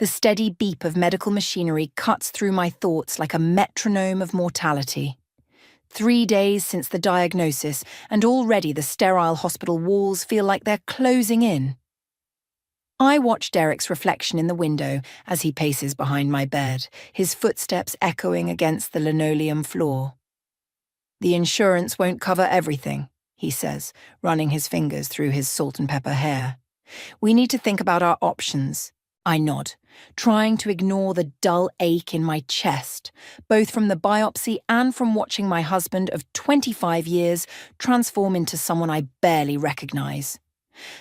The steady beep of medical machinery cuts through my thoughts like a metronome of mortality. 3 days since the diagnosis, and already the sterile hospital walls feel like they're closing in. I watch Derek's reflection in the window as he paces behind my bed, his footsteps echoing against the linoleum floor. "The insurance won't cover everything," he says, running his fingers through his salt and pepper hair. "We need to think about our options." I nod, trying to ignore the dull ache in my chest, both from the biopsy and from watching my husband of 25 years transform into someone I barely recognize.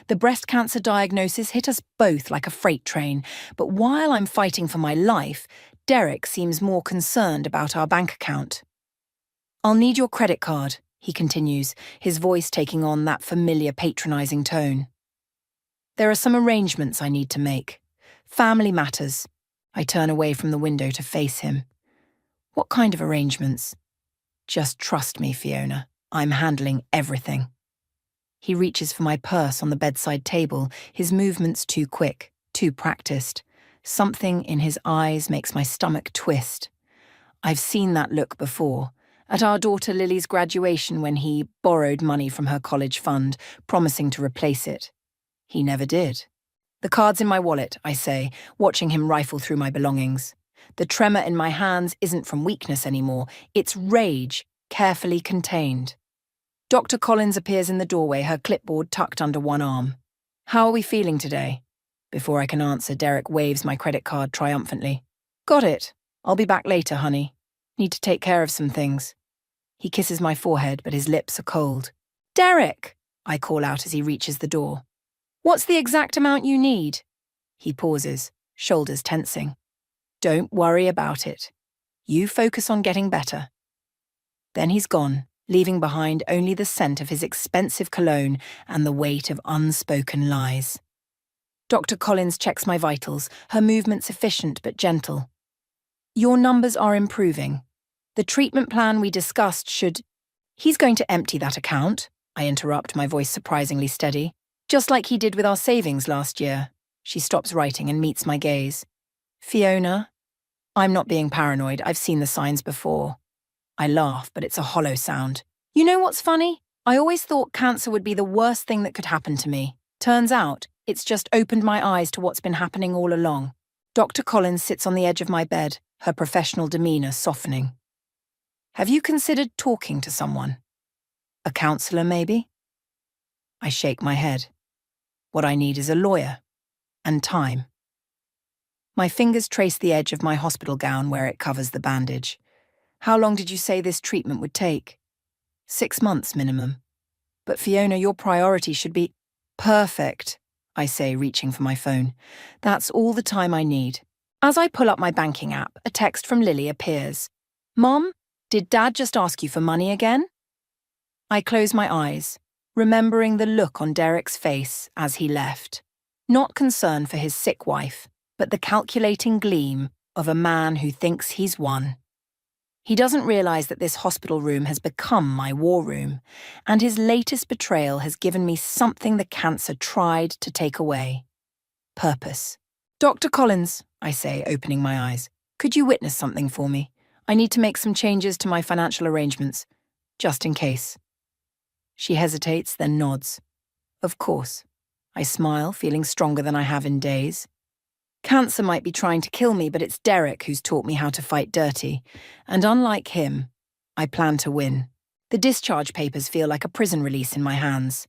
The breast cancer diagnosis hit us both like a freight train, but while I'm fighting for my life, Derek seems more concerned about our bank account. "I'll need your credit card," he continues, his voice taking on that familiar patronizing tone. "There are some arrangements I need to make. Family matters." I turn away from the window to face him. "What kind of arrangements?" "Just trust me, Fiona. I'm handling everything." He reaches for my purse on the bedside table, his movements too quick, too practiced. Something in his eyes makes my stomach twist. I've seen that look before, at our daughter Lily's graduation when he borrowed money from her college fund, promising to replace it. He never did. "The card's in my wallet," I say, watching him rifle through my belongings. The tremor in my hands isn't from weakness anymore, it's rage, carefully contained. Dr. Collins appears in the doorway, her clipboard tucked under one arm. "How are we feeling today?" Before I can answer, Derek waves my credit card triumphantly. "Got it. I'll be back later, honey. Need to take care of some things." He kisses my forehead, but his lips are cold. "Derek!" I call out as he reaches the door. "What's the exact amount you need?" He pauses, shoulders tensing. "Don't worry about it. You focus on getting better." Then he's gone, leaving behind only the scent of his expensive cologne and the weight of unspoken lies. Dr. Collins checks my vitals, her movements efficient but gentle. "Your numbers are improving. The treatment plan we discussed should—" "He's going to empty that account," I interrupt, my voice surprisingly steady. "Just like he did with our savings last year." She stops writing and meets my gaze. "Fiona, I'm not being paranoid. I've seen the signs before." I laugh, but it's a hollow sound. "You know what's funny? I always thought cancer would be the worst thing that could happen to me. Turns out, it's just opened my eyes to what's been happening all along." Dr. Collins sits on the edge of my bed, her professional demeanor softening. "Have you considered talking to someone? A counselor, maybe?" I shake my head. What I need is a lawyer. And time. My fingers trace the edge of my hospital gown where it covers the bandage. "How long did you say this treatment would take?" 6 months minimum. "But Fiona, your priority should be—" "Perfect," I say, reaching for my phone. "That's all the time I need." As I pull up my banking app, a text from Lily appears. "Mom, did Dad just ask you for money again?" I close my eyes, remembering the look on Derek's face as he left. Not concern for his sick wife, but the calculating gleam of a man who thinks he's won. He doesn't realize that this hospital room has become my war room, and his latest betrayal has given me something the cancer tried to take away. Purpose. "Dr. Collins," I say, opening my eyes, "could you witness something for me? I need to make some changes to my financial arrangements, just in case." She hesitates, then nods. "Of course." I smile, feeling stronger than I have in days. Cancer might be trying to kill me, but it's Derek who's taught me how to fight dirty. And unlike him, I plan to win. The discharge papers feel like a prison release in my hands.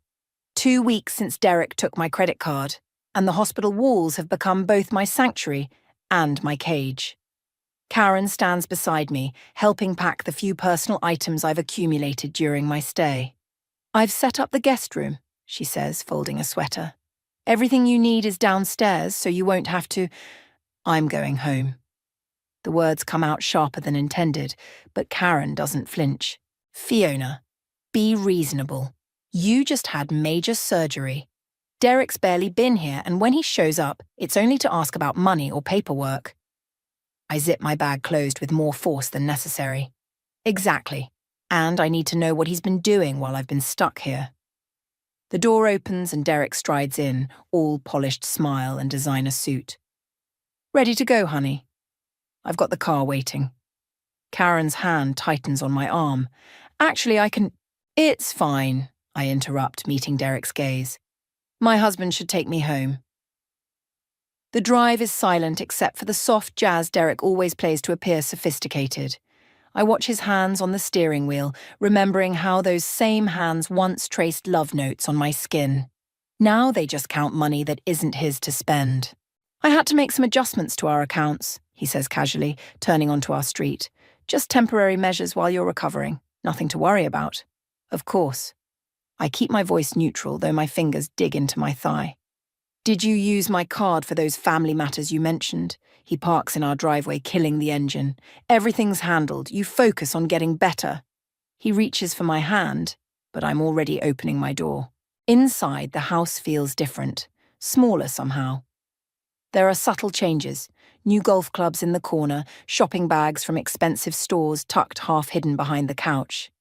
2 weeks since Derek took my credit card, and the hospital walls have become both my sanctuary and my cage. Karen stands beside me, helping pack the few personal items I've accumulated during my stay. "I've set up the guest room," she says, folding a sweater. "Everything you need is downstairs, so you won't have to—" I'm going home. The words come out sharper than intended, but Karen doesn't flinch. "Fiona, be reasonable. You just had major surgery. Derek's barely been here, and when he shows up, it's only to ask about money or paperwork." I zip my bag closed with more force than necessary. "Exactly. And I need to know what he's been doing while I've been stuck here." The door opens and Derek strides in, all polished smile and designer suit. Ready to go, honey? I've got the car waiting. Karen's hand tightens on my arm. Actually, I can... It's fine, I interrupt, meeting Derek's gaze. My husband should take me home. The drive is silent except for the soft jazz Derek always plays to appear sophisticated. I watch his hands on the steering wheel, remembering how those same hands once traced love notes on my skin. Now they just count money that isn't his to spend. I had to make some adjustments to our accounts, he says casually, turning onto our street. Just temporary measures while you're recovering. Nothing to worry about. Of course. I keep my voice neutral, though my fingers dig into my thigh. Did you use my card for those family matters you mentioned? He parks in our driveway, killing the engine. Everything's handled. You focus on getting better. He reaches for my hand, but I'm already opening my door. Inside, the house feels different, smaller somehow. There are subtle changes. New golf clubs in the corner, shopping bags from expensive stores tucked half-hidden behind the couch.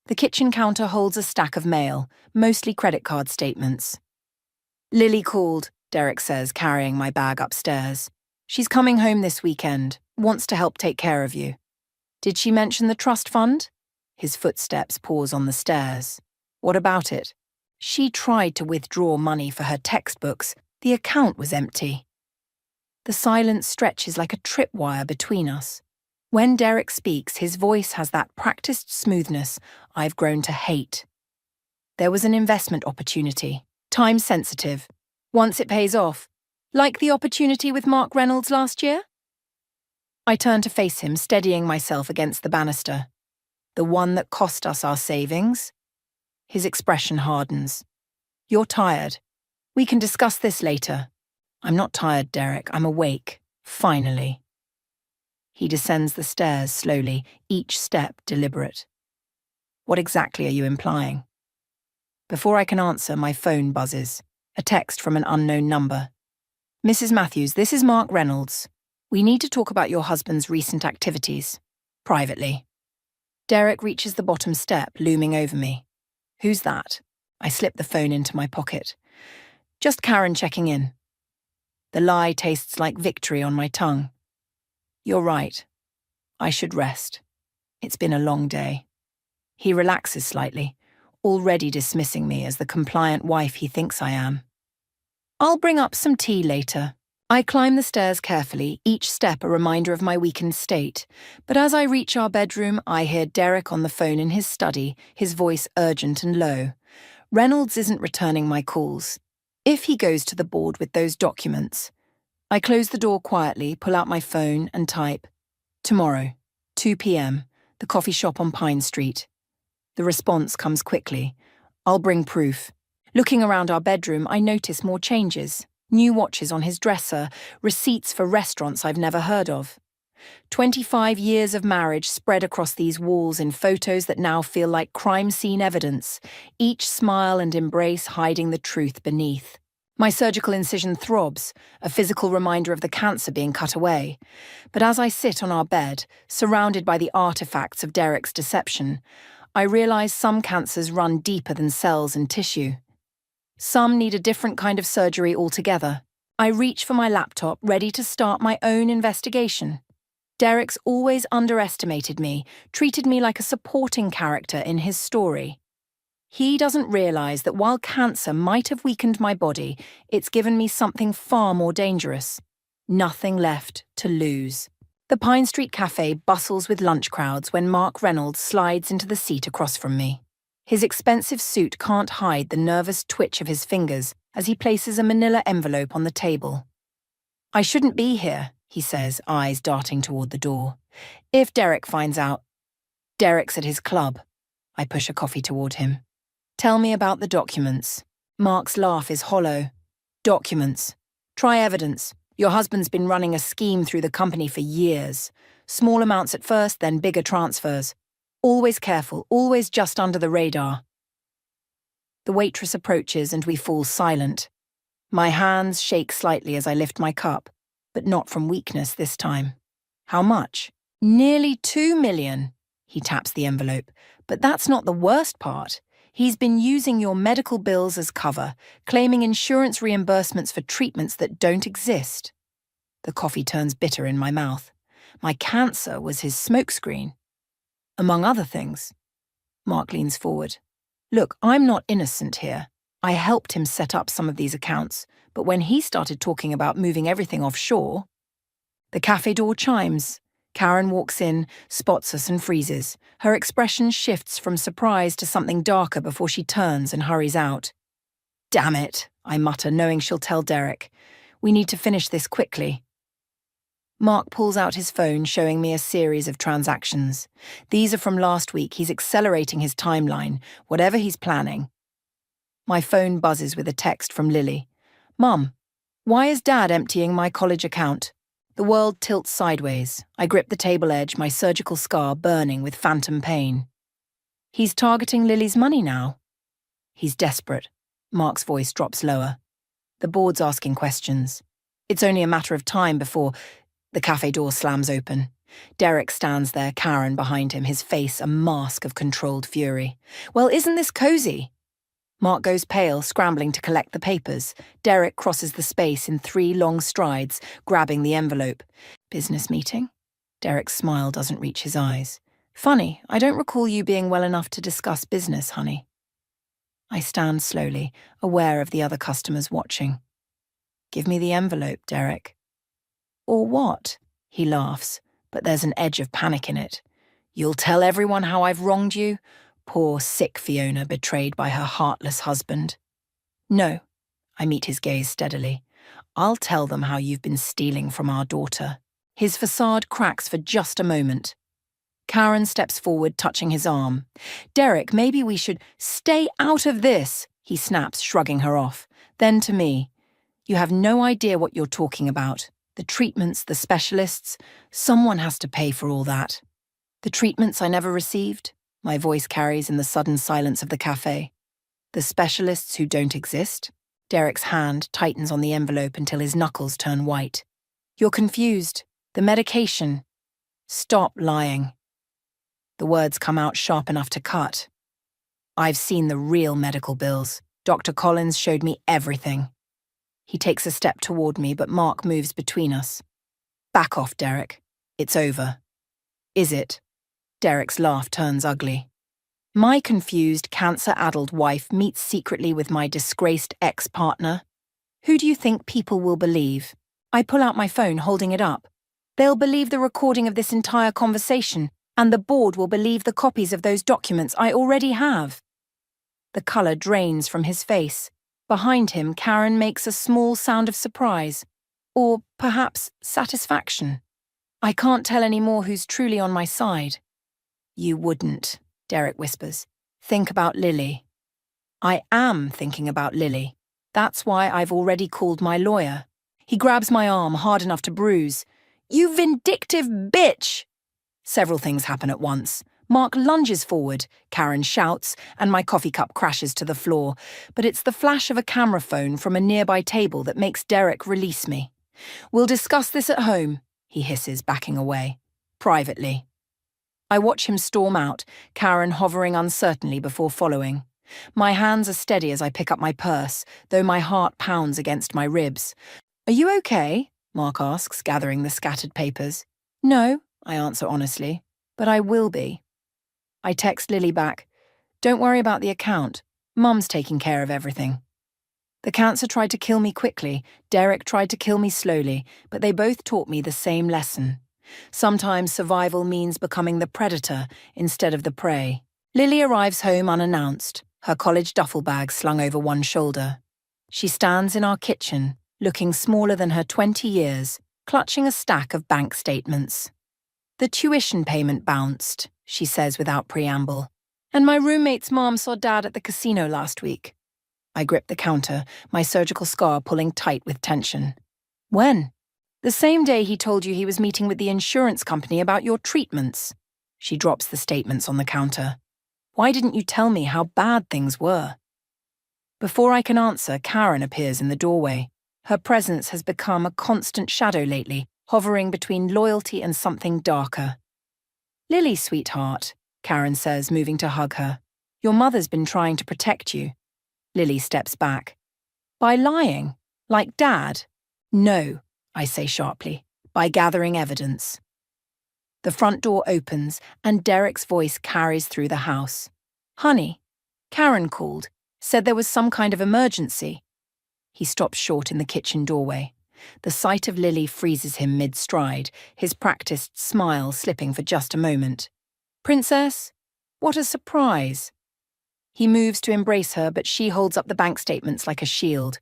The kitchen counter holds a stack of mail, mostly credit card statements. Lily called, Derek says, carrying my bag upstairs. She's coming home this weekend, wants to help take care of you. Did she mention the trust fund? His footsteps pause on the stairs. What about it? She tried to withdraw money for her textbooks. The account was empty. The silence stretches like a tripwire between us. When Derek speaks, his voice has that practiced smoothness I've grown to hate. There was an investment opportunity. Time-sensitive. Once it pays off. Like the opportunity with Mark Reynolds last year? I turn to face him, steadying myself against the banister. The one that cost us our savings? His expression hardens. You're tired. We can discuss this later. I'm not tired, Derek. I'm awake. Finally. He descends the stairs slowly, each step deliberate. What exactly are you implying? Before I can answer, my phone buzzes. A text from an unknown number. Mrs. Matthews, this is Mark Reynolds. We need to talk about your husband's recent activities. Privately. Derek reaches the bottom step, looming over me. Who's that? I slip the phone into my pocket. Just Karen checking in. The lie tastes like victory on my tongue. You're right. I should rest. It's been a long day. He relaxes slightly, already dismissing me as the compliant wife he thinks I am. I'll bring up some tea later. I climb the stairs carefully, each step a reminder of my weakened state. But as I reach our bedroom, I hear Derek on the phone in his study, his voice urgent and low. Reynolds isn't returning my calls. If he goes to the board with those documents. I close the door quietly, pull out my phone and type, tomorrow, 2 p.m., the coffee shop on Pine Street. The response comes quickly. I'll bring proof. Looking around our bedroom, I notice more changes. New watches on his dresser, receipts for restaurants I've never heard of. 25 years of marriage spread across these walls in photos that now feel like crime scene evidence, each smile and embrace hiding the truth beneath. My surgical incision throbs, a physical reminder of the cancer being cut away. But as I sit on our bed, surrounded by the artifacts of Derek's deception, I realize some cancers run deeper than cells and tissue. Some need a different kind of surgery altogether. I reach for my laptop, ready to start my own investigation. Derek's always underestimated me, treated me like a supporting character in his story. He doesn't realize that while cancer might have weakened my body, it's given me something far more dangerous. Nothing left to lose. The Pine Street Cafe bustles with lunch crowds when Mark Reynolds slides into the seat across from me. His expensive suit can't hide the nervous twitch of his fingers as he places a manila envelope on the table. I shouldn't be here, he says, eyes darting toward the door. If Derek finds out. Derek's at his club. I push a coffee toward him. Tell me about the documents. Mark's laugh is hollow. Documents. Try evidence. Your husband's been running a scheme through the company for years. Small amounts at first, then bigger transfers. Always careful, always just under the radar. The waitress approaches and we fall silent. My hands shake slightly as I lift my cup, but not from weakness this time. How much? Nearly 2 million. He taps the envelope. But that's not the worst part. He's been using your medical bills as cover, claiming insurance reimbursements for treatments that don't exist. The coffee turns bitter in my mouth. My cancer was his smokescreen. Among other things. Mark leans forward. Look, I'm not innocent here. I helped him set up some of these accounts, but when he started talking about moving everything offshore... The cafe door chimes. Karen walks in, spots us and freezes. Her expression shifts from surprise to something darker before she turns and hurries out. Damn it, I mutter, knowing she'll tell Derek. We need to finish this quickly. Mark pulls out his phone, showing me a series of transactions. These are from last week. He's accelerating his timeline, whatever he's planning. My phone buzzes with a text from Lily. Mum, why is Dad emptying my college account? The world tilts sideways. I grip the table edge, my surgical scar burning with phantom pain. He's targeting Lily's money now. He's desperate. Mark's voice drops lower. The board's asking questions. It's only a matter of time before... The cafe door slams open. Derek stands there, Karen behind him, his face a mask of controlled fury. Well, isn't this cozy? Mark goes pale, scrambling to collect the papers. Derek crosses the space in 3 long strides, grabbing the envelope. Business meeting? Derek's smile doesn't reach his eyes. Funny, I don't recall you being well enough to discuss business, honey. I stand slowly, aware of the other customers watching. Give me the envelope, Derek. Or what? He laughs, but there's an edge of panic in it. You'll tell everyone how I've wronged you? Poor, sick Fiona betrayed by her heartless husband. No, I meet his gaze steadily. I'll tell them how you've been stealing from our daughter. His facade cracks for just a moment. Karen steps forward, touching his arm. Derek, maybe we should stay out of this, he snaps, shrugging her off. Then to me, you have no idea what you're talking about. The treatments, the specialists, someone has to pay for all that. The treatments I never received, my voice carries in the sudden silence of the cafe. The specialists who don't exist? Derek's hand tightens on the envelope until his knuckles turn white. You're confused. The medication. Stop lying. The words come out sharp enough to cut. I've seen the real medical bills. Dr. Collins showed me everything. He takes a step toward me, but Mark moves between us. Back off, Derek. It's over. Is it? Derek's laugh turns ugly. My confused, cancer-addled wife meets secretly with my disgraced ex-partner. Who do you think people will believe? I pull out my phone, holding it up. They'll believe the recording of this entire conversation, and the board will believe the copies of those documents I already have. The colour drains from his face. Behind him, Karen makes a small sound of surprise, or perhaps satisfaction. I can't tell any more who's truly on my side. You wouldn't, Derek whispers. Think about Lily. I am thinking about Lily. That's why I've already called my lawyer. He grabs my arm hard enough to bruise. You vindictive bitch! Several things happen at once. Mark lunges forward, Karen shouts, and my coffee cup crashes to the floor. But it's the flash of a camera phone from a nearby table that makes Derek release me. We'll discuss this at home, he hisses, backing away. Privately. I watch him storm out, Karen hovering uncertainly before following. My hands are steady as I pick up my purse, though my heart pounds against my ribs. Are you okay? Mark asks, gathering the scattered papers. No, I answer honestly, but I will be. I text Lily back. Don't worry about the account. Mum's taking care of everything. The cancer tried to kill me quickly, Derek tried to kill me slowly, but they both taught me the same lesson. Sometimes survival means becoming the predator instead of the prey. Lily arrives home unannounced, her college duffel bag slung over one shoulder. She stands in our kitchen, looking smaller than her 20 years, clutching a stack of bank statements. The tuition payment bounced, she says without preamble. And my roommate's mom saw Dad at the casino last week. I grip the counter, my surgical scar pulling tight with tension. When? The same day he told you he was meeting with the insurance company about your treatments. She drops the statements on the counter. Why didn't you tell me how bad things were? Before I can answer, Karen appears in the doorway. Her presence has become a constant shadow lately, hovering between loyalty and something darker. Lily, sweetheart, Karen says, moving to hug her. Your mother's been trying to protect you. Lily steps back. By lying? Like Dad? No, I say sharply, by gathering evidence. The front door opens and Derek's voice carries through the house. Honey, Karen called, said there was some kind of emergency. He stops short in the kitchen doorway. The sight of Lily freezes him mid-stride, his practiced smile slipping for just a moment. Princess? What a surprise. He moves to embrace her, but she holds up the bank statements like a shield.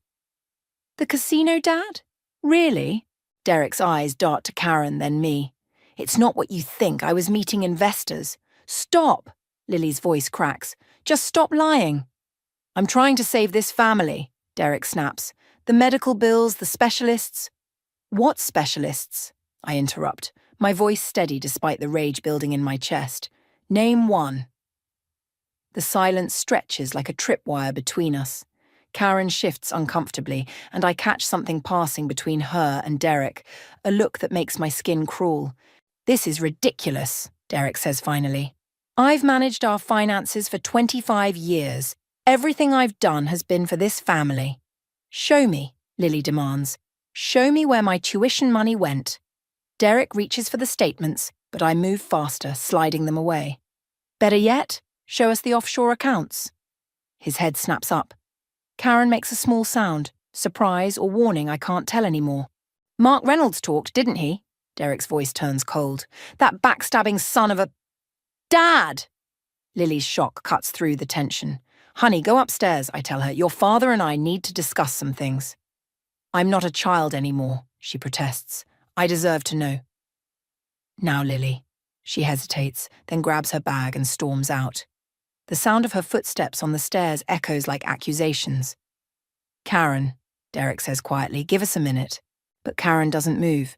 The casino, Dad? Really? Derek's eyes dart to Karen, then me. It's not what you think. I was meeting investors. Stop! Lily's voice cracks. Just stop lying. I'm trying to save this family, Derek snaps. The medical bills, the specialists. What specialists? I interrupt, my voice steady despite the rage building in my chest. Name one. The silence stretches like a tripwire between us. Karen shifts uncomfortably, and I catch something passing between her and Derek, a look that makes my skin crawl. This is ridiculous, Derek says finally. I've managed our finances for 25 years. Everything I've done has been for this family. Show me, Lily demands. Show me where my tuition money went. Derek reaches for the statements, but I move faster, sliding them away. Better yet, show us the offshore accounts. His head snaps up. Karen makes a small sound, surprise or warning, I can't tell anymore. Mark Reynolds talked, didn't he? Derek's voice turns cold. That backstabbing son of a... Dad! Lily's shock cuts through the tension. Honey, go upstairs, I tell her. Your father and I need to discuss some things. I'm not a child anymore, she protests. I deserve to know. Now, Lily. She hesitates, then grabs her bag and storms out. The sound of her footsteps on the stairs echoes like accusations. Karen, Derek says quietly, give us a minute. But Karen doesn't move.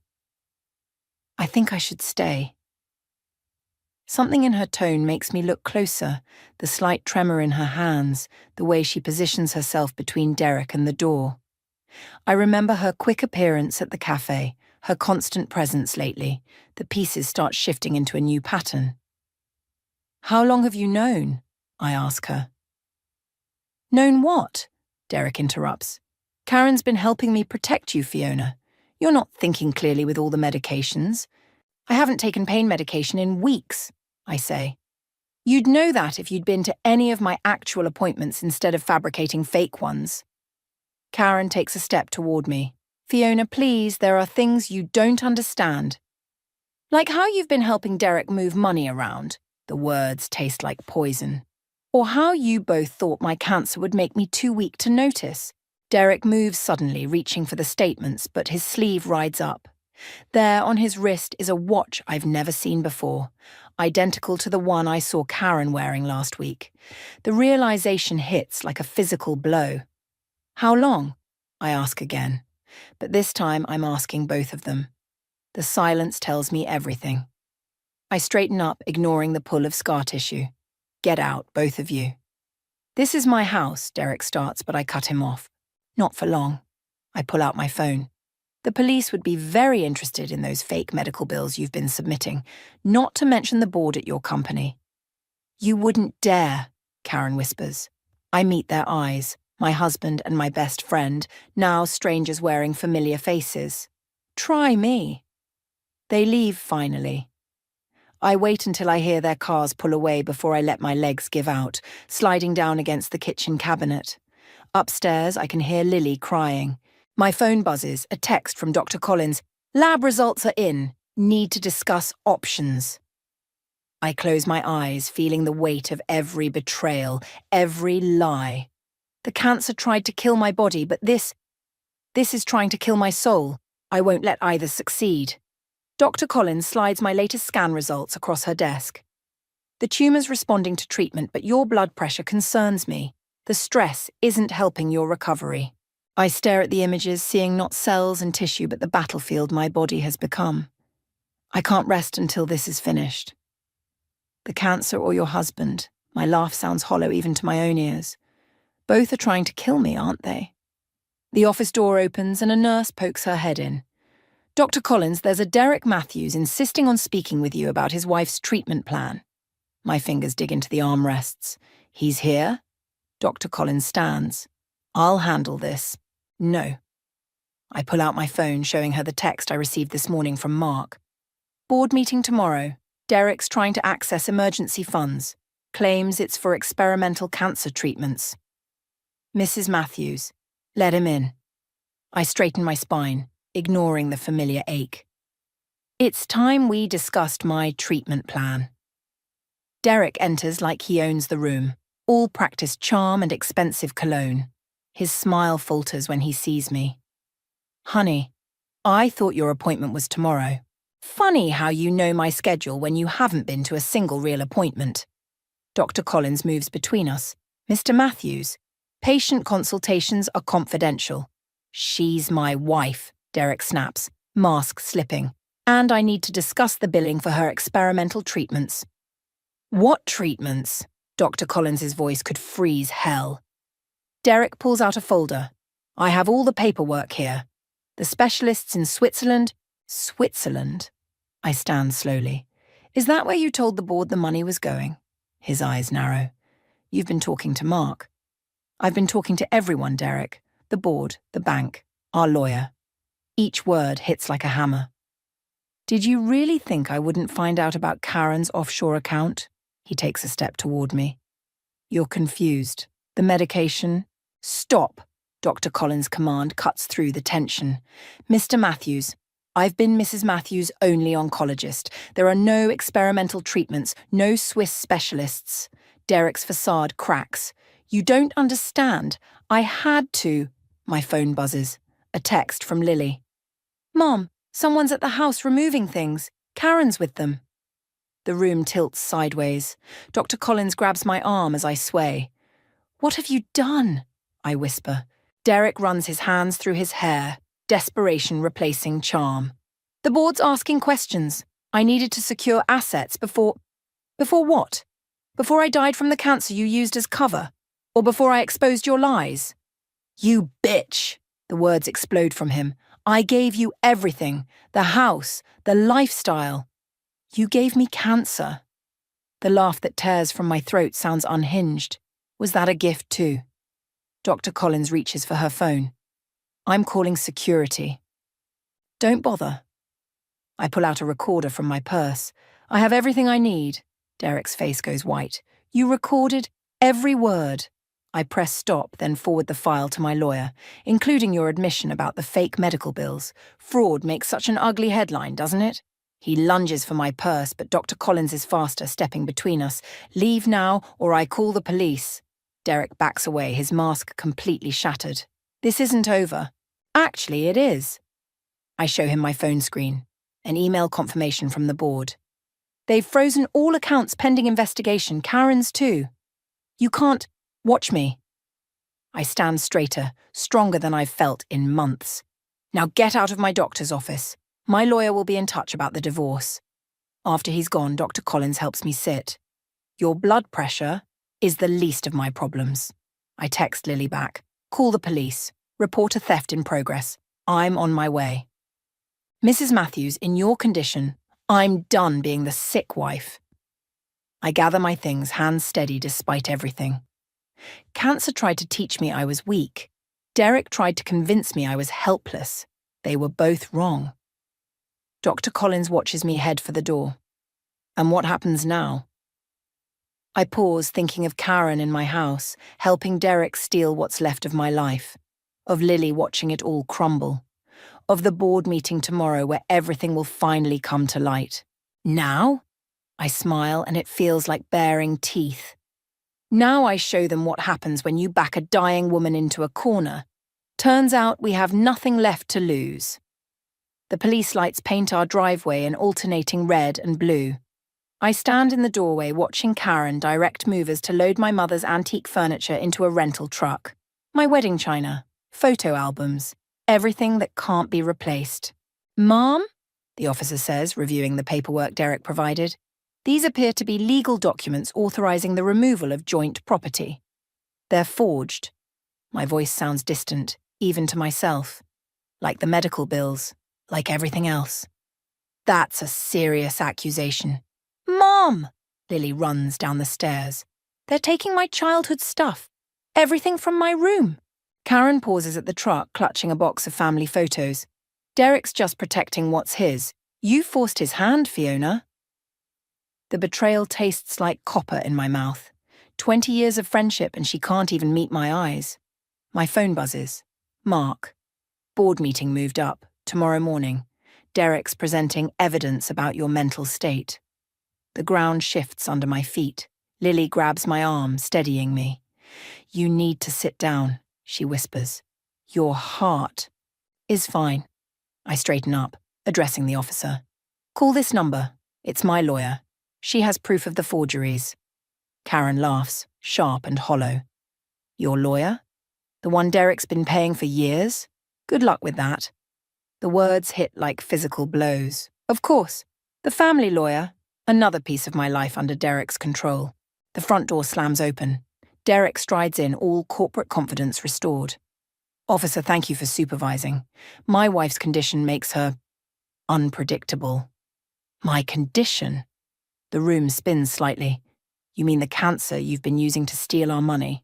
I think I should stay. Something in her tone makes me look closer, the slight tremor in her hands, the way she positions herself between Derek and the door. I remember her quick appearance at the cafe, her constant presence lately. The pieces start shifting into a new pattern. How long have you known? I ask her. Known what? Derek interrupts. Karen's been helping me protect you, Fiona. You're not thinking clearly with all the medications. I haven't taken pain medication in weeks, I say. You'd know that if you'd been to any of my actual appointments instead of fabricating fake ones. Karen takes a step toward me. Fiona, please, there are things you don't understand. Like how you've been helping Derek move money around. The words taste like poison. Or how you both thought my cancer would make me too weak to notice. Derek moves suddenly, reaching for the statements, but his sleeve rides up. There on his wrist is a watch I've never seen before, identical to the one I saw Karen wearing last week. The realization hits like a physical blow. How long? I ask again. But this time I'm asking both of them. The silence tells me everything. I straighten up, ignoring the pull of scar tissue. Get out, both of you. This is my house, Derek starts, but I cut him off. Not for long. I pull out my phone. The police would be very interested in those fake medical bills you've been submitting, not to mention the board at your company. You wouldn't dare, Karen whispers. I meet their eyes, my husband and my best friend, now strangers wearing familiar faces. Try me. They leave finally. I wait until I hear their cars pull away before I let my legs give out, sliding down against the kitchen cabinet. Upstairs, I can hear Lily crying. My phone buzzes, a text from Dr. Collins. Lab results are in. Need to discuss options. I close my eyes, feeling the weight of every betrayal, every lie. The cancer tried to kill my body, but this is trying to kill my soul. I won't let either succeed. Dr. Collins slides my latest scan results across her desk. The tumour's responding to treatment, but your blood pressure concerns me. The stress isn't helping your recovery. I stare at the images, seeing not cells and tissue, but the battlefield my body has become. I can't rest until this is finished. The cancer or your husband, my laugh sounds hollow even to my own ears. Both are trying to kill me, aren't they? The office door opens and a nurse pokes her head in. Dr. Collins, there's a Derek Matthews insisting on speaking with you about his wife's treatment plan. My fingers dig into the armrests. He's here? Dr. Collins stands. I'll handle this. No. I pull out my phone, showing her the text I received this morning from Mark. Board meeting tomorrow. Derek's trying to access emergency funds. Claims it's for experimental cancer treatments. Mrs. Matthews. Let him in. I straighten my spine, ignoring the familiar ache. It's time we discussed my treatment plan. Derek enters like he owns the room. All practice charm and expensive cologne. His smile falters when he sees me. Honey, I thought your appointment was tomorrow. Funny how you know my schedule when you haven't been to a single real appointment. Dr. Collins moves between us. Mr. Matthews, patient consultations are confidential. She's my wife, Derek snaps, mask slipping. And I need to discuss the billing for her experimental treatments. What treatments? Dr. Collins's voice could freeze hell. Derek pulls out a folder. I have all the paperwork here. The specialists in Switzerland. Switzerland? I stand slowly. Is that where you told the board the money was going? His eyes narrow. You've been talking to Mark. I've been talking to everyone, Derek. The board, the bank, our lawyer. Each word hits like a hammer. Did you really think I wouldn't find out about Karen's offshore account? He takes a step toward me. You're confused. The medication? Stop! Dr. Collins' command cuts through the tension. Mr. Matthews, I've been Mrs. Matthews' only oncologist. There are no experimental treatments, no Swiss specialists. Derek's facade cracks. You don't understand. I had to. My phone buzzes. A text from Lily. Mom, someone's at the house removing things. Karen's with them. The room tilts sideways. Dr. Collins grabs my arm as I sway. What have you done? I whisper. Derek runs his hands through his hair, desperation replacing charm. The board's asking questions. I needed to secure assets before... Before what? Before I died from the cancer you used as cover? Or before I exposed your lies? You bitch! The words explode from him. I gave you everything. The house, the lifestyle. You gave me cancer. The laugh that tears from my throat sounds unhinged. Was that a gift too? Dr. Collins reaches for her phone. I'm calling security. Don't bother. I pull out a recorder from my purse. I have everything I need. Derek's face goes white. You recorded every word. I press stop, then forward the file to my lawyer, including your admission about the fake medical bills. Fraud makes such an ugly headline, doesn't it? He lunges for my purse, but Dr. Collins is faster, stepping between us. Leave now, or I call the police. Derek backs away, his mask completely shattered. This isn't over. Actually, it is. I show him my phone screen. An email confirmation from the board. They've frozen all accounts pending investigation, Karen's too. You can't... Watch me. I stand straighter, stronger than I've felt in months. Now get out of my doctor's office. My lawyer will be in touch about the divorce. After he's gone, Dr. Collins helps me sit. Your blood pressure is the least of my problems. I text Lily back. Call the police. Report a theft in progress. I'm on my way. Mrs. Matthews, in your condition, I'm done being the sick wife. I gather my things, hands steady despite everything. Cancer tried to teach me I was weak. Derek tried to convince me I was helpless. They were both wrong. Dr. Collins watches me head for the door. And what happens now? I pause, thinking of Karen in my house, helping Derek steal what's left of my life, of Lily watching it all crumble, of the board meeting tomorrow where everything will finally come to light. Now? I smile, and it feels like baring teeth. Now I show them what happens when you back a dying woman into a corner. Turns out we have nothing left to lose. The police lights paint our driveway in alternating red and blue. I stand in the doorway watching Karen direct movers to load my mother's antique furniture into a rental truck. My wedding china, photo albums, everything that can't be replaced. Mom? The officer says, reviewing the paperwork Derek provided. These appear to be legal documents authorizing the removal of joint property. They're forged. My voice sounds distant, even to myself. Like the medical bills, like everything else. That's a serious accusation. Mom! Lily runs down the stairs. They're taking my childhood stuff. Everything from my room. Karen pauses at the truck, clutching a box of family photos. Derek's just protecting what's his. You forced his hand, Fiona. The betrayal tastes like copper in my mouth. 20 years of friendship and she can't even meet my eyes. My phone buzzes. Mark. Board meeting moved up. Tomorrow morning. Derek's presenting evidence about your mental state. The ground shifts under my feet. Lily grabs my arm, steadying me. You need to sit down, she whispers. Your heart is fine. I straighten up, addressing the officer. Call this number. It's my lawyer. She has proof of the forgeries. Karen laughs, sharp and hollow. Your lawyer? The one Derek's been paying for years? Good luck with that. The words hit like physical blows. Of course. The family lawyer. Another piece of my life under Derek's control. The front door slams open. Derek strides in, all corporate confidence restored. Officer, thank you for supervising. My wife's condition makes her unpredictable. My condition? The room spins slightly. You mean the cancer you've been using to steal our money?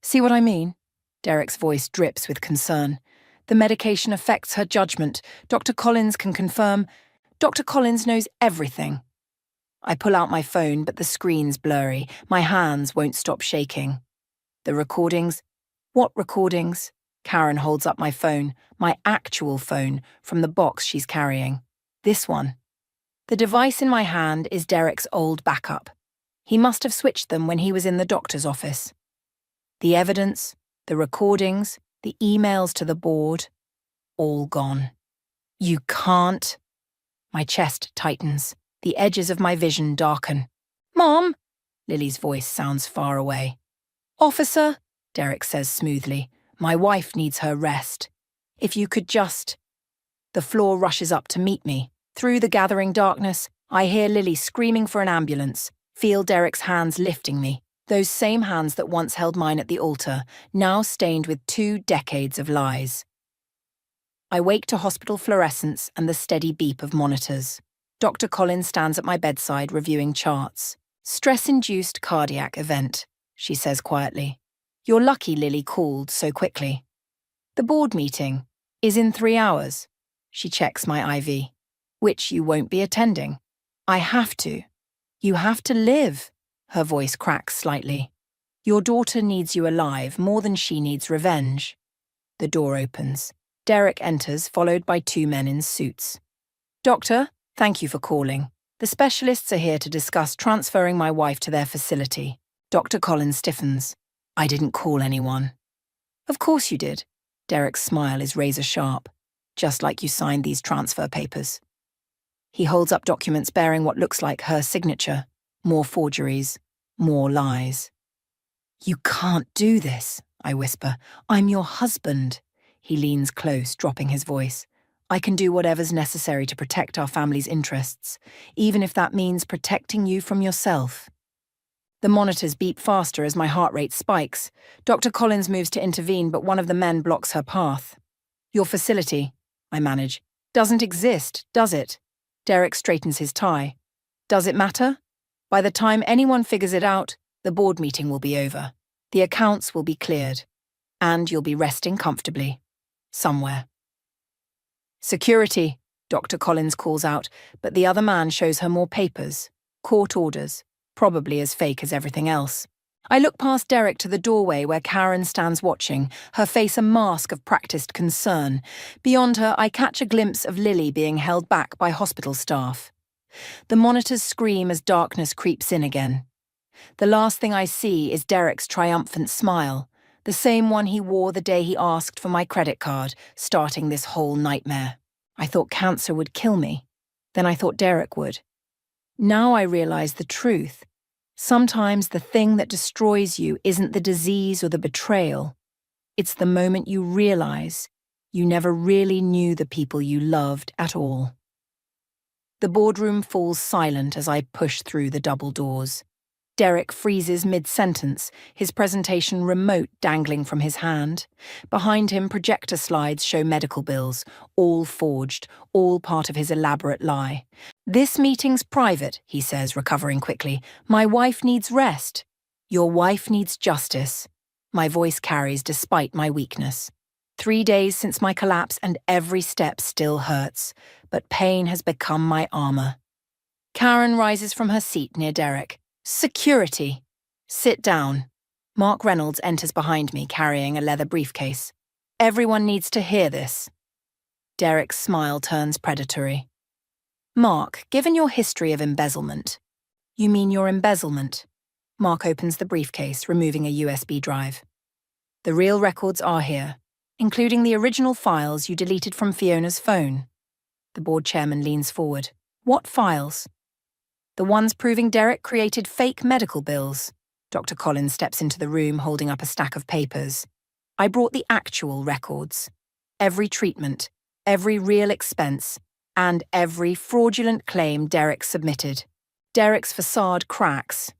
See what I mean? Derek's voice drips with concern. The medication affects her judgment. Dr. Collins can confirm. Dr. Collins knows everything. I pull out my phone, but the screen's blurry. My hands won't stop shaking. The recordings? What recordings? Karen holds up my phone, my actual phone, from the box she's carrying. This one. The device in my hand is Derek's old backup. He must have switched them when he was in the doctor's office. The evidence, the recordings, the emails to the board, all gone. You can't. My chest tightens. The edges of my vision darken. Mom! Lily's voice sounds far away. Officer, Derek says smoothly, my wife needs her rest. If you could just... The floor rushes up to meet me. Through the gathering darkness, I hear Lily screaming for an ambulance, feel Derek's hands lifting me, those same hands that once held mine at the altar, now stained with 2 decades of lies. I wake to hospital fluorescence and the steady beep of monitors. Dr. Collins stands at my bedside reviewing charts. Stress-induced cardiac event, she says quietly. You're lucky Lily called so quickly. The board meeting is in 3 hours. She checks my IV. Which you won't be attending. I have to. You have to live. Her voice cracks slightly. Your daughter needs you alive more than she needs revenge. The door opens. Derek enters, followed by 2 men in suits. Doctor, thank you for calling. The specialists are here to discuss transferring my wife to their facility. Dr. Collins stiffens. I didn't call anyone. Of course you did. Derek's smile is razor sharp. Just like you signed these transfer papers. He holds up documents bearing what looks like her signature. More forgeries. More lies. You can't do this, I whisper. I'm your husband. He leans close, dropping his voice. I can do whatever's necessary to protect our family's interests, even if that means protecting you from yourself. The monitors beep faster as my heart rate spikes. Dr. Collins moves to intervene, but one of the men blocks her path. Your facility, I manage, doesn't exist, does it? Derek straightens his tie. Does it matter? By the time anyone figures it out, the board meeting will be over. The accounts will be cleared. And you'll be resting comfortably. Somewhere. Security, Dr. Collins calls out, but the other man shows her more papers. Court orders. Probably as fake as everything else. I look past Derek to the doorway where Karen stands watching, her face a mask of practiced concern. Beyond her, I catch a glimpse of Lily being held back by hospital staff. The monitors scream as darkness creeps in again. The last thing I see is Derek's triumphant smile, the same one he wore the day he asked for my credit card, starting this whole nightmare. I thought cancer would kill me. Then I thought Derek would. Now I realize the truth. Sometimes the thing that destroys you isn't the disease or the betrayal. It's the moment you realize you never really knew the people you loved at all. The boardroom falls silent as I push through the double doors. Derek freezes mid-sentence, his presentation remote dangling from his hand. Behind him, projector slides show medical bills, all forged, all part of his elaborate lie. This meeting's private, he says, recovering quickly. My wife needs rest. Your wife needs justice. My voice carries despite my weakness. 3 days since my collapse and every step still hurts, but pain has become my armor. Karen rises from her seat near Derek. Security! Sit down. Mark Reynolds enters behind me carrying a leather briefcase. Everyone needs to hear this. Derek's smile turns predatory. Mark, given your history of embezzlement. You mean your embezzlement? Mark opens the briefcase, removing a USB drive. The real records are here, including the original files you deleted from Fiona's phone. The board chairman leans forward. What files? The ones proving Derek created fake medical bills. Dr. Collins steps into the room holding up a stack of papers. I brought the actual records. Every treatment, every real expense, and every fraudulent claim Derek submitted. Derek's facade cracks.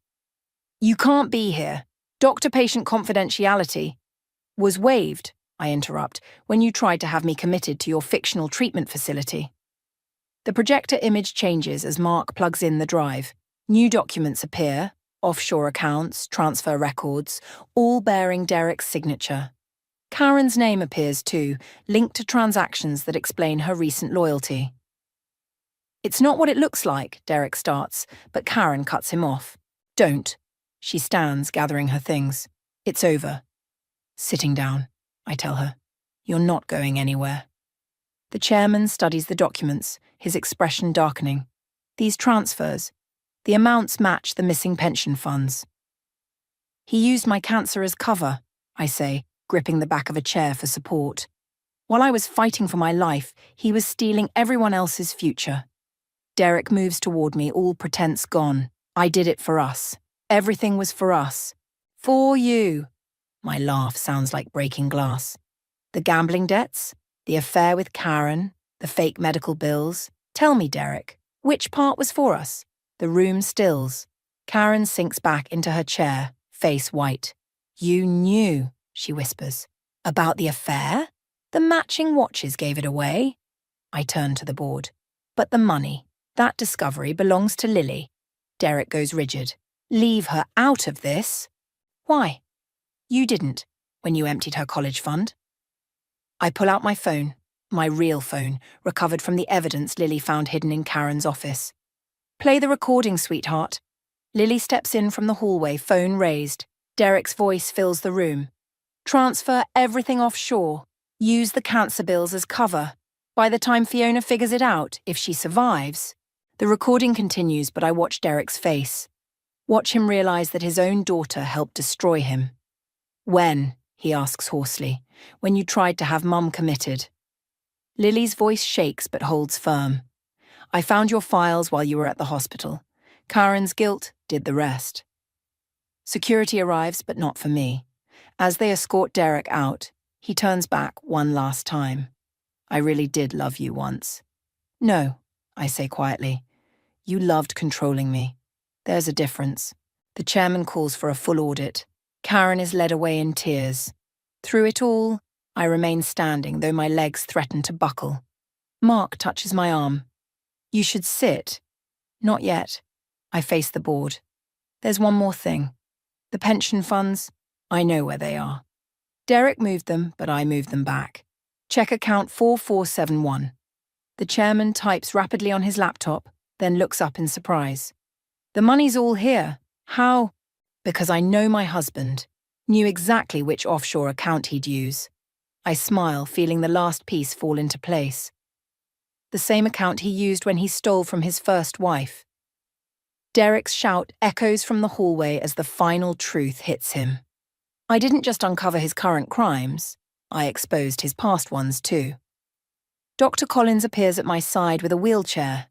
You can't be here. Doctor-patient confidentiality was waived, I interrupt, when you tried to have me committed to your fictional treatment facility. The projector image changes as Mark plugs in the drive. New documents appear, offshore accounts, transfer records, all bearing Derek's signature. Karen's name appears too, linked to transactions that explain her recent loyalty. It's not what it looks like, Derek starts, but Karen cuts him off. Don't. She stands, gathering her things. It's over. Sitting down, I tell her. You're not going anywhere. The chairman studies the documents, his expression darkening. These transfers, the amounts match the missing pension funds. He used my cancer as cover, I say, gripping the back of a chair for support. While I was fighting for my life, he was stealing everyone else's future. Derek moves toward me, all pretense gone. I did it for us. Everything was for us. For you. My laugh sounds like breaking glass. The gambling debts, the affair with Karen, the fake medical bills. Tell me, Derek, which part was for us? The room stills. Karen sinks back into her chair, face white. You knew, she whispers. About the affair? The matching watches gave it away. I turn to the board. But the money, that discovery belongs to Lily. Derek goes rigid. Leave her out of this? Why? You didn't, when you emptied her college fund. I pull out my phone, my real phone, recovered from the evidence Lily found hidden in Karen's office. Play the recording, sweetheart. Lily steps in from the hallway, phone raised. Derek's voice fills the room. Transfer everything offshore. Use the cancer bills as cover. By the time Fiona figures it out, if she survives. The recording continues, but I watch Derek's face. Watch him realize that his own daughter helped destroy him. When, he asks hoarsely, when you tried to have Mum committed. Lily's voice shakes but holds firm. I found your files while you were at the hospital. Karen's guilt did the rest. Security arrives, but not for me. As they escort Derek out, he turns back one last time. I really did love you once. No, I say quietly. You loved controlling me. There's a difference. The chairman calls for a full audit. Karen is led away in tears. Through it all, I remain standing, though my legs threaten to buckle. Mark touches my arm. You should sit. Not yet. I face the board. There's one more thing. The pension funds, I know where they are. Derek moved them, but I moved them back. Check account 4471. The chairman types rapidly on his laptop, then looks up in surprise. The money's all here. How? Because I know my husband. Knew exactly which offshore account he'd use. I smile, feeling the last piece fall into place. The same account he used when he stole from his first wife. Derek's shout echoes from the hallway as the final truth hits him. I didn't just uncover his current crimes, I exposed his past ones too. Dr. Collins appears at my side with a wheelchair.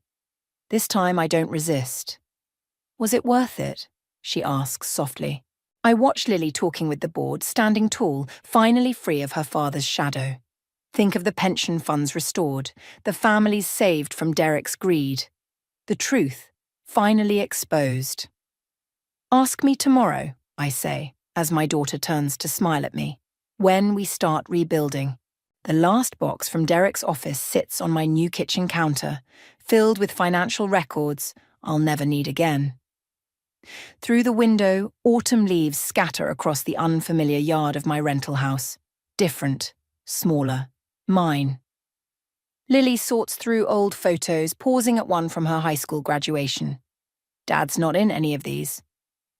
This time I don't resist. Was it worth it? She asks softly. I watch Lily talking with the board, standing tall, finally free of her father's shadow. Think of the pension funds restored, the families saved from Derek's greed. The truth, finally exposed. Ask me tomorrow, I say, as my daughter turns to smile at me, when we start rebuilding. The last box from Derek's office sits on my new kitchen counter, filled with financial records I'll never need again. Through the window, autumn leaves scatter across the unfamiliar yard of my rental house. Different, smaller, mine. Lily sorts through old photos, pausing at one from her high school graduation. Dad's not in any of these.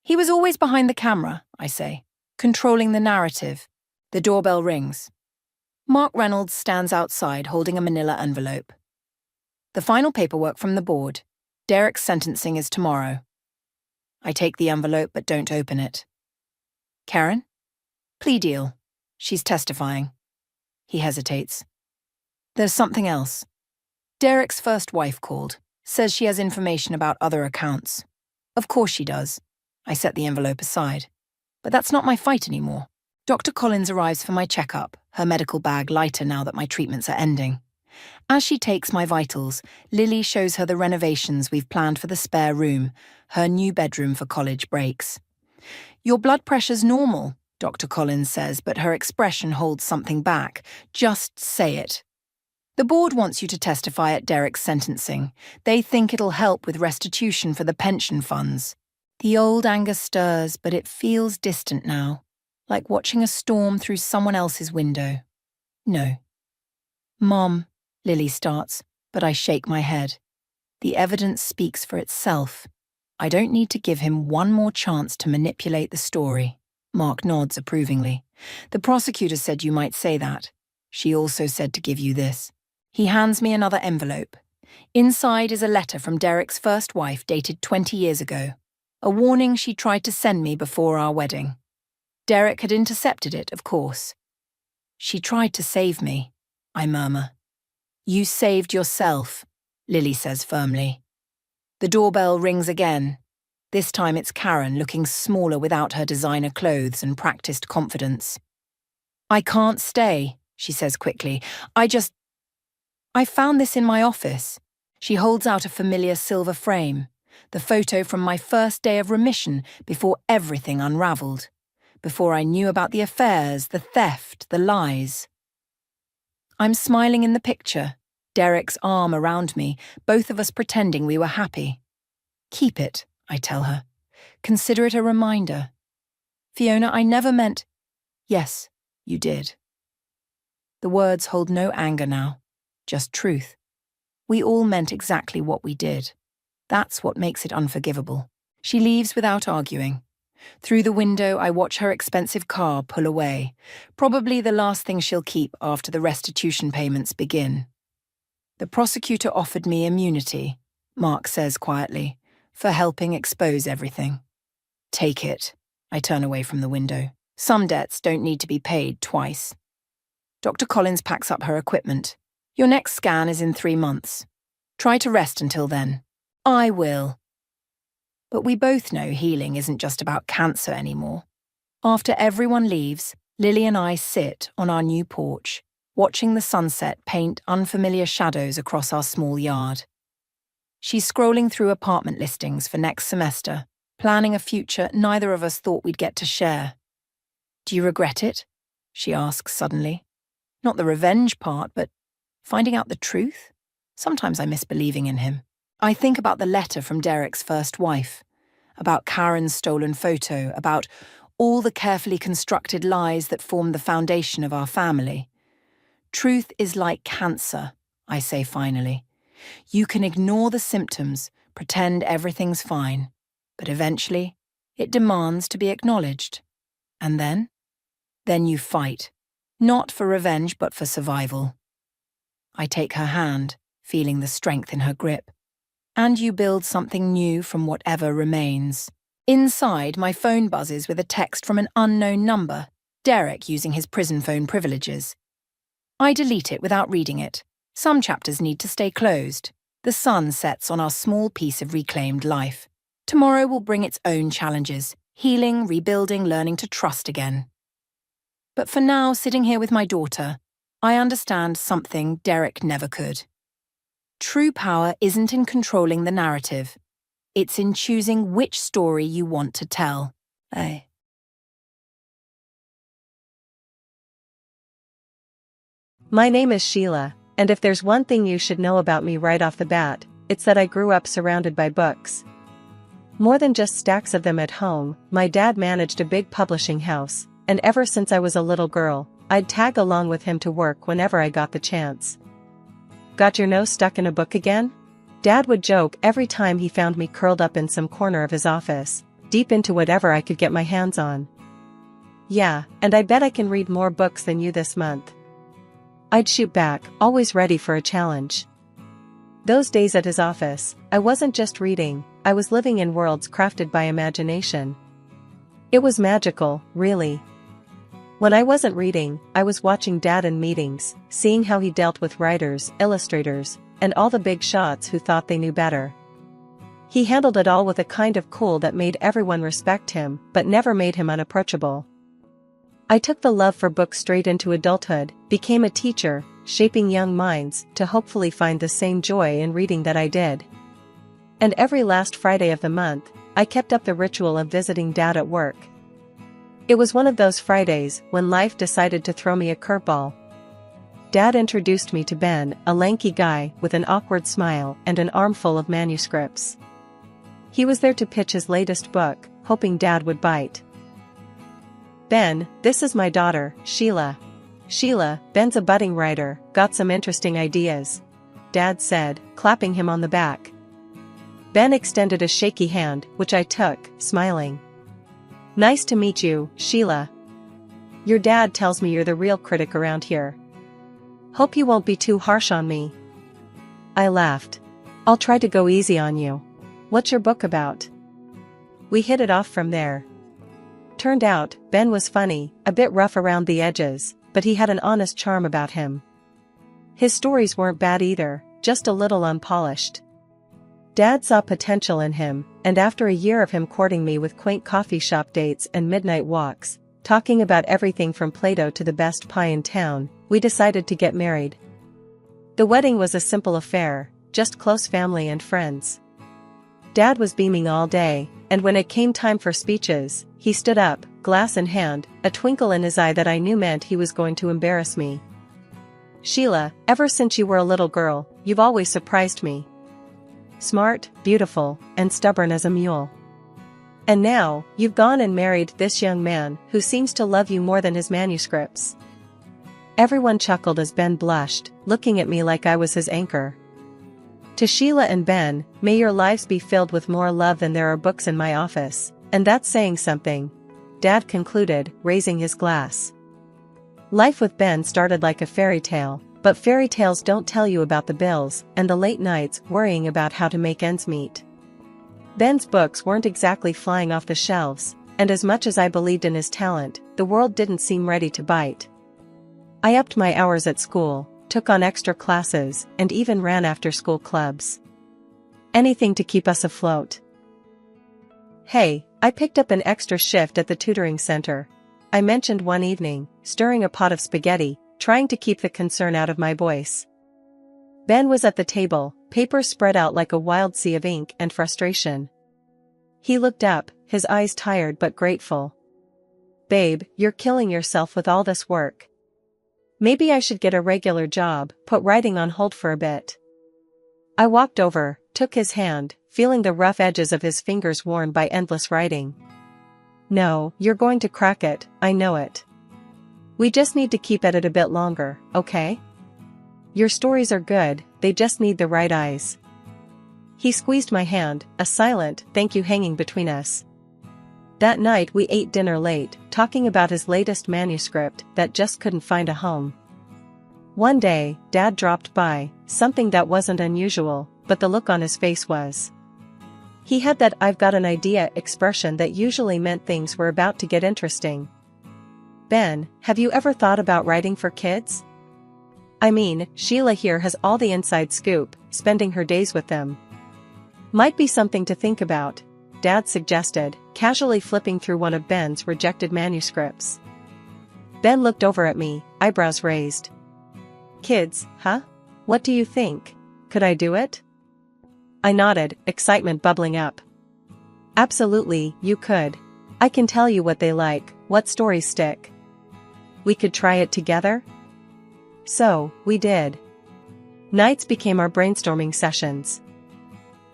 He was always behind the camera, I say, controlling the narrative. The doorbell rings. Mark Reynolds stands outside holding a manila envelope. The final paperwork from the board. Derek's sentencing is tomorrow. I take the envelope but don't open it. Karen? Plea deal. She's testifying. He hesitates. There's something else. Derek's first wife called. Says she has information about other accounts. Of course she does. I set the envelope aside. But that's not my fight anymore. Dr. Collins arrives for my checkup, her medical bag lighter now that my treatments are ending. As she takes my vitals, Lily shows her the renovations we've planned for the spare room, her new bedroom for college breaks. Your blood pressure's normal, Dr. Collins says, but her expression holds something back. Just say it. The board wants you to testify at Derek's sentencing. They think it'll help with restitution for the pension funds. The old anger stirs, but it feels distant now, like watching a storm through someone else's window. No. Mom, Lily starts, but I shake my head. The evidence speaks for itself. I don't need to give him one more chance to manipulate the story. Mark nods approvingly. The prosecutor said you might say that. She also said to give you this. He hands me another envelope. Inside is a letter from Derek's first wife dated 20 years ago. A warning she tried to send me before our wedding. Derek had intercepted it, of course. She tried to save me, I murmur. You saved yourself, Lily says firmly. The doorbell rings again. This time it's Karen, looking smaller without her designer clothes and practiced confidence. I can't stay, she says quickly. I found this in my office. She holds out a familiar silver frame, the photo from my first day of remission before everything unraveled, before I knew about the affairs, the theft, the lies. I'm smiling in the picture, Derek's arm around me, both of us pretending we were happy. Keep it, I tell her. Consider it a reminder. Fiona, I never meant... Yes, you did. The words hold no anger now. Just truth. We all meant exactly what we did. That's what makes it unforgivable. She leaves without arguing. Through the window, I watch her expensive car pull away, probably the last thing she'll keep after the restitution payments begin. The prosecutor offered me immunity, Mark says quietly, for helping expose everything. Take it. I turn away from the window. Some debts don't need to be paid twice. Dr. Collins packs up her equipment. Your next scan is in 3 months. Try to rest until then. I will. But we both know healing isn't just about cancer anymore. After everyone leaves, Lily and I sit on our new porch, watching the sunset paint unfamiliar shadows across our small yard. She's scrolling through apartment listings for next semester, planning a future neither of us thought we'd get to share. Do you regret it? She asks suddenly. Not the revenge part, but finding out the truth? Sometimes I miss believing in him. I think about the letter from Derek's first wife, about Karen's stolen photo, about all the carefully constructed lies that formed the foundation of our family. Truth is like cancer, I say finally. You can ignore the symptoms, pretend everything's fine, but eventually it demands to be acknowledged. And then? Then you fight, not for revenge but for survival. I take her hand, feeling the strength in her grip. And you build something new from whatever remains. Inside, my phone buzzes with a text from an unknown number, Derek using his prison phone privileges. I delete it without reading it. Some chapters need to stay closed. The sun sets on our small piece of reclaimed life. Tomorrow will bring its own challenges, healing, rebuilding, learning to trust again. But for now, sitting here with my daughter, I understand something Derek never could. True power isn't in controlling the narrative. It's in choosing which story you want to tell. My name is Sheila, and if there's one thing you should know about me right off the bat, it's that I grew up surrounded by books. More than just stacks of them at home, my dad managed a big publishing house, and ever since I was a little girl, I'd tag along with him to work whenever I got the chance. "Got your nose stuck in a book again?" Dad would joke every time he found me curled up in some corner of his office, deep into whatever I could get my hands on. "Yeah, and I bet I can read more books than you this month." I'd shoot back, always ready for a challenge. Those days at his office, I wasn't just reading, I was living in worlds crafted by imagination. It was magical, really. When I wasn't reading, I was watching Dad in meetings, seeing how he dealt with writers, illustrators, and all the big shots who thought they knew better. He handled it all with a kind of cool that made everyone respect him, but never made him unapproachable. I took the love for books straight into adulthood, became a teacher, shaping young minds to hopefully find the same joy in reading that I did. And every last Friday of the month, I kept up the ritual of visiting Dad at work. It was one of those Fridays when life decided to throw me a curveball. Dad introduced me to Ben, a lanky guy with an awkward smile and an armful of manuscripts. He was there to pitch his latest book, hoping Dad would bite. "Ben, this is my daughter, Sheila." "Sheila, Ben's a budding writer, got some interesting ideas," Dad said, clapping him on the back. Ben extended a shaky hand, which I took, smiling. "Nice to meet you, Sheila. Your dad tells me you're the real critic around here. Hope you won't be too harsh on me." I laughed. "I'll try to go easy on you. What's your book about?" We hit it off from there. Turned out, Ben was funny, a bit rough around the edges, but he had an honest charm about him. His stories weren't bad either, just a little unpolished. Dad saw potential in him, and after a year of him courting me with quaint coffee shop dates and midnight walks, talking about everything from Play-Doh to the best pie in town, we decided to get married. The wedding was a simple affair, just close family and friends. Dad was beaming all day, and when it came time for speeches, he stood up, glass in hand, a twinkle in his eye that I knew meant he was going to embarrass me. "Sheila, ever since you were a little girl, you've always surprised me. Smart, beautiful, and stubborn as a mule. And now, you've gone and married this young man who seems to love you more than his manuscripts." Everyone chuckled as Ben blushed, looking at me like I was his anchor. "To Sheila and Ben, may your lives be filled with more love than there are books in my office, and that's saying something," Dad concluded, raising his glass. Life with Ben started like a fairy tale, but fairy tales don't tell you about the bills and the late nights worrying about how to make ends meet. Ben's books weren't exactly flying off the shelves, and as much as I believed in his talent, the world didn't seem ready to bite. I upped my hours at school, took on extra classes, and even ran after-school clubs. Anything to keep us afloat. "Hey, I picked up an extra shift at the tutoring center," I mentioned one evening, stirring a pot of spaghetti, trying to keep the concern out of my voice. Ben was at the table, papers spread out like a wild sea of ink and frustration. He looked up, his eyes tired but grateful. "Babe, you're killing yourself with all this work. Maybe I should get a regular job, put writing on hold for a bit." I walked over, took his hand, feeling the rough edges of his fingers worn by endless writing. "No, you're going to crack it, I know it. We just need to keep at it a bit longer, okay? Your stories are good, they just need the right eyes." He squeezed my hand, a silent thank you hanging between us. That night we ate dinner late, talking about his latest manuscript that just couldn't find a home. One day, Dad dropped by, something that wasn't unusual, but the look on his face was. He had that "I've got an idea" expression that usually meant things were about to get interesting. "Ben, have you ever thought about writing for kids? I mean, Sheila here has all the inside scoop, spending her days with them. Might be something to think about," Dad suggested, casually flipping through one of Ben's rejected manuscripts. Ben looked over at me, eyebrows raised. "Kids, huh? What do you think? Could I do it?" I nodded, excitement bubbling up. "Absolutely, you could. I can tell you what they like, what stories stick. We could try it together?" So, we did. Nights became our brainstorming sessions.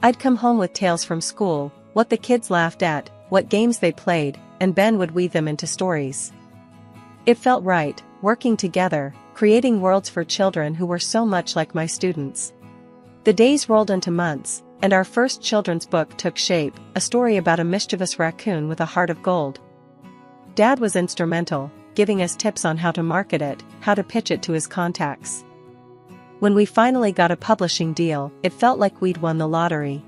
I'd come home with tales from school, What the kids laughed at, what games they played, and Ben would weave them into stories. It felt right, working together, creating worlds for children who were so much like my students. The days rolled into months, and our first children's book took shape, a story about a mischievous raccoon with a heart of gold. Dad was instrumental, giving us tips on how to market it, how to pitch it to his contacts. When we finally got a publishing deal, it felt like we'd won the lottery.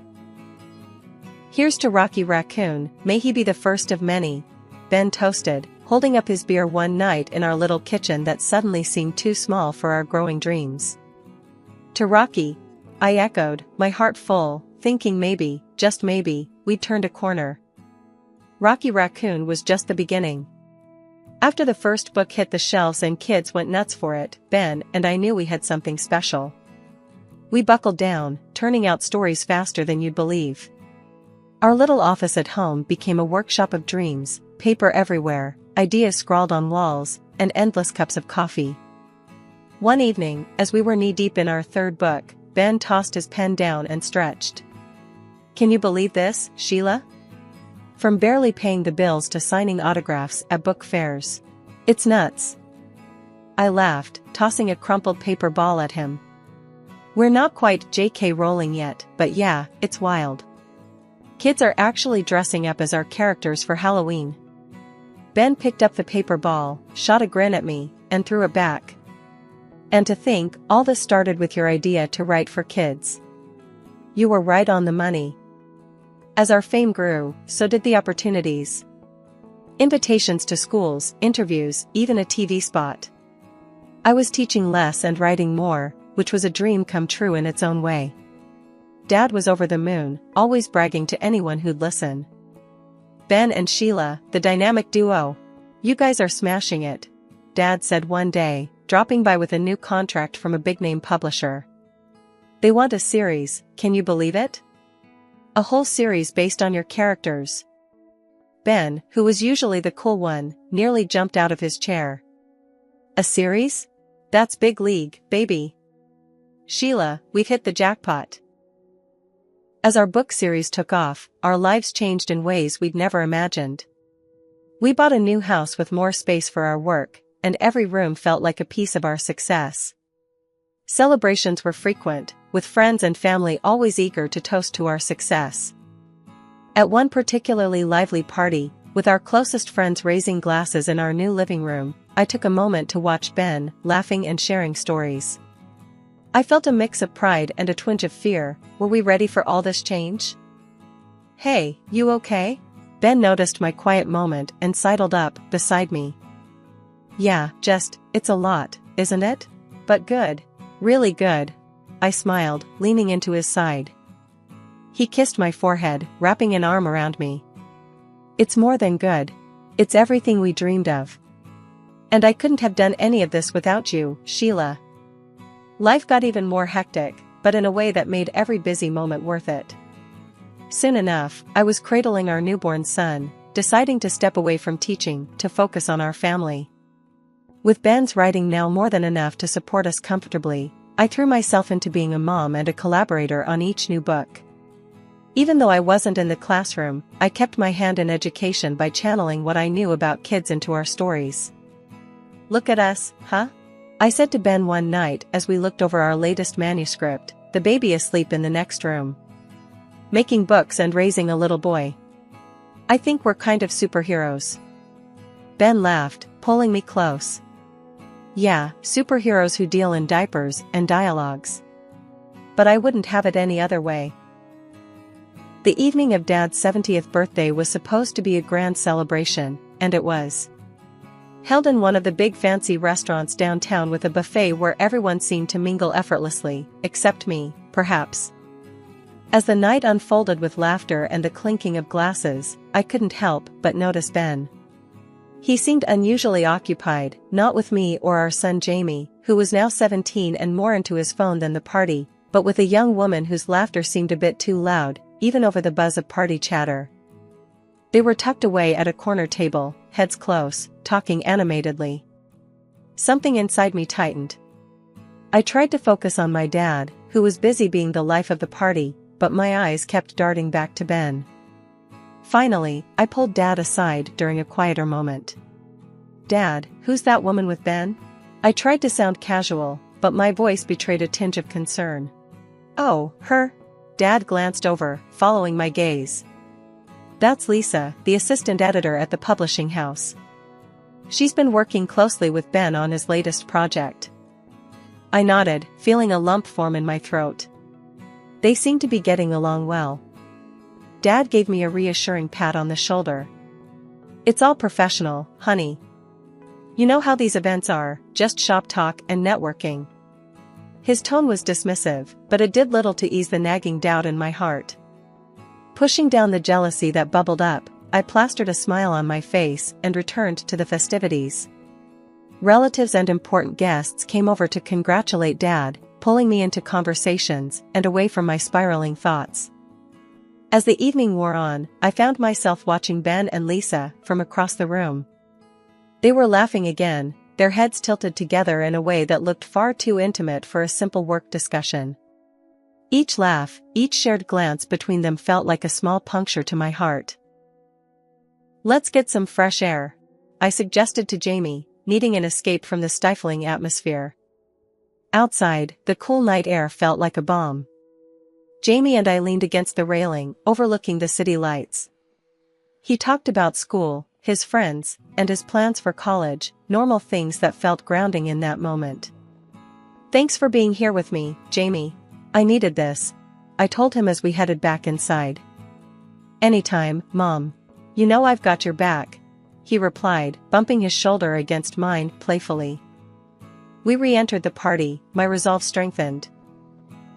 "Here's to Rocky Raccoon, may he be the first of many," Ben toasted, holding up his beer one night in our little kitchen that suddenly seemed too small for our growing dreams. "To Rocky," I echoed, my heart full, thinking maybe, just maybe, we'd turned a corner. Rocky Raccoon was just the beginning. After the first book hit the shelves and kids went nuts for it, Ben and I knew we had something special. We buckled down, turning out stories faster than you'd believe. Our little office at home became a workshop of dreams, paper everywhere, ideas scrawled on walls, and endless cups of coffee. One evening, as we were knee-deep in our third book, Ben tossed his pen down and stretched. "Can you believe this, Sheila? From barely paying the bills to signing autographs at book fairs. It's nuts." I laughed, tossing a crumpled paper ball at him. "We're not quite J.K. Rowling yet, but yeah, it's wild. Kids are actually dressing up as our characters for Halloween." Ben picked up the paper ball, shot a grin at me, and threw it back. "And to think, all this started with your idea to write for kids. You were right on the money." As our fame grew, so did the opportunities. Invitations to schools, interviews, even a TV spot. I was teaching less and writing more, which was a dream come true in its own way. Dad was over the moon, always bragging to anyone who'd listen. "Ben and Sheila, the dynamic duo. You guys are smashing it," Dad said one day, dropping by with a new contract from a big-name publisher. "They want a series, can you believe it? A whole series based on your characters." Ben, who was usually the cool one, nearly jumped out of his chair. "A series? That's big league, baby. Sheila, we've hit the jackpot." As our book series took off, our lives changed in ways we'd never imagined. We bought a new house with more space for our work, and every room felt like a piece of our success. Celebrations were frequent, with friends and family always eager to toast to our success. At one particularly lively party, with our closest friends raising glasses in our new living room, I took a moment to watch Ben, laughing and sharing stories. I felt a mix of pride and a twinge of fear. Were we ready for all this change? "Hey, you okay?" Ben noticed my quiet moment and sidled up beside me. "Yeah, it's a lot, isn't it? But good. Really good." I smiled, leaning into his side. He kissed my forehead, wrapping an arm around me. "It's more than good. It's everything we dreamed of. And I couldn't have done any of this without you, Sheila." Life got even more hectic, but in a way that made every busy moment worth it. Soon enough, I was cradling our newborn son, deciding to step away from teaching to focus on our family. With Ben's writing now more than enough to support us comfortably, I threw myself into being a mom and a collaborator on each new book. Even though I wasn't in the classroom, I kept my hand in education by channeling what I knew about kids into our stories. "Look at us, huh?" I said to Ben one night as we looked over our latest manuscript, the baby asleep in the next room. "Making books and raising a little boy. I think we're kind of superheroes." Ben laughed, pulling me close. "Yeah, superheroes who deal in diapers and dialogues. But I wouldn't have it any other way." The evening of Dad's 70th birthday was supposed to be a grand celebration, and it was. Held in one of the big fancy restaurants downtown with a buffet where everyone seemed to mingle effortlessly, except me, perhaps. As the night unfolded with laughter and the clinking of glasses, I couldn't help but notice Ben. He seemed unusually occupied, not with me or our son Jamie, who was now 17 and more into his phone than the party, but with a young woman whose laughter seemed a bit too loud, even over the buzz of party chatter. They were tucked away at a corner table, heads close, talking animatedly. Something inside me tightened. I tried to focus on my dad, who was busy being the life of the party, but my eyes kept darting back to Ben. Finally, I pulled Dad aside during a quieter moment. "Dad, who's that woman with Ben?" I tried to sound casual, but my voice betrayed a tinge of concern. "Oh, her?" Dad glanced over, following my gaze. "That's Lisa, the assistant editor at the publishing house. She's been working closely with Ben on his latest project." I nodded, feeling a lump form in my throat. They seemed to be getting along well. Dad gave me a reassuring pat on the shoulder. "It's all professional, honey. You know how these events are, just shop talk and networking." His tone was dismissive, but it did little to ease the nagging doubt in my heart. Pushing down the jealousy that bubbled up, I plastered a smile on my face and returned to the festivities. Relatives and important guests came over to congratulate Dad, pulling me into conversations and away from my spiraling thoughts. As the evening wore on, I found myself watching Ben and Lisa from across the room. They were laughing again, their heads tilted together in a way that looked far too intimate for a simple work discussion. Each laugh, each shared glance between them felt like a small puncture to my heart. "Let's get some fresh air," I suggested to Jamie, needing an escape from the stifling atmosphere. Outside, the cool night air felt like a balm. Jamie and I leaned against the railing, overlooking the city lights. He talked about school, his friends, and his plans for college, normal things that felt grounding in that moment. "Thanks for being here with me, Jamie. I needed this," I told him as we headed back inside. "Anytime, Mom. You know I've got your back," he replied, bumping his shoulder against mine playfully. We re-entered the party, my resolve strengthened.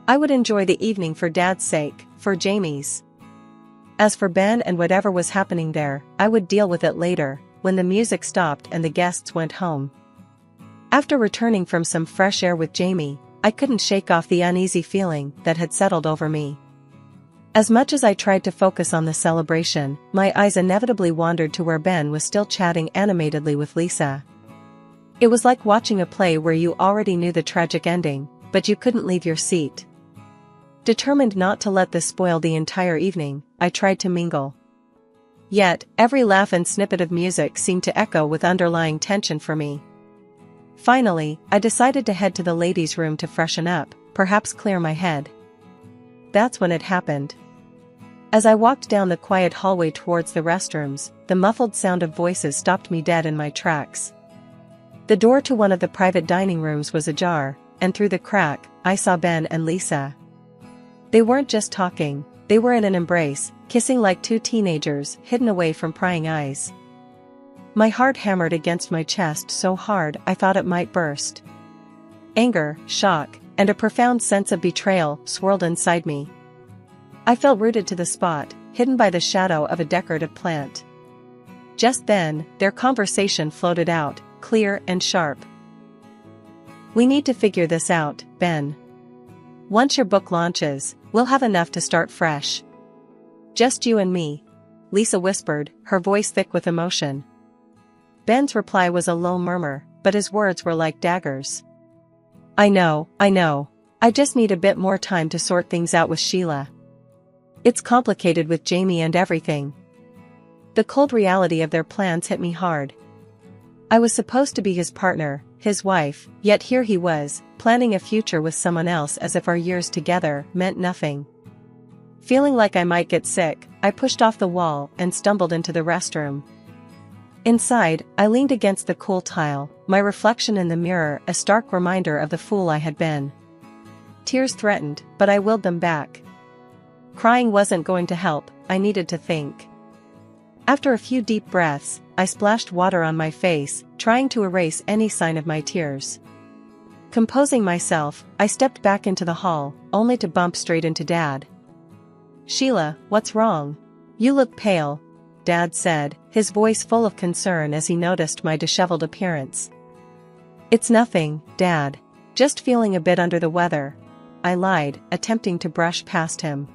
I would enjoy the evening for Dad's sake, for Jamie's. As for Ben and whatever was happening there, I would deal with it later, when the music stopped and the guests went home. After returning from some fresh air with Jamie, I couldn't shake off the uneasy feeling that had settled over me. As much as I tried to focus on the celebration, my eyes inevitably wandered to where Ben was still chatting animatedly with Lisa. It was like watching a play where you already knew the tragic ending, but you couldn't leave your seat. Determined not to let this spoil the entire evening, I tried to mingle. Yet, every laugh and snippet of music seemed to echo with underlying tension for me. Finally, I decided to head to the ladies' room to freshen up, perhaps clear my head. That's when it happened. As I walked down the quiet hallway towards the restrooms, the muffled sound of voices stopped me dead in my tracks. The door to one of the private dining rooms was ajar, and through the crack, I saw Ben and Lisa. They weren't just talking, they were in an embrace, kissing like two teenagers, hidden away from prying eyes. My heart hammered against my chest so hard I thought it might burst. Anger, shock, and a profound sense of betrayal swirled inside me. I felt rooted to the spot, hidden by the shadow of a decorative plant. Just then, their conversation floated out, clear and sharp. "We need to figure this out, Ben. Once your book launches, we'll have enough to start fresh. Just you and me," Lisa whispered, her voice thick with emotion. Ben's reply was a low murmur, but his words were like daggers. I know. I just need a bit more time to sort things out with Sheila. It's complicated with Jamie and everything." The cold reality of their plans hit me hard. I was supposed to be his partner, his wife, yet here he was, planning a future with someone else as if our years together meant nothing. Feeling like I might get sick, I pushed off the wall and stumbled into the restroom. Inside, I leaned against the cool tile, my reflection in the mirror a stark reminder of the fool I had been. Tears threatened, but I willed them back. Crying wasn't going to help, I needed to think. After a few deep breaths, I splashed water on my face, trying to erase any sign of my tears. Composing myself, I stepped back into the hall, only to bump straight into Dad. "Sheila, what's wrong? You look pale," Dad said, his voice full of concern as he noticed my disheveled appearance. "It's nothing, Dad. Just feeling a bit under the weather," I lied, attempting to brush past him.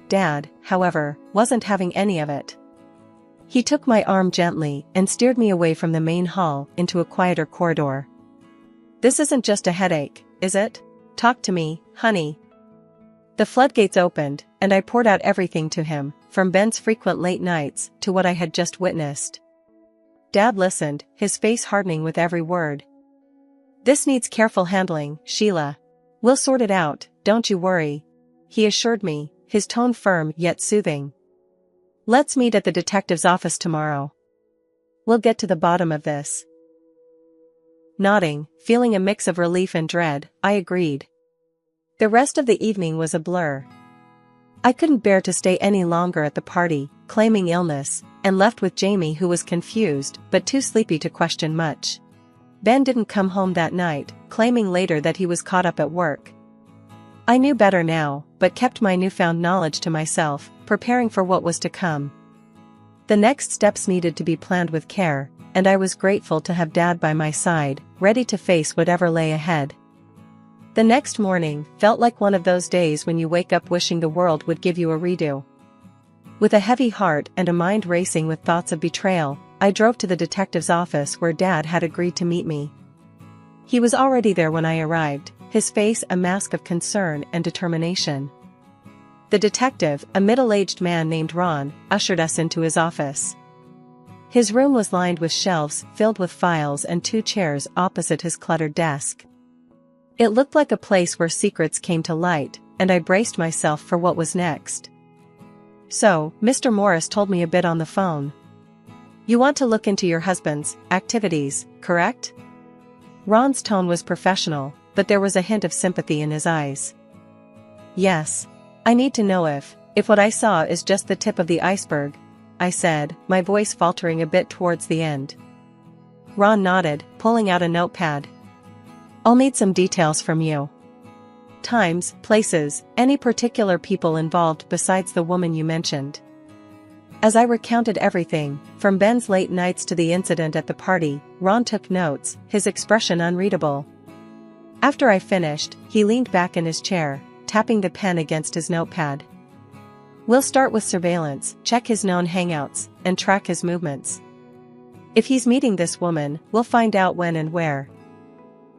Dad, however, wasn't having any of it. He took my arm gently and steered me away from the main hall into a quieter corridor. "This isn't just a headache, is it? Talk to me, honey." The floodgates opened, and I poured out everything to him, from Ben's frequent late nights to what I had just witnessed. Dad listened, his face hardening with every word. "This needs careful handling, Sheila. We'll sort it out, don't you worry," he assured me, his tone firm yet soothing. "Let's meet at the detective's office tomorrow. We'll get to the bottom of this." Nodding, feeling a mix of relief and dread, I agreed. The rest of the evening was a blur. I couldn't bear to stay any longer at the party, claiming illness, and left with Jamie, who was confused but too sleepy to question much. Ben didn't come home that night, claiming later that he was caught up at work. I knew better now, but kept my newfound knowledge to myself, preparing for what was to come. The next steps needed to be planned with care, and I was grateful to have Dad by my side, ready to face whatever lay ahead. The next morning felt like one of those days when you wake up wishing the world would give you a redo. With a heavy heart and a mind racing with thoughts of betrayal, I drove to the detective's office where Dad had agreed to meet me. He was already there when I arrived, his face a mask of concern and determination. The detective, a middle-aged man named Ron, ushered us into his office. His room was lined with shelves filled with files and 2 chairs opposite his cluttered desk. It looked like a place where secrets came to light, and I braced myself for what was next. "So, Mr. Morris told me a bit on the phone. You want to look into your husband's activities, correct?" Ron's tone was professional, but there was a hint of sympathy in his eyes. "Yes. I need to know if what I saw is just the tip of the iceberg," I said, my voice faltering a bit towards the end. Ron nodded, pulling out a notepad. "I'll need some details from you. Times, places, any particular people involved besides the woman you mentioned." As I recounted everything, from Ben's late nights to the incident at the party, Ron took notes, his expression unreadable. After I finished, he leaned back in his chair, tapping the pen against his notepad. "We'll start with surveillance, check his known hangouts, and track his movements. If he's meeting this woman, we'll find out when and where.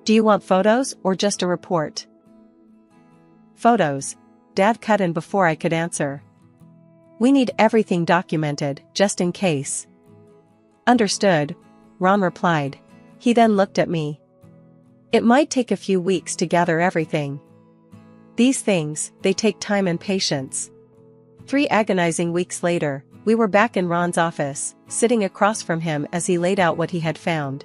Do you want photos or just a report?" "Photos," Dad cut in before I could answer. "We need everything documented, just in case." "Understood," Ron replied. He then looked at me. "It might take a few weeks to gather everything. These things, they take time and patience." 3 agonizing weeks later, we were back in Ron's office, sitting across from him as he laid out what he had found.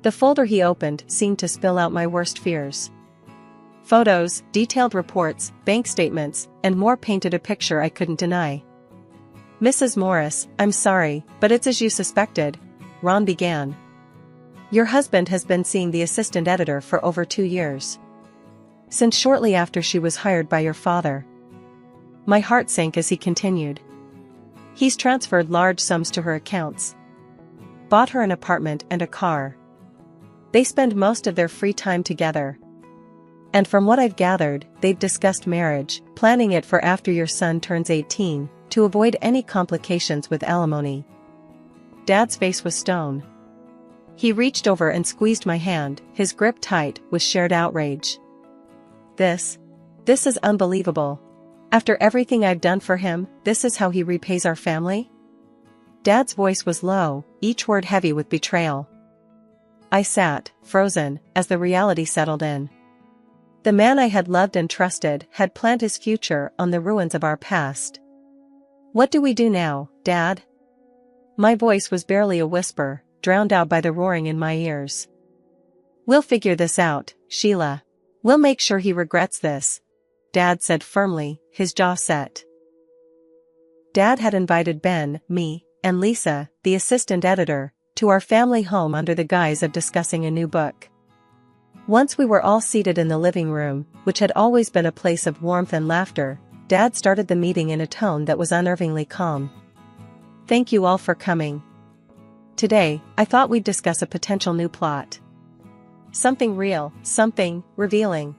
The folder he opened seemed to spill out my worst fears. Photos, detailed reports, bank statements, and more painted a picture I couldn't deny. "Mrs. Morris, I'm sorry, but it's as you suspected," Ron began. "Your husband has been seeing the assistant editor for over 2 years. Since shortly after she was hired by your father." My heart sank as he continued. "He's transferred large sums to her accounts. Bought her an apartment and a car. They spend most of their free time together. And from what I've gathered, they've discussed marriage, planning it for after your son turns 18, to avoid any complications with alimony." Dad's face was stone. He reached over and squeezed my hand, his grip tight with shared outrage. This is unbelievable. After everything I've done for him, this is how he repays our family?" Dad's voice was low, each word heavy with betrayal. I sat, frozen, as the reality settled in. The man I had loved and trusted had planned his future on the ruins of our past. "What do we do now, Dad?" My voice was barely a whisper, drowned out by the roaring in my ears. "We'll figure this out, Sheila. We'll make sure he regrets this," Dad said firmly, his jaw set. Dad had invited Ben, me, and Lisa, the assistant editor, to our family home under the guise of discussing a new book. Once we were all seated in the living room, which had always been a place of warmth and laughter, Dad started the meeting in a tone that was unnervingly calm. "Thank you all for coming. Today, I thought we'd discuss a potential new plot. Something real, something revealing."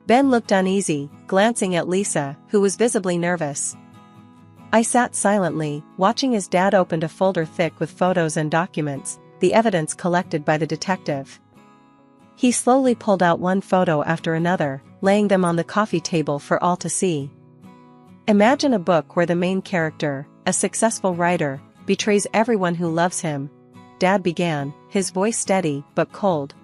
Ben looked uneasy, glancing at Lisa, who was visibly nervous. I sat silently, watching as Dad opened a folder thick with photos and documents, the evidence collected by the detective. He slowly pulled out one photo after another, laying them on the coffee table for all to see. Imagine a book where the main character, a successful writer, betrays everyone who loves him. Dad began, his voice steady but cold.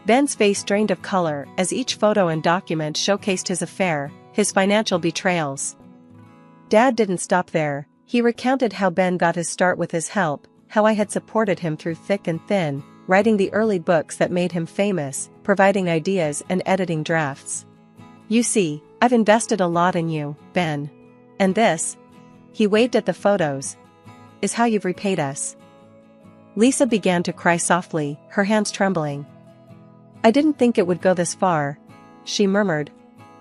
Ben's face drained of color as each photo and document showcased his affair, his financial betrayals. Dad didn't stop there. He recounted how Ben got his start with his help, how I had supported him through thick and thin, writing the early books that made him famous, providing ideas and editing drafts. You see, I've invested a lot in you, Ben. And this, he waved at the photos, is how you've repaid us. Lisa began to cry softly, her hands trembling. I didn't think it would go this far, she murmured.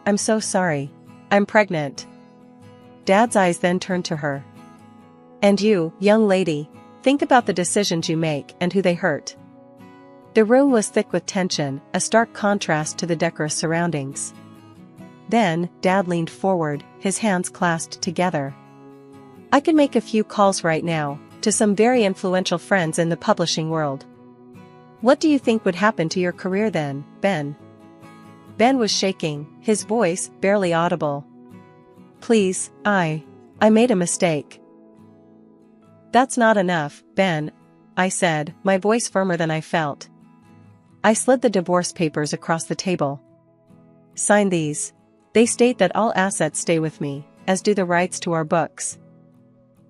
I'm so sorry. I'm pregnant. Dad's eyes then turned to her. And you, young lady, think about the decisions you make and who they hurt. The room was thick with tension, a stark contrast to the decorous surroundings. Then, Dad leaned forward, his hands clasped together. I could make a few calls right now, to some very influential friends in the publishing world. What do you think would happen to your career then, Ben? Ben was shaking, his voice barely audible. Please, I made a mistake. That's not enough, Ben, I said, my voice firmer than I felt. I slid the divorce papers across the table. Sign these. They state that all assets stay with me, as do the rights to our books.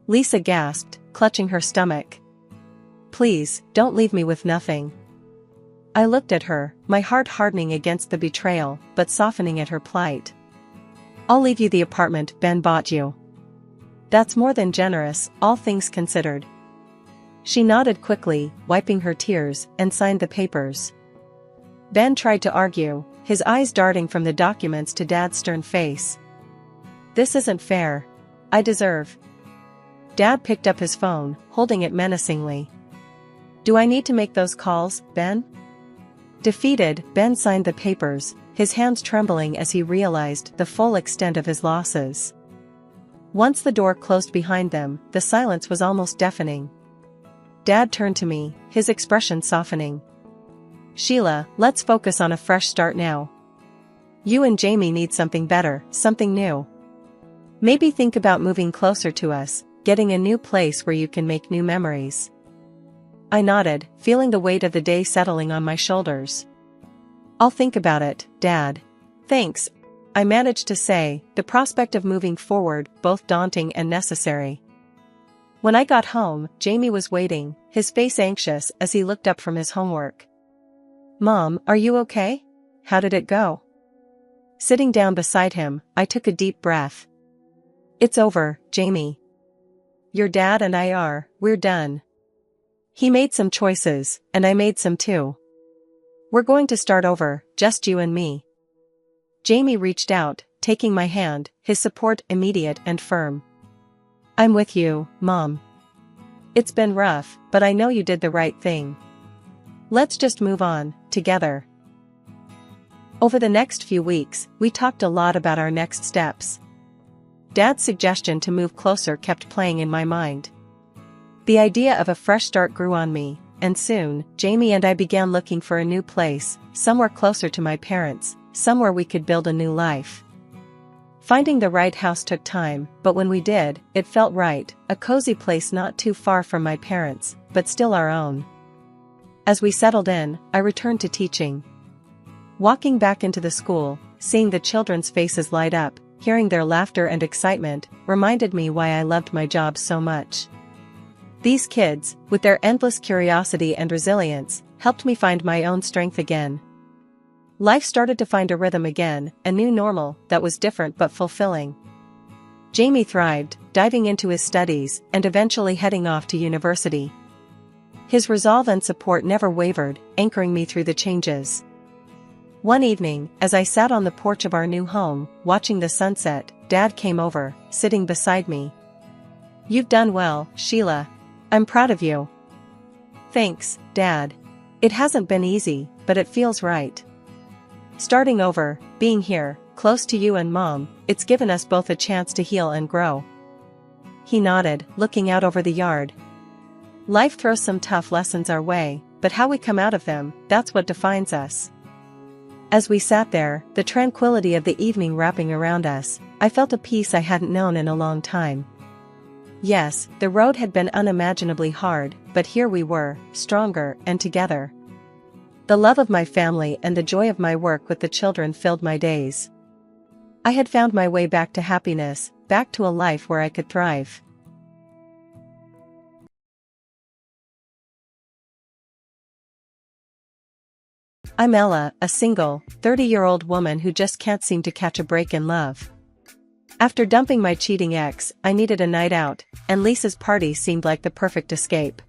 Lisa gasped, clutching her stomach. Please, don't leave me with nothing. I looked at her, my heart hardening against the betrayal, but softening at her plight. I'll leave you the apartment Ben bought you. That's more than generous, all things considered. She nodded quickly, wiping her tears, and signed the papers. Ben tried to argue, his eyes darting from the documents to Dad's stern face. This isn't fair. I deserve. Dad picked up his phone, holding it menacingly. Do I need to make those calls, Ben? Defeated, Ben signed the papers, his hands trembling as he realized the full extent of his losses. Once the door closed behind them, the silence was almost deafening. Dad turned to me, his expression softening. Sheila, let's focus on a fresh start now. You and Jamie need something better, something new. Maybe think about moving closer to us, getting a new place where you can make new memories. I nodded, feeling the weight of the day settling on my shoulders. I'll think about it, Dad. Thanks, I managed to say, the prospect of moving forward both daunting and necessary. When I got home, Jamie was waiting, his face anxious as he looked up from his homework. Mom, are you okay? How did it go? Sitting down beside him, I took a deep breath. It's over, Jamie. Your dad and we're done. He made some choices, and I made some too. We're going to start over, just you and me. Jamie reached out, taking my hand, his support immediate and firm. I'm with you, Mom. It's been rough, but I know you did the right thing. Let's just move on, together. Over the next few weeks, we talked a lot about our next steps. Dad's suggestion to move closer kept playing in my mind. The idea of a fresh start grew on me, and soon, Jamie and I began looking for a new place, somewhere closer to my parents, somewhere we could build a new life. Finding the right house took time, but when we did, it felt right, a cozy place not too far from my parents, but still our own. As we settled in, I returned to teaching. Walking back into the school, seeing the children's faces light up, hearing their laughter and excitement, reminded me why I loved my job so much. These kids, with their endless curiosity and resilience, helped me find my own strength again. Life started to find a rhythm again, a new normal that was different but fulfilling. Jamie thrived, diving into his studies and eventually heading off to university. His resolve and support never wavered, anchoring me through the changes. One evening, as I sat on the porch of our new home, watching the sunset, Dad came over, sitting beside me. You've done well, Sheila. I'm proud of you. Thanks, Dad. It hasn't been easy, but it feels right. Starting over, being here, close to you and Mom, it's given us both a chance to heal and grow. He nodded, looking out over the yard. Life throws some tough lessons our way, but how we come out of them, that's what defines us. As we sat there, the tranquility of the evening wrapping around us, I felt a peace I hadn't known in a long time. Yes, the road had been unimaginably hard, but here we were, stronger and together. The love of my family and the joy of my work with the children filled my days. I had found my way back to happiness, back to a life where I could thrive. I'm Ella, a single, 30-year-old woman who just can't seem to catch a break in love. After dumping my cheating ex, I needed a night out, and Lisa's party seemed like the perfect escape.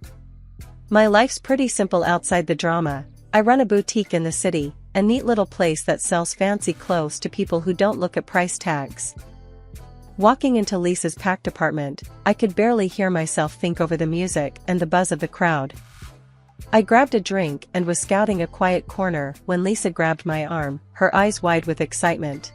My life's pretty simple outside the drama. I run a boutique in the city, a neat little place that sells fancy clothes to people who don't look at price tags. Walking into Lisa's packed apartment, I could barely hear myself think over the music and the buzz of the crowd. I grabbed a drink and was scouting a quiet corner when Lisa grabbed my arm, her eyes wide with excitement.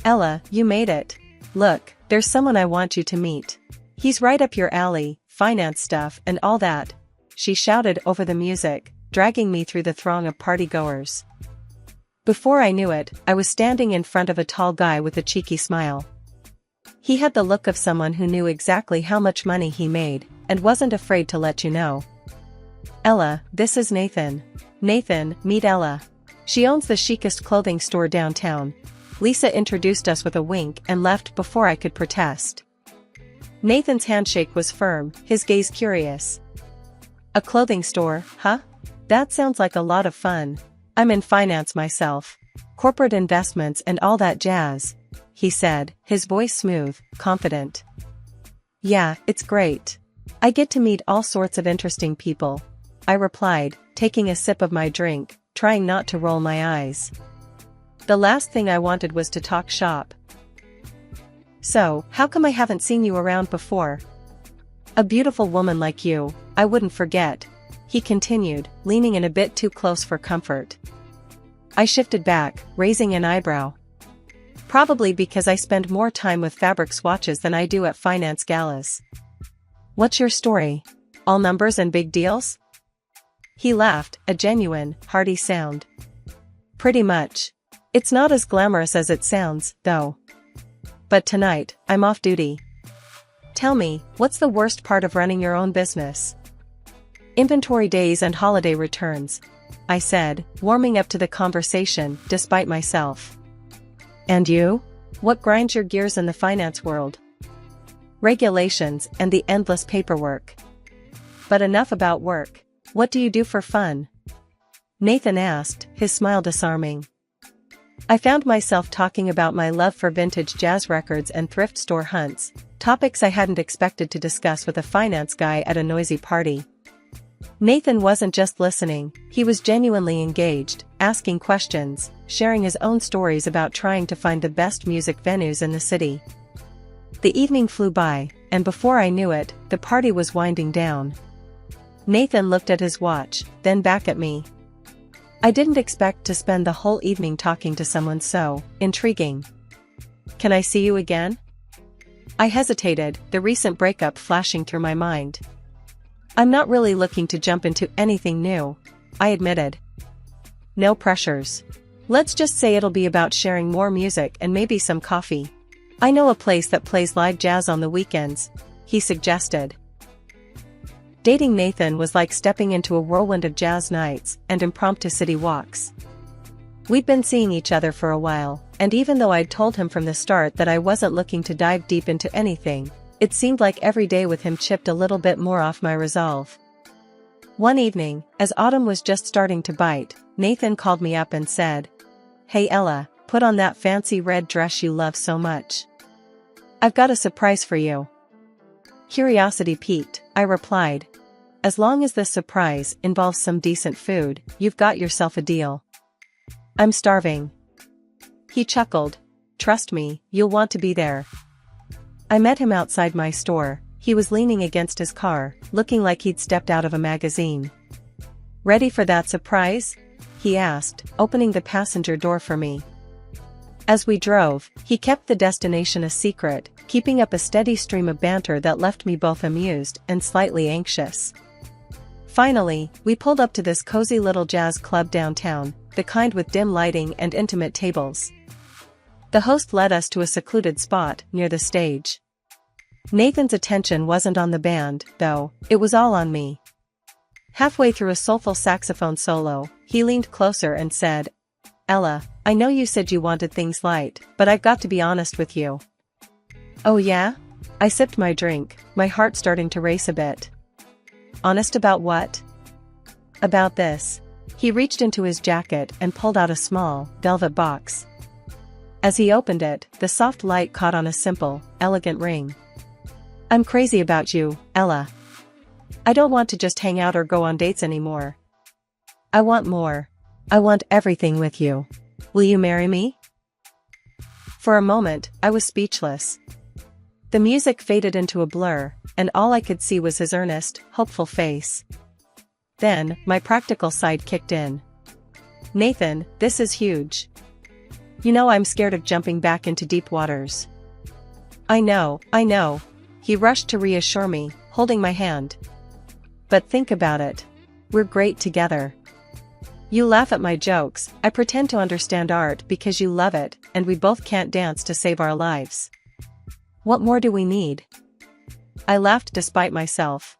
"Ella, you made it. Look, there's someone I want you to meet. He's right up your alley, finance stuff and all that," she shouted over the music, dragging me through the throng of partygoers. Before I knew it, I was standing in front of a tall guy with a cheeky smile. He had the look of someone who knew exactly how much money he made, and wasn't afraid to let you know. "Ella, this is Nathan. Nathan, meet Ella. She owns the chicest clothing store downtown." Lisa introduced us with a wink and left before I could protest. Nathan's handshake was firm, his gaze curious. "A clothing store, huh? That sounds like a lot of fun. I'm in finance myself. Corporate investments and all that jazz," he said, his voice smooth, confident. "Yeah, it's great. I get to meet all sorts of interesting people," I replied, taking a sip of my drink, trying not to roll my eyes. The last thing I wanted was to talk shop. "So, how come I haven't seen you around before? A beautiful woman like you, I wouldn't forget," he continued, leaning in a bit too close for comfort. I shifted back, raising an eyebrow. "Probably because I spend more time with fabric swatches than I do at finance galas." "What's your story? All numbers and big deals?" He laughed, a genuine, hearty sound. "Pretty much. It's not as glamorous as it sounds, though. But tonight, I'm off duty." "Tell me, what's the worst part of running your own business?" "Inventory days and holiday returns," I said, warming up to the conversation, despite myself. "And you? What grinds your gears in the finance world?" "Regulations and the endless paperwork. But enough about work. What do you do for fun?" Nathan asked, his smile disarming. I found myself talking about my love for vintage jazz records and thrift store hunts, topics I hadn't expected to discuss with a finance guy at a noisy party. Nathan wasn't just listening, he was genuinely engaged, asking questions, sharing his own stories about trying to find the best music venues in the city. The evening flew by, and before I knew it, the party was winding down. Nathan looked at his watch, then back at me. I didn't expect to spend the whole evening talking to someone so intriguing. "Can I see you again?" I hesitated, the recent breakup flashing through my mind. "I'm not really looking to jump into anything new," I admitted. "No pressures. Let's just say it'll be about sharing more music and maybe some coffee. I know a place that plays live jazz on the weekends," he suggested. Dating Nathan was like stepping into a whirlwind of jazz nights and impromptu city walks. We'd been seeing each other for a while, and even though I'd told him from the start that I wasn't looking to dive deep into anything, it seemed like every day with him chipped a little bit more off my resolve. One evening, as autumn was just starting to bite, Nathan called me up and said, "Hey Ella, put on that fancy red dress you love so much. I've got a surprise for you." Curiosity piqued, I replied. "As long as this surprise involves some decent food, you've got yourself a deal." "I'm starving." He chuckled. "Trust me, you'll want to be there." I met him outside my store. He was leaning against his car, looking like he'd stepped out of a magazine. "Ready for that surprise?" he asked, opening the passenger door for me. As we drove, he kept the destination a secret, keeping up a steady stream of banter that left me both amused and slightly anxious. Finally, we pulled up to this cozy little jazz club downtown, the kind with dim lighting and intimate tables. The host led us to a secluded spot near the stage. Nathan's attention wasn't on the band, though, it was all on me. Halfway through a soulful saxophone solo, he leaned closer and said, "Ella, I know you said you wanted things light, but I've got to be honest with you." "Oh yeah?" I sipped my drink, my heart starting to race a bit. "Honest about what?" "About this." He reached into his jacket and pulled out a small, velvet box. As he opened it, the soft light caught on a simple, elegant ring. "I'm crazy about you, Ella. I don't want to just hang out or go on dates anymore. I want more. I want everything with you. Will you marry me?" For a moment, I was speechless. The music faded into a blur, and all I could see was his earnest, hopeful face. Then, my practical side kicked in. "Nathan, this is huge. You know I'm scared of jumping back into deep waters." I know. He rushed to reassure me, holding my hand. "But think about it. We're great together. You laugh at my jokes, I pretend to understand art because you love it, and we both can't dance to save our lives. What more do we need?" I laughed despite myself.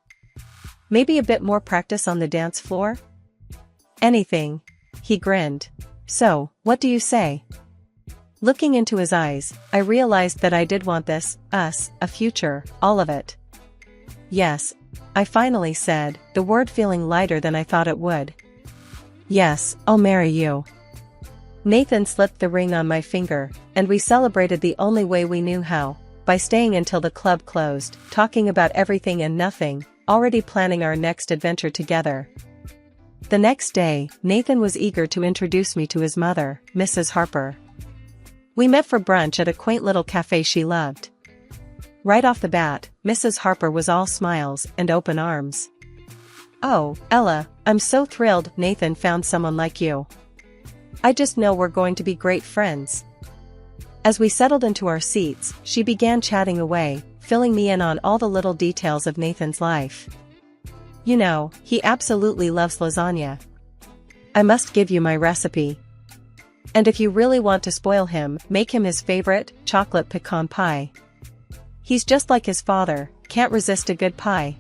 "Maybe a bit more practice on the dance floor?" "Anything." He grinned. "So, what do you say?" Looking into his eyes, I realized that I did want this, us, a future, all of it. "Yes," I finally said, the word feeling lighter than I thought it would. "Yes, I'll marry you." Nathan slipped the ring on my finger, and we celebrated the only way we knew how, by staying until the club closed, talking about everything and nothing, already planning our next adventure together. The next day, Nathan was eager to introduce me to his mother, Mrs. Harper. We met for brunch at a quaint little cafe she loved. Right off the bat, Mrs. Harper was all smiles and open arms. "Oh, Ella, I'm so thrilled Nathan found someone like you. I just know we're going to be great friends." As we settled into our seats, she began chatting away, filling me in on all the little details of Nathan's life. "You know, he absolutely loves lasagna. I must give you my recipe. And if you really want to spoil him, make him his favorite, chocolate pecan pie. He's just like his father, can't resist a good pie."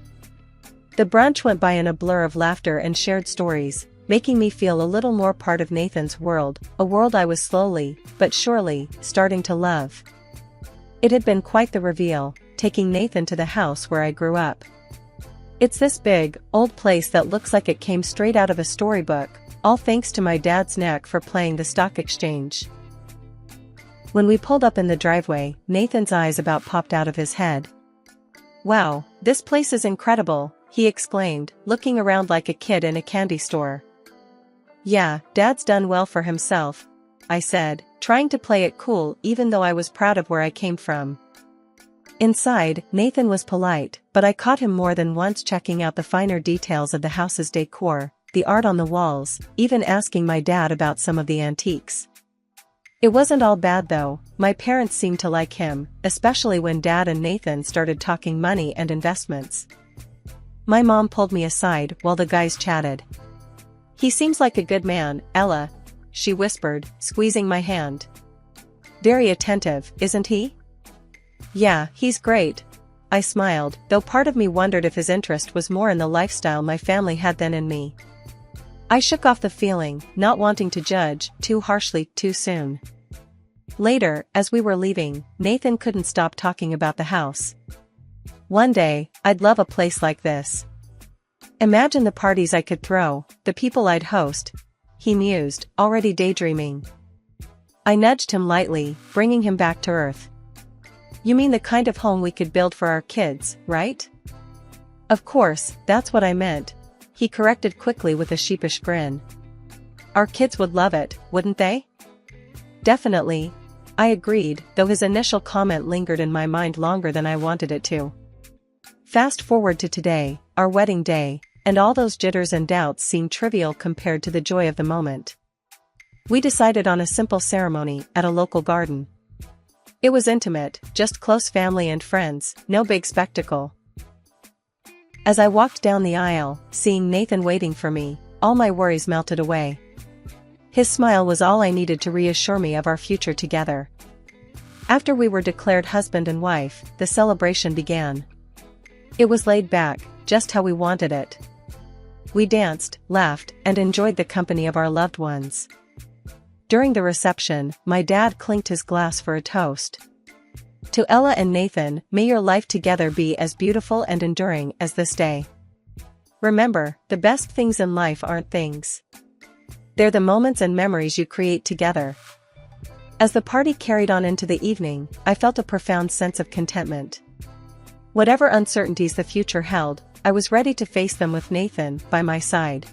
The brunch went by in a blur of laughter and shared stories, making me feel a little more part of Nathan's world, a world I was slowly, but surely, starting to love. It had been quite the reveal, taking Nathan to the house where I grew up. It's this big, old place that looks like it came straight out of a storybook, all thanks to my dad's knack for playing the stock exchange. When we pulled up in the driveway, Nathan's eyes about popped out of his head. "Wow, this place is incredible," he exclaimed, looking around like a kid in a candy store. "Yeah, Dad's done well for himself," I said, trying to play it cool even though I was proud of where I came from. Inside, Nathan was polite, but I caught him more than once checking out the finer details of the house's decor, the art on the walls, even asking my dad about some of the antiques. It wasn't all bad though, my parents seemed to like him, especially when Dad and Nathan started talking money and investments. My mom pulled me aside while the guys chatted. "He seems like a good man, Ella," she whispered, squeezing my hand. "Very attentive, isn't he?" "Yeah, he's great." I smiled, though part of me wondered if his interest was more in the lifestyle my family had than in me. I shook off the feeling, not wanting to judge too harshly too soon. Later, as we were leaving, Nathan couldn't stop talking about the house. "One day, I'd love a place like this. Imagine the parties I could throw, the people I'd host," he mused, already daydreaming. I nudged him lightly, bringing him back to earth. "You mean the kind of home we could build for our kids, right?" "Of course, that's what I meant," he corrected quickly with a sheepish grin. "Our kids would love it, wouldn't they?" "Definitely," I agreed, though his initial comment lingered in my mind longer than I wanted it to. Fast forward to today, our wedding day, and all those jitters and doubts seemed trivial compared to the joy of the moment. We decided on a simple ceremony at a local garden. It was intimate, just close family and friends, no big spectacle. As I walked down the aisle, seeing Nathan waiting for me, all my worries melted away. His smile was all I needed to reassure me of our future together. After we were declared husband and wife, the celebration began. It was laid back, just how we wanted it. We danced, laughed, and enjoyed the company of our loved ones. During the reception, my dad clinked his glass for a toast. To Ella and Nathan, may your life together be as beautiful and enduring as this day. Remember, the best things in life aren't things. They're the moments and memories you create together. As the party carried on into the evening, I felt a profound sense of contentment. Whatever uncertainties the future held, I was ready to face them with Nathan by my side.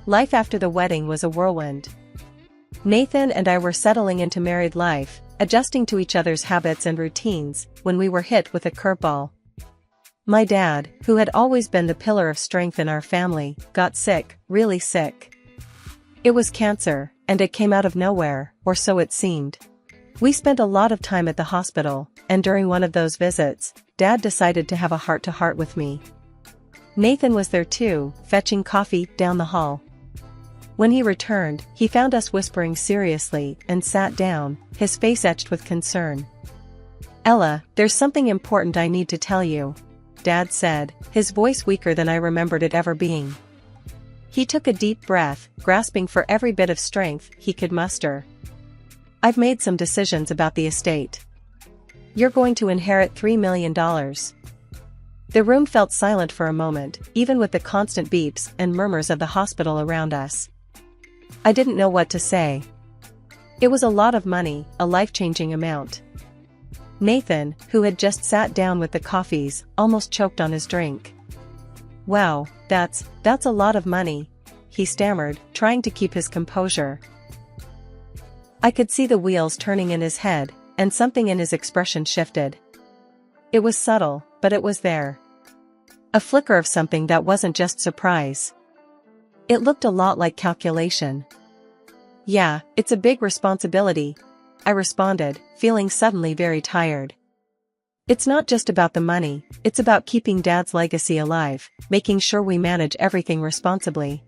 Life after the wedding was a whirlwind. Nathan and I were settling into married life, adjusting to each other's habits and routines, when we were hit with a curveball. My dad, who had always been the pillar of strength in our family, got sick, really sick. It was cancer, and it came out of nowhere, or so it seemed. We spent a lot of time at the hospital, and during one of those visits, Dad decided to have a heart-to-heart with me. Nathan was there too, fetching coffee down the hall. When he returned, he found us whispering seriously and sat down, his face etched with concern. "Ella, there's something important I need to tell you," Dad said, his voice weaker than I remembered it ever being. He took a deep breath, grasping for every bit of strength he could muster. "I've made some decisions about the estate. You're going to inherit $3 million. The room felt silent for a moment, even with the constant beeps and murmurs of the hospital around us. I didn't know what to say. It was a lot of money, a life-changing amount. Nathan, who had just sat down with the coffees, almost choked on his drink. "Wow, that's a lot of money," he stammered, trying to keep his composure. I could see the wheels turning in his head, and something in his expression shifted. It was subtle, but it was there. A flicker of something that wasn't just surprise. It looked a lot like calculation. "Yeah, it's a big responsibility," I responded, feeling suddenly very tired. "It's not just about the money, it's about keeping Dad's legacy alive, making sure we manage everything responsibly."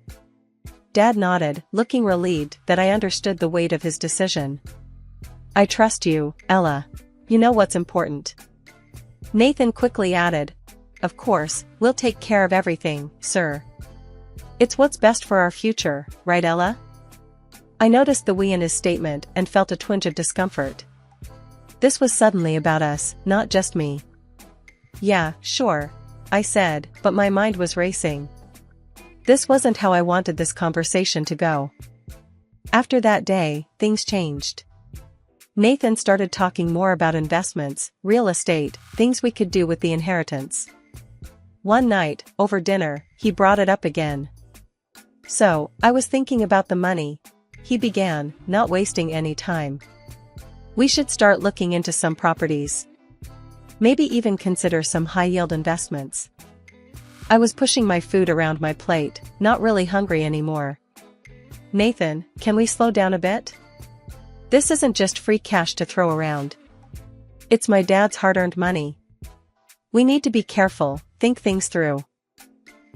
Dad nodded, looking relieved that I understood the weight of his decision. "I trust you, Ella. You know what's important." Nathan quickly added, "Of course, we'll take care of everything, sir. It's what's best for our future, right, Ella?" I noticed the we in his statement and felt a twinge of discomfort. This was suddenly about us, not just me. "Yeah, sure," I said, but my mind was racing. This wasn't how I wanted this conversation to go. After that day, things changed. Nathan started talking more about investments, real estate, things we could do with the inheritance. One night, over dinner, he brought it up again. "So, I was thinking about the money," he began, not wasting any time. "We should start looking into some properties. Maybe even consider some high-yield investments." I was pushing my food around my plate, not really hungry anymore. "Nathan, can we slow down a bit? This isn't just free cash to throw around. It's my dad's hard-earned money. We need to be careful, think things through."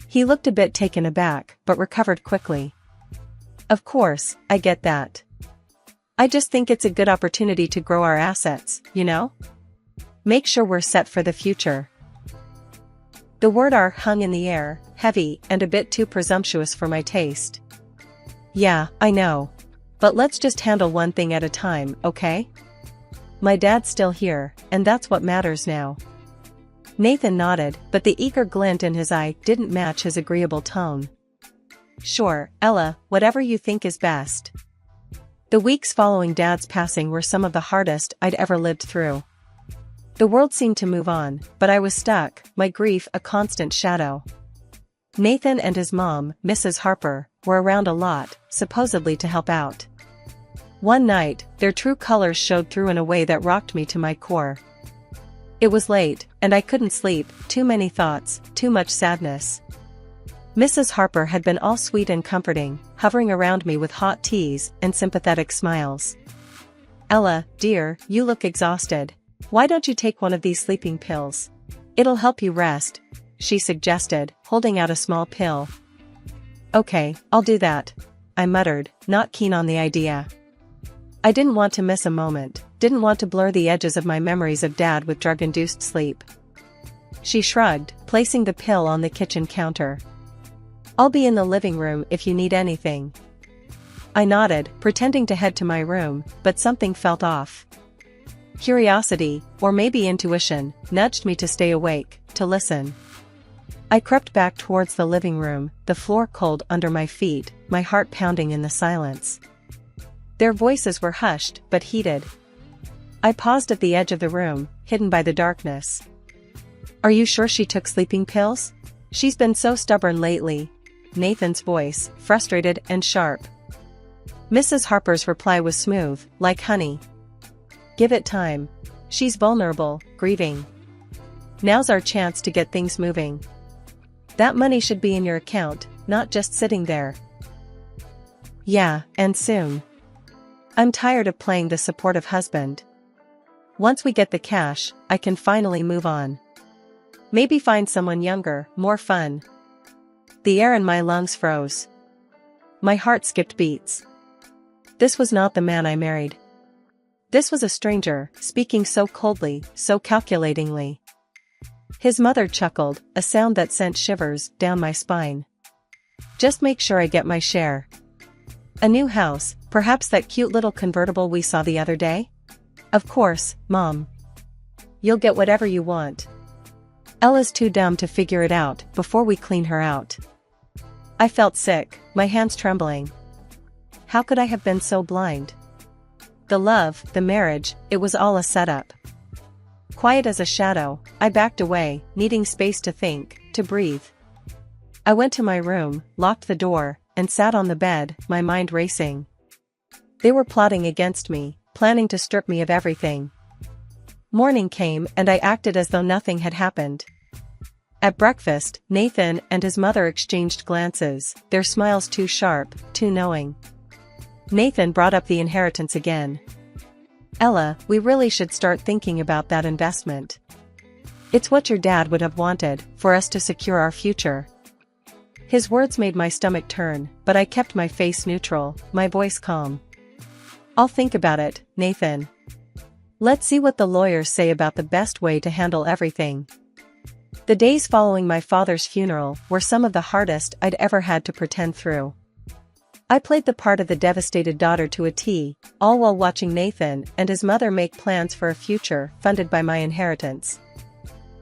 He looked a bit taken aback, but recovered quickly. "Of course, I get that. I just think it's a good opportunity to grow our assets, you know? Make sure we're set for the future." The word "are" hung in the air, heavy and a bit too presumptuous for my taste. "Yeah, I know. But let's just handle one thing at a time, okay? My dad's still here, and that's what matters now." Nathan nodded, but the eager glint in his eye didn't match his agreeable tone. "Sure, Ella, whatever you think is best." The weeks following Dad's passing were some of the hardest I'd ever lived through. The world seemed to move on, but I was stuck, my grief a constant shadow. Nathan and his mom, Mrs. Harper, were around a lot, supposedly to help out. One night, their true colors showed through in a way that rocked me to my core. It was late, and I couldn't sleep, too many thoughts, too much sadness. Mrs. Harper had been all sweet and comforting, hovering around me with hot teas and sympathetic smiles. "Ella, dear, you look exhausted. Why don't you take one of these sleeping pills? It'll help you rest," she suggested, holding out a small pill. "Okay, I'll do that. I muttered, not keen on the idea. I didn't want to miss a moment, didn't want to blur the edges of my memories of Dad with drug-induced sleep. She shrugged, placing the pill on the kitchen counter. I'll be in the living room if you need anything. I nodded, pretending to head to my room, but something felt off. Curiosity, or maybe intuition, nudged me to stay awake, to listen. I crept back towards the living room, the floor cold under my feet, my heart pounding in the silence. Their voices were hushed, but heated. I paused at the edge of the room, hidden by the darkness. Are you sure she took sleeping pills? She's been so stubborn lately. Nathan's voice, frustrated and sharp. Mrs. Harper's reply was smooth, like honey. Give it time. She's vulnerable, grieving. Now's our chance to get things moving. That money should be in your account, not just sitting there. Yeah, and soon. I'm tired of playing the supportive husband. Once we get the cash, I can finally move on. Maybe find someone younger, more fun. The air in my lungs froze. My heart skipped beats. This was not the man I married. This was a stranger, speaking so coldly, so calculatingly. His mother chuckled, a sound that sent shivers down my spine. Just make sure I get my share. A new house, perhaps that cute little convertible we saw the other day? Of course, Mom. You'll get whatever you want. Ella's too dumb to figure it out before we clean her out. I felt sick, my hands trembling. How could I have been so blind? The love, the marriage, it was all a setup. Quiet as a shadow, I backed away, needing space to think, to breathe. I went to my room, locked the door, and sat on the bed, my mind racing. They were plotting against me, planning to strip me of everything. Morning came and I acted as though nothing had happened. At breakfast, Nathan and his mother exchanged glances, their smiles too sharp, too knowing. Nathan brought up the inheritance again. Ella, we really should start thinking about that investment. It's what your dad would have wanted, for us to secure our future. His words made my stomach turn, but I kept my face neutral, my voice calm. I'll think about it, Nathan. Let's see what the lawyers say about the best way to handle everything. The days following my father's funeral were some of the hardest I'd ever had to pretend through. I played the part of the devastated daughter to a T, all while watching Nathan and his mother make plans for a future funded by my inheritance.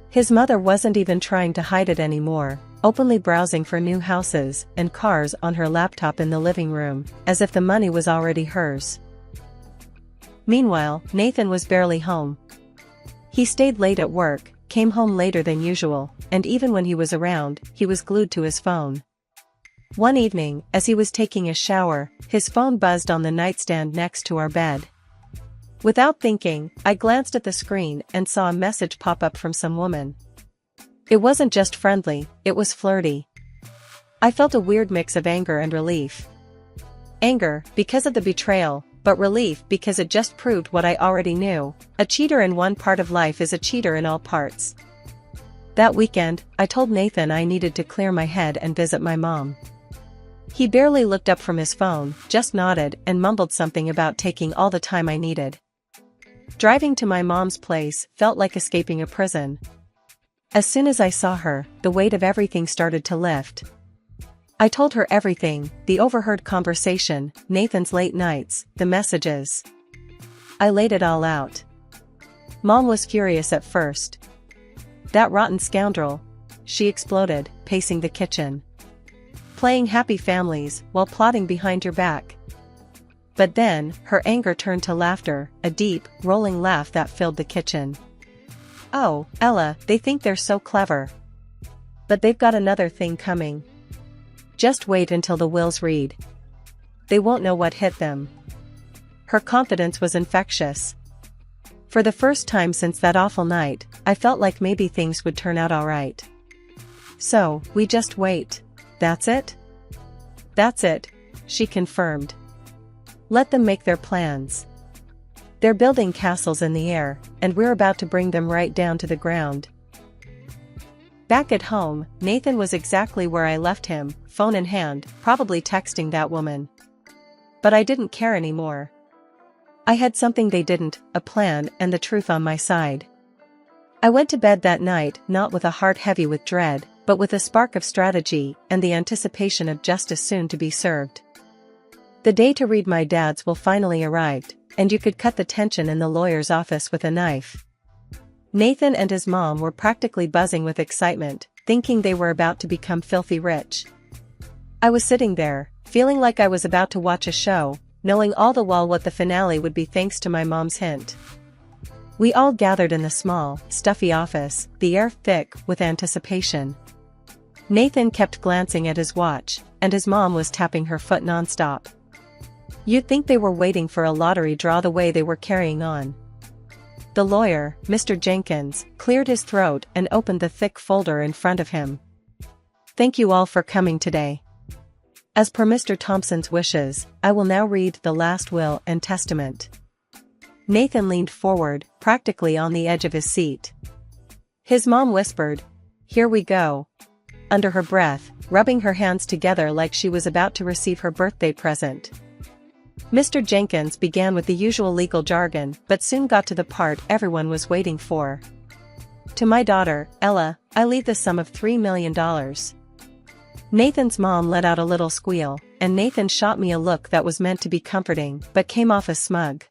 His mother wasn't even trying to hide it anymore, openly browsing for new houses and cars on her laptop in the living room, as if the money was already hers. Meanwhile, Nathan was barely home. He stayed late at work, came home later than usual, and even when he was around, he was glued to his phone. One evening, as he was taking a shower, his phone buzzed on the nightstand next to our bed. Without thinking, I glanced at the screen and saw a message pop up from some woman. It wasn't just friendly, it was flirty. I felt a weird mix of anger and relief. Anger, because of the betrayal, but relief because it just proved what I already knew: a cheater in one part of life is a cheater in all parts. That weekend, I told Nathan I needed to clear my head and visit my mom. He barely looked up from his phone, just nodded and mumbled something about taking all the time I needed. Driving to my mom's place felt like escaping a prison. As soon as I saw her, the weight of everything started to lift. I told her everything: the overheard conversation, Nathan's late nights, the messages. I laid it all out. Mom was furious at first. That rotten scoundrel, she exploded, pacing the kitchen. Playing happy families while plotting behind your back. But then, her anger turned to laughter, a deep, rolling laugh that filled the kitchen. Oh, Ella, they think they're so clever. But they've got another thing coming. Just wait until the wills read. They won't know what hit them. Her confidence was infectious. For the first time since that awful night, I felt like maybe things would turn out alright. So, we just wait. That's it? That's it, she confirmed. Let them make their plans. They're building castles in the air, and we're about to bring them right down to the ground. Back at home, Nathan was exactly where I left him, phone in hand, probably texting that woman. But I didn't care anymore. I had something they didn't, a plan and the truth on my side. I went to bed that night not with a heart heavy with dread, but with a spark of strategy and the anticipation of justice soon to be served. The day to read my dad's will finally arrived, and you could cut the tension in the lawyer's office with a knife. Nathan and his mom were practically buzzing with excitement, thinking they were about to become filthy rich. I was sitting there, feeling like I was about to watch a show, knowing all the while what the finale would be thanks to my mom's hint. We all gathered in the small, stuffy office, the air thick with anticipation. Nathan kept glancing at his watch, and his mom was tapping her foot nonstop. You'd think they were waiting for a lottery draw the way they were carrying on. The lawyer, Mr. Jenkins, cleared his throat and opened the thick folder in front of him. Thank you all for coming today. As per Mr. Thompson's wishes, I will now read the last will and testament. Nathan leaned forward, practically on the edge of his seat. His mom whispered, "Here we go," under her breath, rubbing her hands together like she was about to receive her birthday present. Mr. Jenkins began with the usual legal jargon but soon got to the part everyone was waiting for. To my daughter, Ella, I leave the sum of $3 million. Nathan's mom let out a little squeal, and Nathan shot me a look that was meant to be comforting but came off as smug.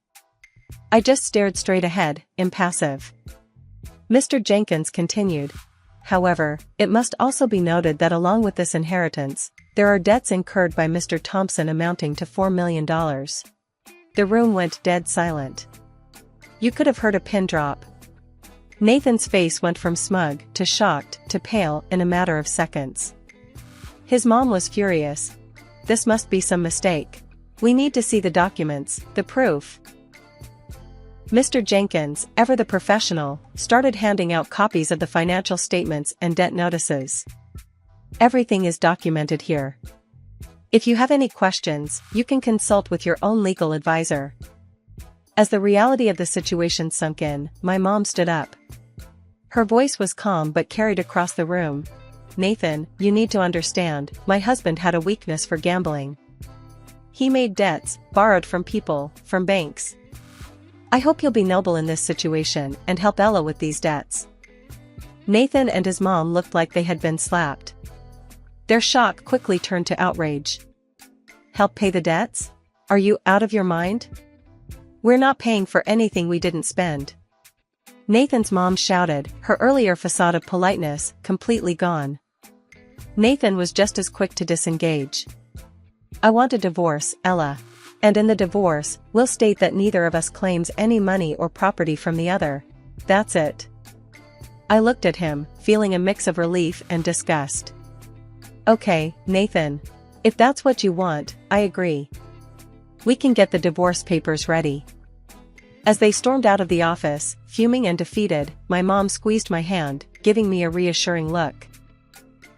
I just stared straight ahead, impassive. Mr. Jenkins continued. However, it must also be noted that along with this inheritance, there are debts incurred by Mr. Thompson amounting to $4 million. The room went dead silent. You could have heard a pin drop. Nathan's face went from smug to shocked to pale in a matter of seconds. His mom was furious. This must be some mistake. We need to see the documents, the proof. Mr. Jenkins, ever the professional, started handing out copies of the financial statements and debt notices. Everything is documented here. If you have any questions, you can consult with your own legal advisor. As the reality of the situation sunk in, my mom stood up. Her voice was calm but carried across the room. Nathan, you need to understand, my husband had a weakness for gambling. He made debts, borrowed from people, from banks. I hope you'll be noble in this situation and help Ella with these debts. Nathan and his mom looked like they had been slapped. Their shock quickly turned to outrage. Help pay the debts? Are you out of your mind? We're not paying for anything we didn't spend. Nathan's mom shouted, her earlier facade of politeness completely gone. Nathan was just as quick to disengage. I want a divorce, Ella. And in the divorce, we'll state that neither of us claims any money or property from the other. That's it. I looked at him, feeling a mix of relief and disgust. Okay, Nathan. If that's what you want, I agree. We can get the divorce papers ready. As they stormed out of the office, fuming and defeated, my mom squeezed my hand, giving me a reassuring look.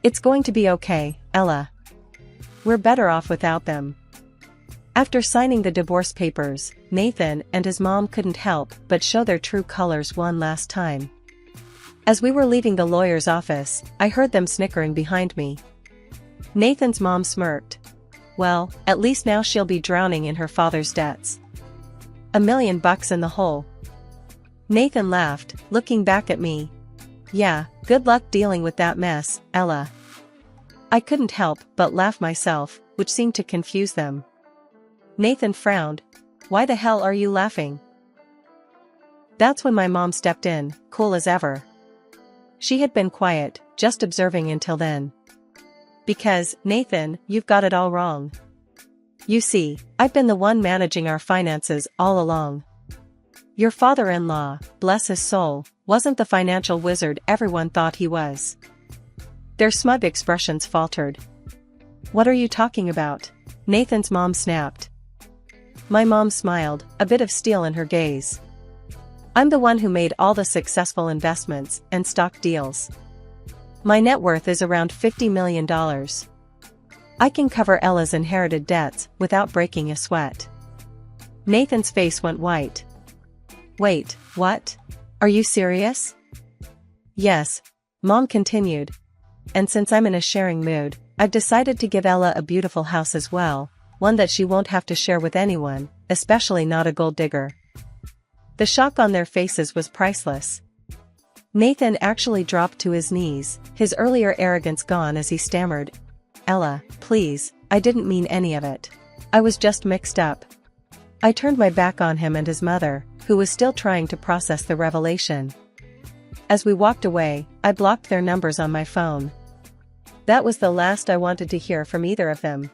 It's going to be okay, Ella. We're better off without them. After signing the divorce papers, Nathan and his mom couldn't help but show their true colors one last time. As we were leaving the lawyer's office, I heard them snickering behind me. Nathan's mom smirked. Well, at least now she'll be drowning in her father's debts. $1 million in the hole. Nathan laughed, looking back at me. Yeah, good luck dealing with that mess, Ella. I couldn't help but laugh myself, which seemed to confuse them. Nathan frowned. Why the hell are you laughing? That's when my mom stepped in, cool as ever. She had been quiet, just observing until then. Because, Nathan, you've got it all wrong. You see, I've been the one managing our finances all along. Your father-in-law, bless his soul, wasn't the financial wizard everyone thought he was. Their smug expressions faltered. What are you talking about? Nathan's mom snapped. My mom smiled, a bit of steel in her gaze. I'm the one who made all the successful investments and stock deals. My net worth is around $50 million. I can cover Ella's inherited debts without breaking a sweat. Nathan's face went white. Wait, what? Are you serious? Yes, Mom continued. And since I'm in a sharing mood, I've decided to give Ella a beautiful house as well, one that she won't have to share with anyone, especially not a gold digger. The shock on their faces was priceless. Nathan actually dropped to his knees, his earlier arrogance gone as he stammered, "Ella, please, I didn't mean any of it. I was just mixed up." I turned my back on him and his mother, who was still trying to process the revelation. As we walked away, I blocked their numbers on my phone. That was the last I wanted to hear from either of them.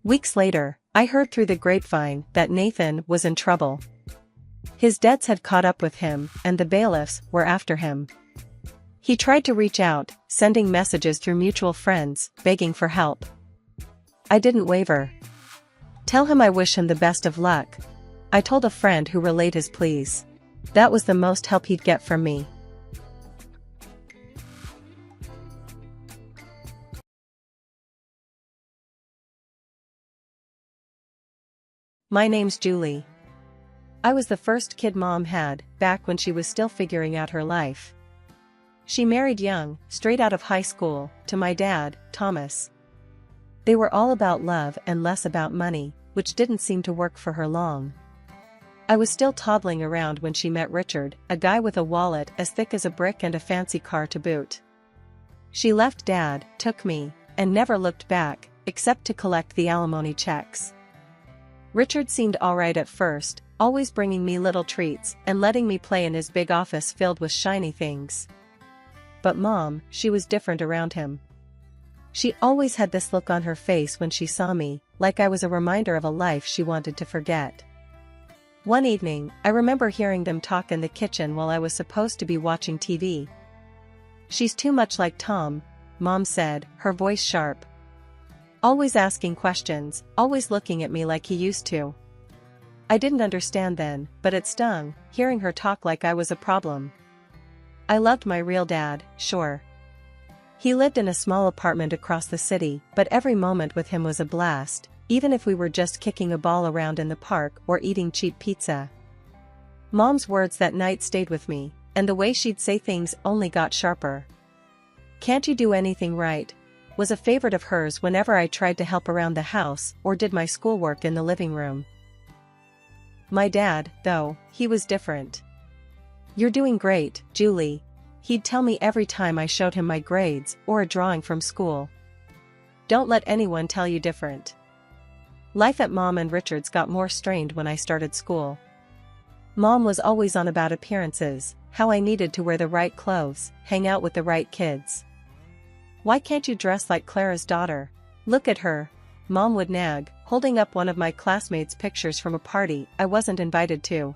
Weeks later, I heard through the grapevine that Nathan was in trouble. His debts had caught up with him, and the bailiffs were after him. He tried to reach out, sending messages through mutual friends, begging for help. I didn't waver. "Tell him I wish him the best of luck," I told a friend who relayed his pleas. That was the most help he'd get from me. My name's Julie. I was the first kid Mom had, back when she was still figuring out her life. She married young, straight out of high school, to my dad, Thomas. They were all about love and less about money, which didn't seem to work for her long. I was still toddling around when she met Richard, a guy with a wallet as thick as a brick and a fancy car to boot. She left Dad, took me, and never looked back, except to collect the alimony checks. Richard seemed alright at first, always bringing me little treats and letting me play in his big office filled with shiny things. But Mom, she was different around him. She always had this look on her face when she saw me, like I was a reminder of a life she wanted to forget. One evening, I remember hearing them talk in the kitchen while I was supposed to be watching TV. "She's too much like Tom," Mom said, her voice sharp. "Always asking questions, always looking at me like he used to." I didn't understand then, but it stung, hearing her talk like I was a problem. I loved my real dad, sure. He lived in a small apartment across the city, but every moment with him was a blast, even if we were just kicking a ball around in the park or eating cheap pizza. Mom's words that night stayed with me, and the way she'd say things only got sharper. "Can't you do anything right?" was a favorite of hers whenever I tried to help around the house or did my schoolwork in the living room. My dad, though, he was different. "You're doing great, Julie," he'd tell me every time I showed him my grades or a drawing from school. "Don't let anyone tell you different." Life at Mom and Richard's got more strained when I started school. Mom was always on about appearances, how I needed to wear the right clothes, hang out with the right kids. "Why can't you dress like Clara's daughter? Look at her," Mom would nag, holding up one of my classmates' pictures from a party I wasn't invited to.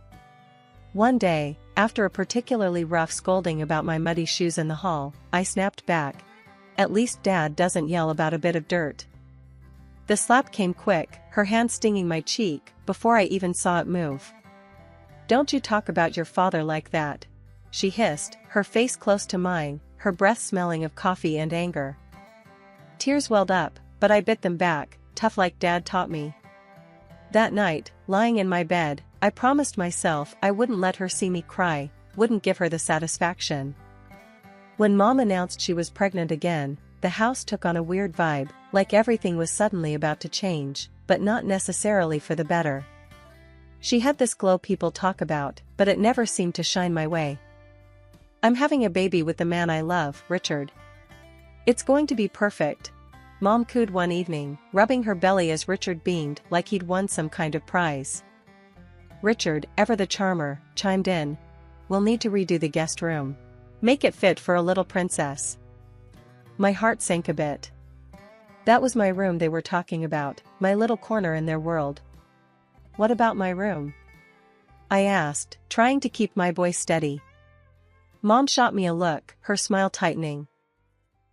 One day, after a particularly rough scolding about my muddy shoes in the hall, I snapped back. "At least Dad doesn't yell about a bit of dirt." The slap came quick, her hand stinging my cheek, before I even saw it move. "Don't you talk about your father like that," she hissed, her face close to mine, her breath smelling of coffee and anger. Tears welled up, but I bit them back, tough like Dad taught me. That night, lying in my bed, I promised myself I wouldn't let her see me cry, wouldn't give her the satisfaction. When Mom announced she was pregnant again, the house took on a weird vibe, like everything was suddenly about to change, but not necessarily for the better. She had this glow people talk about, but it never seemed to shine my way. "I'm having a baby with the man I love, Richard. It's going to be perfect," Mom cooed one evening, rubbing her belly as Richard beamed like he'd won some kind of prize. Richard, ever the charmer, chimed in. "We'll need to redo the guest room. Make it fit for a little princess." My heart sank a bit. That was my room they were talking about, my little corner in their world. "What about my room?" I asked, trying to keep my voice steady. Mom shot me a look, her smile tightening.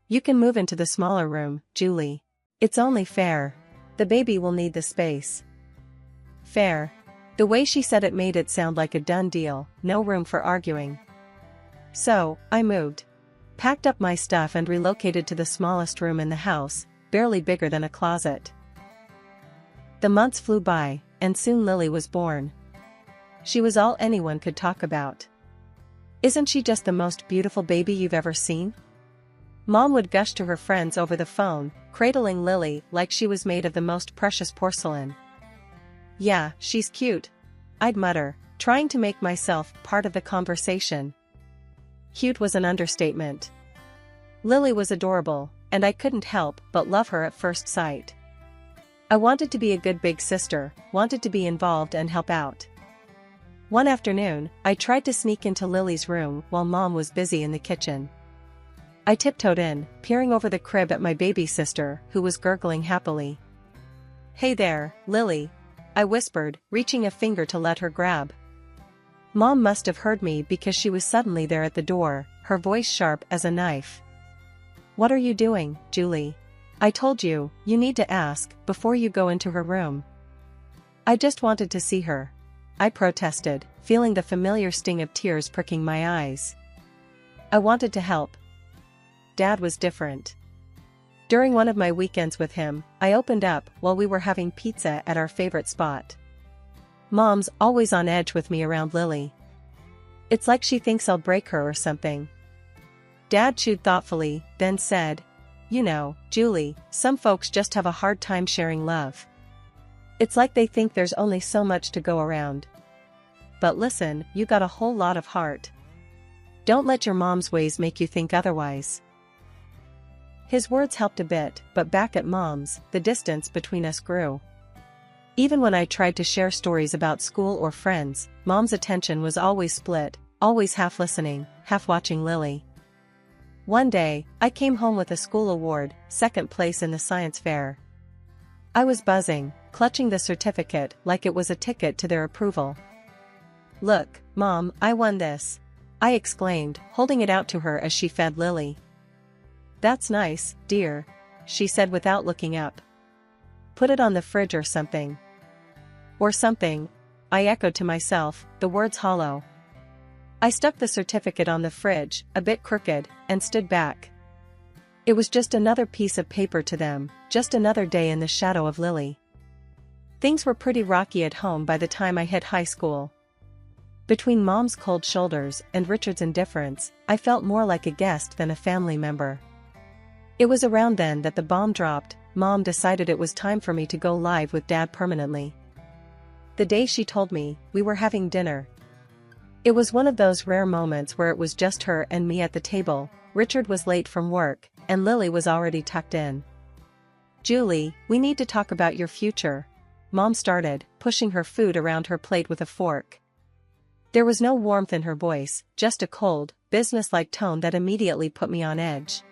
"You can move into the smaller room, Julie. It's only fair. The baby will need the space." Fair. The way she said it made it sound like a done deal, no room for arguing. So, I moved. Packed up my stuff and relocated to the smallest room in the house, barely bigger than a closet. The months flew by, and soon Lily was born. She was all anyone could talk about. "Isn't she just the most beautiful baby you've ever seen?" Mom would gush to her friends over the phone, cradling Lily like she was made of the most precious porcelain. "Yeah, she's cute," I'd mutter, trying to make myself part of the conversation. Cute was an understatement. Lily was adorable, and I couldn't help but love her at first sight. I wanted to be a good big sister, wanted to be involved and help out. One afternoon, I tried to sneak into Lily's room while Mom was busy in the kitchen. I tiptoed in, peering over the crib at my baby sister, who was gurgling happily. "Hey there, Lily," I whispered, reaching a finger to let her grab. Mom must have heard me because she was suddenly there at the door, her voice sharp as a knife. "What are you doing, Julie? I told you, you need to ask before you go into her room." "I just wanted to see her," I protested, feeling the familiar sting of tears pricking my eyes. "I wanted to help." Dad was different. During one of my weekends with him, I opened up while we were having pizza at our favorite spot. Mom's always on edge with me around Lily. It's like she thinks I'll break her or something. Dad chewed thoughtfully, then said, "You know, Julie, some folks just have a hard time sharing love. It's like they think there's only so much to go around. But listen, you got a whole lot of heart. Don't let your mom's ways make you think otherwise." His words helped a bit, but back at Mom's, the distance between us grew. Even when I tried to share stories about school or friends, Mom's attention was always split, always half listening, half watching Lily. One day, I came home with a school award, second place in the science fair. I was buzzing, clutching the certificate like it was a ticket to their approval. "Look, Mom, I won this," I exclaimed, holding it out to her as she fed Lily. "That's nice, dear," she said without looking up. "Put it on the fridge or something." "Or something," I echoed to myself, the words hollow. I stuck the certificate on the fridge, a bit crooked, and stood back. It was just another piece of paper to them, just another day in the shadow of Lily. Things were pretty rocky at home by the time I hit high school. Between Mom's cold shoulders and Richard's indifference, I felt more like a guest than a family member. It was around then that the bomb dropped. Mom decided it was time for me to go live with Dad permanently. The day she told me, we were having dinner. It was one of those rare moments where it was just her and me at the table. Richard was late from work, and Lily was already tucked in. "Julie, we need to talk about your future," Mom started, pushing her food around her plate with a fork. There was no warmth in her voice, just a cold, businesslike tone that immediately put me on edge.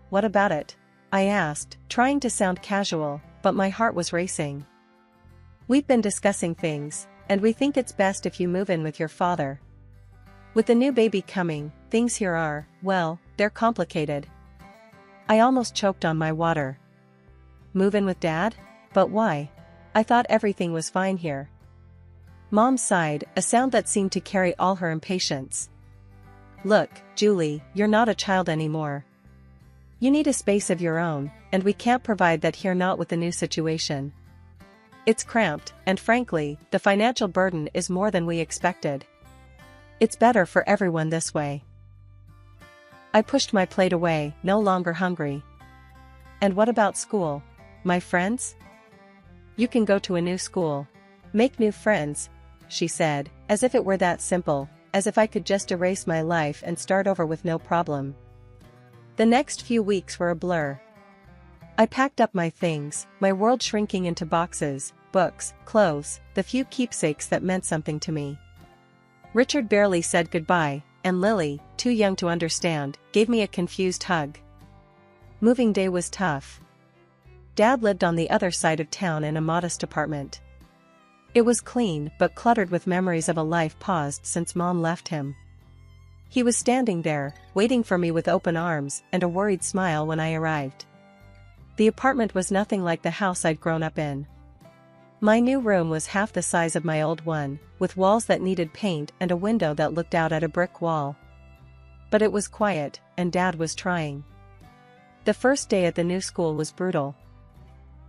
"What about it?" I asked, trying to sound casual, but my heart was racing. "We've been discussing things, and we think it's best if you move in with your father. With the new baby coming, things here are, well, they're complicated." I almost choked on my water. "Move in with Dad? But why? I thought everything was fine here." Mom sighed, a sound that seemed to carry all her impatience. "Look, Julie, you're not a child anymore. You need a space of your own, and we can't provide that here, not with the new situation. It's cramped, and frankly, the financial burden is more than we expected. It's better for everyone this way." I pushed my plate away, no longer hungry. "And what about school? My friends?" "You can go to a new school. Make new friends," she said, as if it were that simple, as if I could just erase my life and start over with no problem. The next few weeks were a blur. I packed up my things, my world shrinking into boxes, books, clothes, the few keepsakes that meant something to me. Richard barely said goodbye, and Lily, too young to understand, gave me a confused hug. Moving day was tough. Dad lived on the other side of town in a modest apartment. It was clean but cluttered with memories of a life paused since Mom left him. He was standing there, waiting for me with open arms and a worried smile when I arrived. The apartment was nothing like the house I'd grown up in. My new room was half the size of my old one, with walls that needed paint and a window that looked out at a brick wall. But it was quiet, and Dad was trying. The first day at the new school was brutal.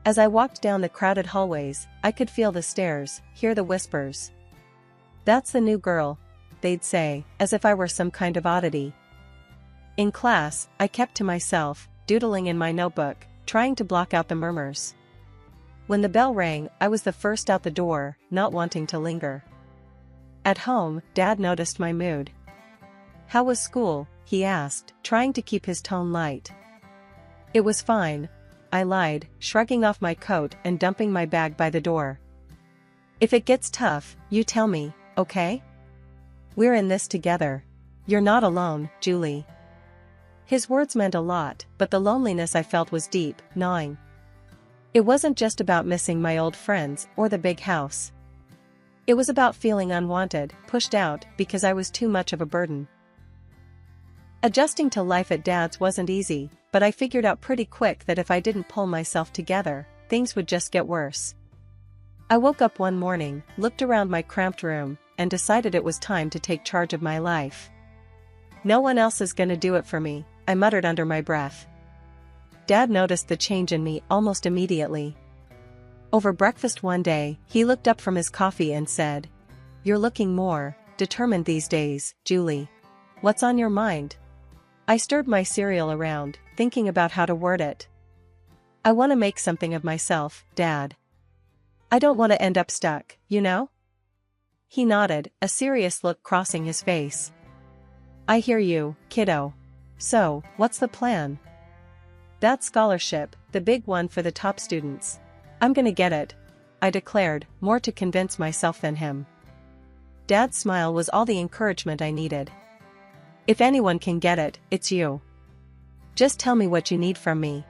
As I walked down the crowded hallways, I could feel the stares, hear the whispers. "That's the new girl," they'd say, as if I were some kind of oddity. In class, I kept to myself, doodling in my notebook, trying to block out the murmurs. When the bell rang, I was the first out the door, not wanting to linger. At home, Dad noticed my mood. "How was school?" he asked, trying to keep his tone light. "It was fine," I lied, shrugging off my coat and dumping my bag by the door. "If it gets tough, you tell me, okay? We're in this together. You're not alone, Julie." His words meant a lot, but the loneliness I felt was deep, gnawing. It wasn't just about missing my old friends or the big house. It was about feeling unwanted, pushed out, because I was too much of a burden. Adjusting to life at Dad's wasn't easy, but I figured out pretty quick that if I didn't pull myself together, things would just get worse. I woke up one morning, looked around my cramped room, and decided it was time to take charge of my life. "No one else is gonna do it for me," I muttered under my breath. Dad noticed the change in me almost immediately. Over breakfast one day, he looked up from his coffee and said, "You're looking more determined these days, Julie. What's on your mind?" I stirred my cereal around, thinking about how to word it. "I want to make something of myself, Dad. I don't want to end up stuck, you know?" He nodded, a serious look crossing his face. "I hear you, kiddo. So, what's the plan?" "That scholarship, the big one for the top students. I'm gonna get it," I declared, more to convince myself than him. Dad's smile was all the encouragement I needed. "If anyone can get it, it's you. Just tell me what you need from me."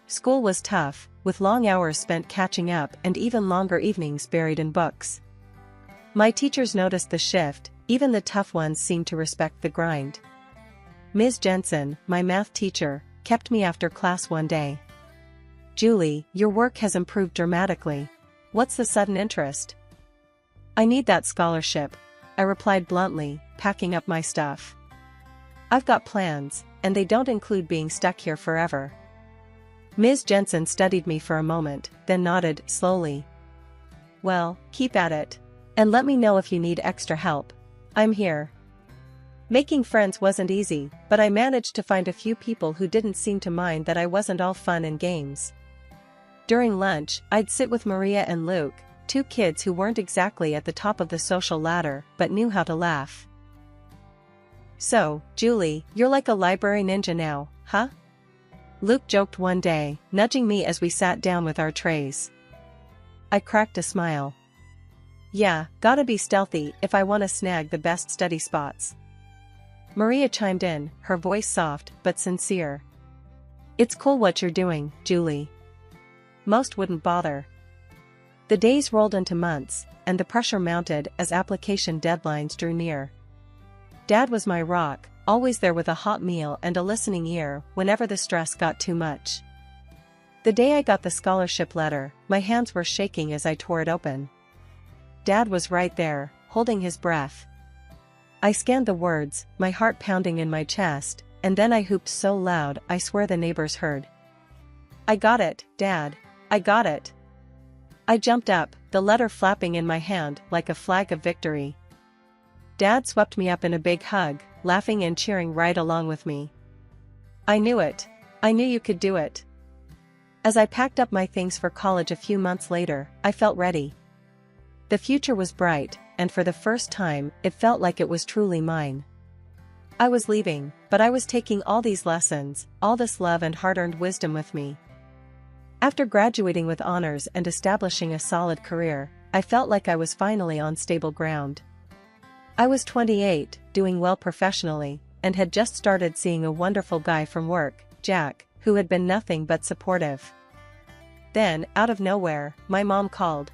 School was tough, with long hours spent catching up and even longer evenings buried in books. My teachers noticed the shift, even the tough ones seemed to respect the grind. Ms. Jensen, my math teacher, kept me after class one day. "Julie, your work has improved dramatically. What's the sudden interest?" "I need that scholarship," I replied bluntly, packing up my stuff. "I've got plans, and they don't include being stuck here forever." Ms. Jensen studied me for a moment, then nodded slowly. "Well, keep at it. And let me know if you need extra help. I'm here." Making friends wasn't easy, but I managed to find a few people who didn't seem to mind that I wasn't all fun and games. During lunch, I'd sit with Maria and Luke, two kids who weren't exactly at the top of the social ladder, but knew how to laugh. "So, Julie, you're like a library ninja now, huh?" Luke joked one day, nudging me as we sat down with our trays. I cracked a smile. "Yeah, gotta be stealthy if I want to snag the best study spots." Maria chimed in, her voice soft but sincere. "It's cool what you're doing, Julie. Most wouldn't bother." The days rolled into months, and the pressure mounted as application deadlines drew near. Dad was my rock, always there with a hot meal and a listening ear whenever the stress got too much. The day I got the scholarship letter, my hands were shaking as I tore it open. Dad was right there, holding his breath. I scanned the words, my heart pounding in my chest, and then I hooped so loud I swear the neighbors heard. "I got it, Dad. I got it." I jumped up, the letter flapping in my hand like a flag of victory. Dad swept me up in a big hug, laughing and cheering right along with me. "I knew it. I knew you could do it." As I packed up my things for college a few months later, I felt ready. The future was bright, and for the first time, it felt like it was truly mine. I was leaving, but I was taking all these lessons, all this love and hard-earned wisdom with me. After graduating with honors and establishing a solid career, I felt like I was finally on stable ground. I was 28, doing well professionally, and had just started seeing a wonderful guy from work, Jack, who had been nothing but supportive. Then, out of nowhere, my mom called.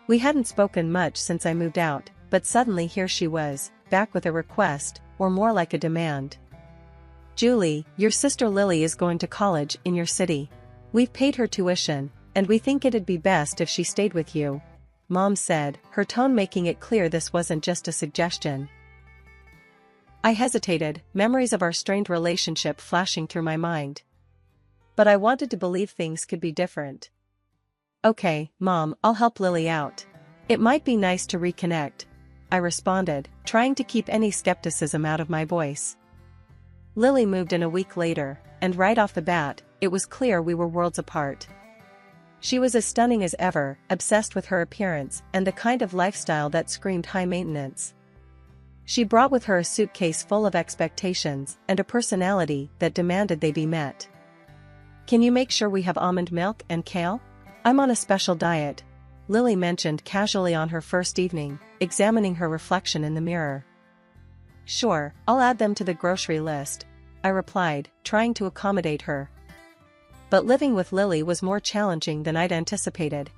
We hadn't spoken much since I moved out, but suddenly here she was, back with a request, or more like a demand. "Julie, your sister Lily is going to college in your city. We've paid her tuition, and we think it'd be best if she stayed with you," Mom said, her tone making it clear this wasn't just a suggestion. I hesitated, memories of our strained relationship flashing through my mind. But I wanted to believe things could be different. "Okay, Mom, I'll help Lily out. It might be nice to reconnect," I responded, trying to keep any skepticism out of my voice. Lily moved in a week later, and right off the bat, it was clear we were worlds apart. She was as stunning as ever, obsessed with her appearance and the kind of lifestyle that screamed high maintenance. She brought with her a suitcase full of expectations and a personality that demanded they be met. "Can you make sure we have almond milk and kale? I'm on a special diet," Lily mentioned casually on her first evening, examining her reflection in the mirror. "Sure, I'll add them to the grocery list," I replied, trying to accommodate her. But living with Lily was more challenging than I'd anticipated.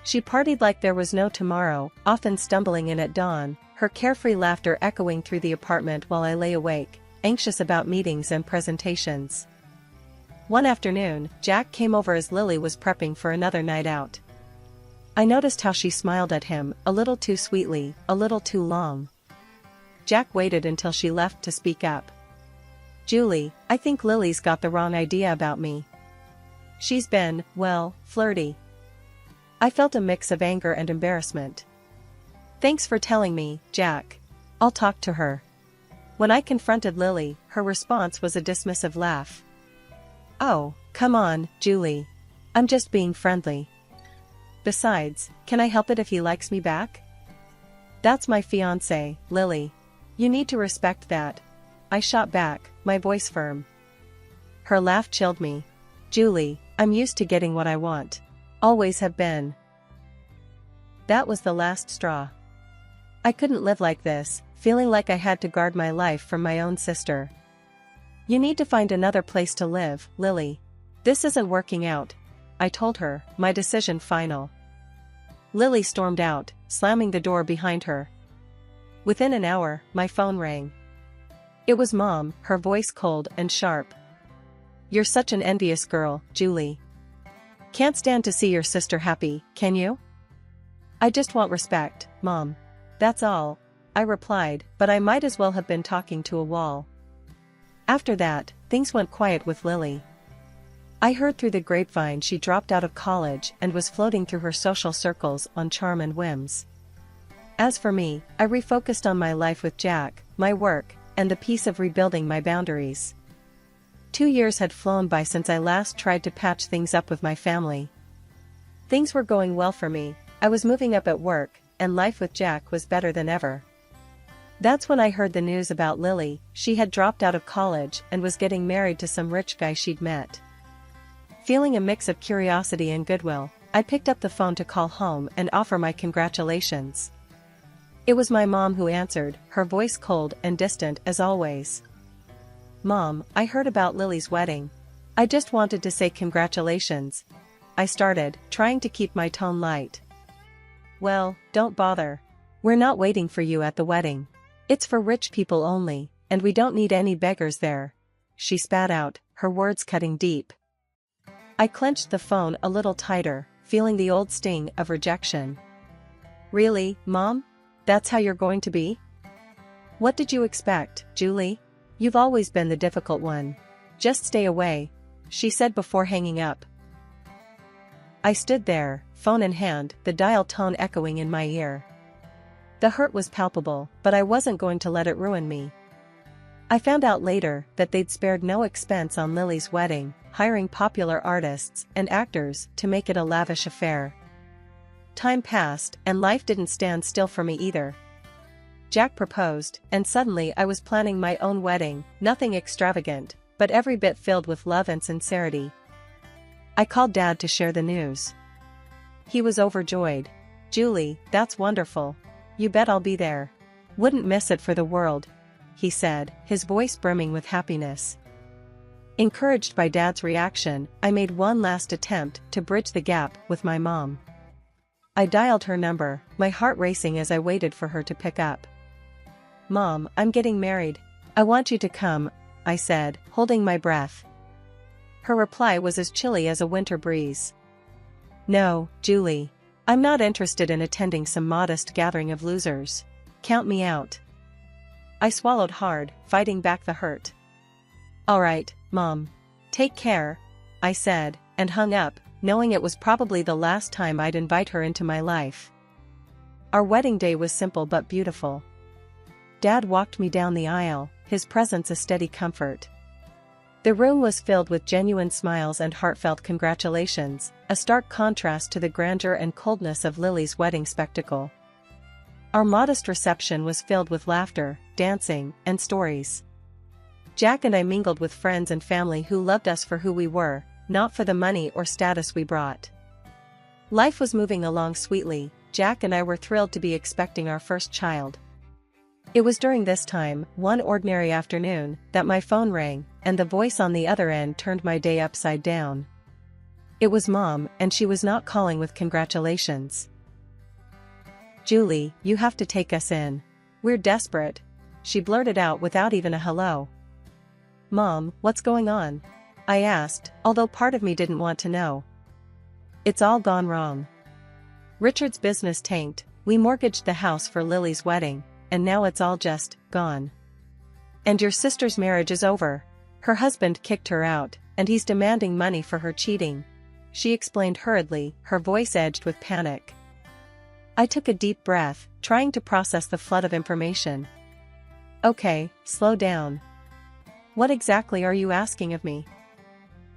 She partied like there was no tomorrow, often stumbling in at dawn, her carefree laughter echoing through the apartment while I lay awake, anxious about meetings and presentations. One afternoon, Jack came over as Lily was prepping for another night out. I noticed how she smiled at him, a little too sweetly, a little too long. Jack waited until she left to speak up. "Julie, I think Lily's got the wrong idea about me. She's been, well, flirty." I felt a mix of anger and embarrassment. "Thanks for telling me, Jack. I'll talk to her." When I confronted Lily, her response was a dismissive laugh. "Oh, come on, Julie. I'm just being friendly. Besides, can I help it if he likes me back? That's my fiancé, Lily. You need to respect that." I shot back, my voice firm. Her laugh chilled me. "Julie, I'm used to getting what I want. Always have been." That was the last straw. I couldn't live like this, feeling like I had to guard my life from my own sister. "You need to find another place to live, Lily. This isn't working out," I told her, my decision final. Lily stormed out, slamming the door behind her. Within an hour, my phone rang. It was Mom, her voice cold and sharp. "You're such an envious girl, Julie. Can't stand to see your sister happy, can you?" "I just want respect, Mom. That's all," I replied, but I might as well have been talking to a wall. After that, things went quiet with Lily. I heard through the grapevine she dropped out of college and was floating through her social circles on charm and whims. As for me, I refocused on my life with Jack, my work, and the peace of rebuilding my boundaries. 2 years had flown by since I last tried to patch things up with my family. Things were going well for me, I was moving up at work, and life with Jack was better than ever. That's when I heard the news about Lily. She had dropped out of college and was getting married to some rich guy she'd met. Feeling a mix of curiosity and goodwill, I picked up the phone to call home and offer my congratulations. It was my mom who answered, her voice cold and distant as always. "Mom, I heard about Lily's wedding. I just wanted to say congratulations," I started, trying to keep my tone light. "Well, don't bother. We're not waiting for you at the wedding. It's for rich people only, and we don't need any beggars there," she spat out, her words cutting deep. I clenched the phone a little tighter, feeling the old sting of rejection. "Really, Mom? That's how you're going to be? What did you expect, Julie? You've always been the difficult one. Just stay away," she said before hanging up. I stood there, phone in hand, the dial tone echoing in my ear. The hurt was palpable, but I wasn't going to let it ruin me. I found out later that they'd spared no expense on Lily's wedding, hiring popular artists and actors to make it a lavish affair. Time passed, and life didn't stand still for me either. Jack proposed, and suddenly I was planning my own wedding, nothing extravagant, but every bit filled with love and sincerity. I called Dad to share the news. He was overjoyed. "Julie, that's wonderful. You bet I'll be there. Wouldn't miss it for the world," he said, his voice brimming with happiness. Encouraged by Dad's reaction, I made one last attempt to bridge the gap with my mom. I dialed her number, my heart racing as I waited for her to pick up. "Mom, I'm getting married. I want you to come," I said, holding my breath. Her reply was as chilly as a winter breeze. "No, Julie. I'm not interested in attending some modest gathering of losers. Count me out." I swallowed hard, fighting back the hurt. "All right, Mom. Take care," I said, and hung up, knowing it was probably the last time I'd invite her into my life. Our wedding day was simple but beautiful. Dad walked me down the aisle, his presence a steady comfort. The room was filled with genuine smiles and heartfelt congratulations, a stark contrast to the grandeur and coldness of Lily's wedding spectacle. Our modest reception was filled with laughter, dancing, and stories. Jack and I mingled with friends and family who loved us for who we were, not for the money or status we brought. Life was moving along sweetly. Jack and I were thrilled to be expecting our first child. It was during this time, one ordinary afternoon, that my phone rang, and the voice on the other end turned my day upside down. It was Mom, and she was not calling with congratulations. "Julie, you have to take us in. We're desperate," she blurted out without even a hello. "Mom, what's going on?" I asked, although part of me didn't want to know. "It's all gone wrong. Richard's business tanked, we mortgaged the house for Lily's wedding, and now it's all just gone. And your sister's marriage is over. Her husband kicked her out, and he's demanding money for her cheating," she explained hurriedly, her voice edged with panic. I took a deep breath, trying to process the flood of information. "Okay, slow down. What exactly are you asking of me?"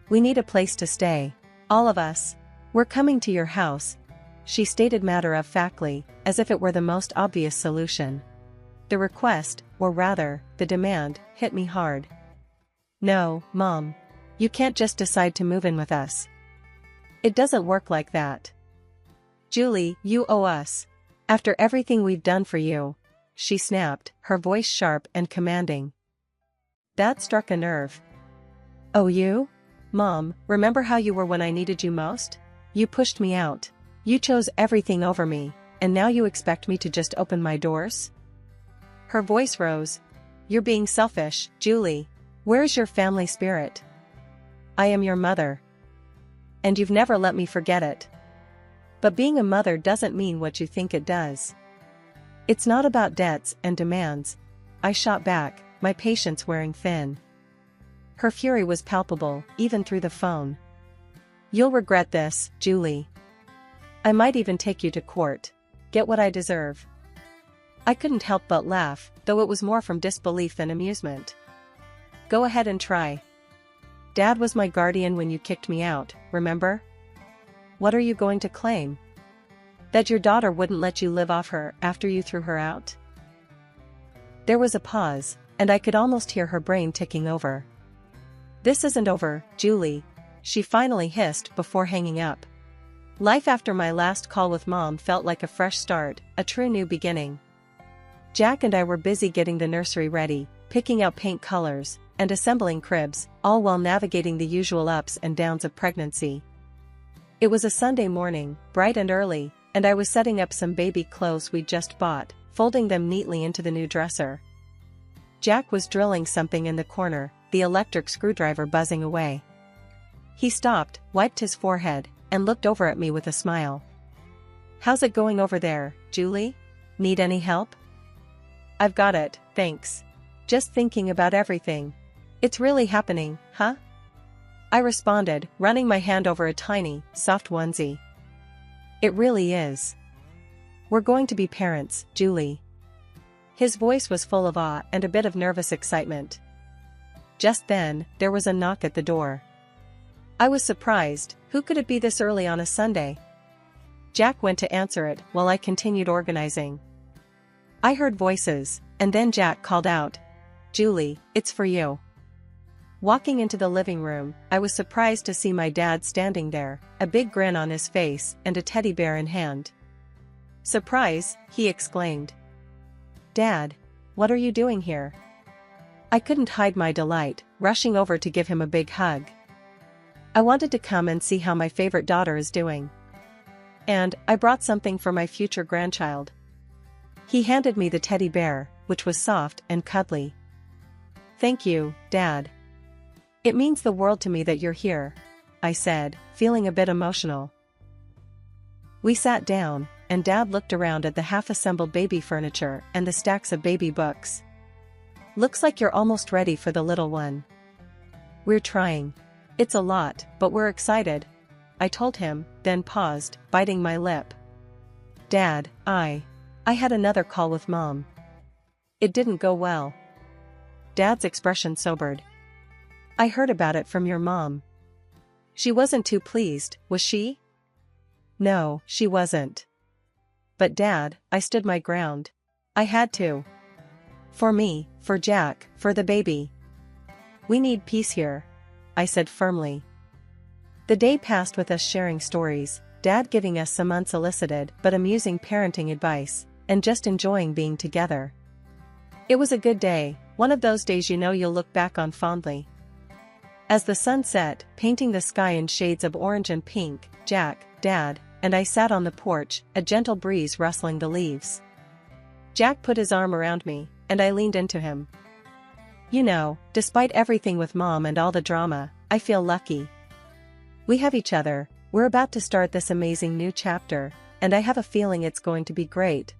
"We need a place to stay. All of us. We're coming to your house," she stated matter-of-factly, as if it were the most obvious solution. The request, or rather, the demand, hit me hard. "No, Mom. You can't just decide to move in with us. It doesn't work like that. Julie, you owe us. After everything we've done for you," she snapped, her voice sharp and commanding. That struck a nerve. "Oh, you? Mom, remember how you were when I needed you most? You pushed me out. You chose everything over me, and now you expect me to just open my doors?" Her voice rose. "You're being selfish, Julie. Where's your family spirit? I am your mother. And you've never let me forget it. But being a mother doesn't mean what you think it does. It's not about debts and demands," I shot back, my patience wearing thin. Her fury was palpable, even through the phone. "You'll regret this, Julie. I might even take you to court. Get what I deserve." I couldn't help but laugh, though it was more from disbelief than amusement. "Go ahead and try. Dad was my guardian when you kicked me out, remember? What are you going to claim? That your daughter wouldn't let you live off her after you threw her out?" There was a pause, and I could almost hear her brain ticking over. "This isn't over, Julie," she finally hissed before hanging up. Life after my last call with Mom felt like a fresh start, a true new beginning. Jack and I were busy getting the nursery ready, picking out paint colors, and assembling cribs, all while navigating the usual ups and downs of pregnancy. It was a Sunday morning, bright and early, and I was setting up some baby clothes we'd just bought, folding them neatly into the new dresser. Jack was drilling something in the corner, the electric screwdriver buzzing away. He stopped, wiped his forehead, and looked over at me with a smile. "How's it going over there, Julie? Need any help?" "I've got it, thanks. Just thinking about everything. It's really happening, huh?" I responded, running my hand over a tiny, soft onesie. "It really is. We're going to be parents, Julie." His voice was full of awe and a bit of nervous excitement. Just then, there was a knock at the door. I was surprised. Who could it be this early on a Sunday? Jack went to answer it while I continued organizing. I heard voices, and then Jack called out, "Julie, it's for you." Walking into the living room, I was surprised to see my dad standing there, a big grin on his face and a teddy bear in hand. "Surprise," he exclaimed. "Dad, what are you doing here?" I couldn't hide my delight, rushing over to give him a big hug. I wanted to come and see how my favorite daughter is doing. And I brought something for my future grandchild. He handed me the teddy bear, which was soft and cuddly. "Thank you, Dad. It means the world to me that you're here," I said, feeling a bit emotional. We sat down, and Dad looked around at the half-assembled baby furniture and the stacks of baby books. "Looks like you're almost ready for the little one." "We're trying. It's a lot, but we're excited," I told him, then paused, biting my lip. "Dad, I had another call with Mom." It didn't go well. Dad's expression sobered. I heard about it from your mom. She wasn't too pleased, was she? No, she wasn't. But Dad, I stood my ground. I had to. For me, for Jack, for the baby. We need peace here, I said firmly. The day passed with us sharing stories, Dad giving us some unsolicited but amusing parenting advice, and just enjoying being together. It was a good day, one of those days you know you'll look back on fondly. As the sun set, painting the sky in shades of orange and pink, Jack, Dad, and I sat on the porch, a gentle breeze rustling the leaves. Jack put his arm around me, and I leaned into him. You know, despite everything with Mom and all the drama, I feel lucky. We have each other, we're about to start this amazing new chapter, and I have a feeling it's going to be great,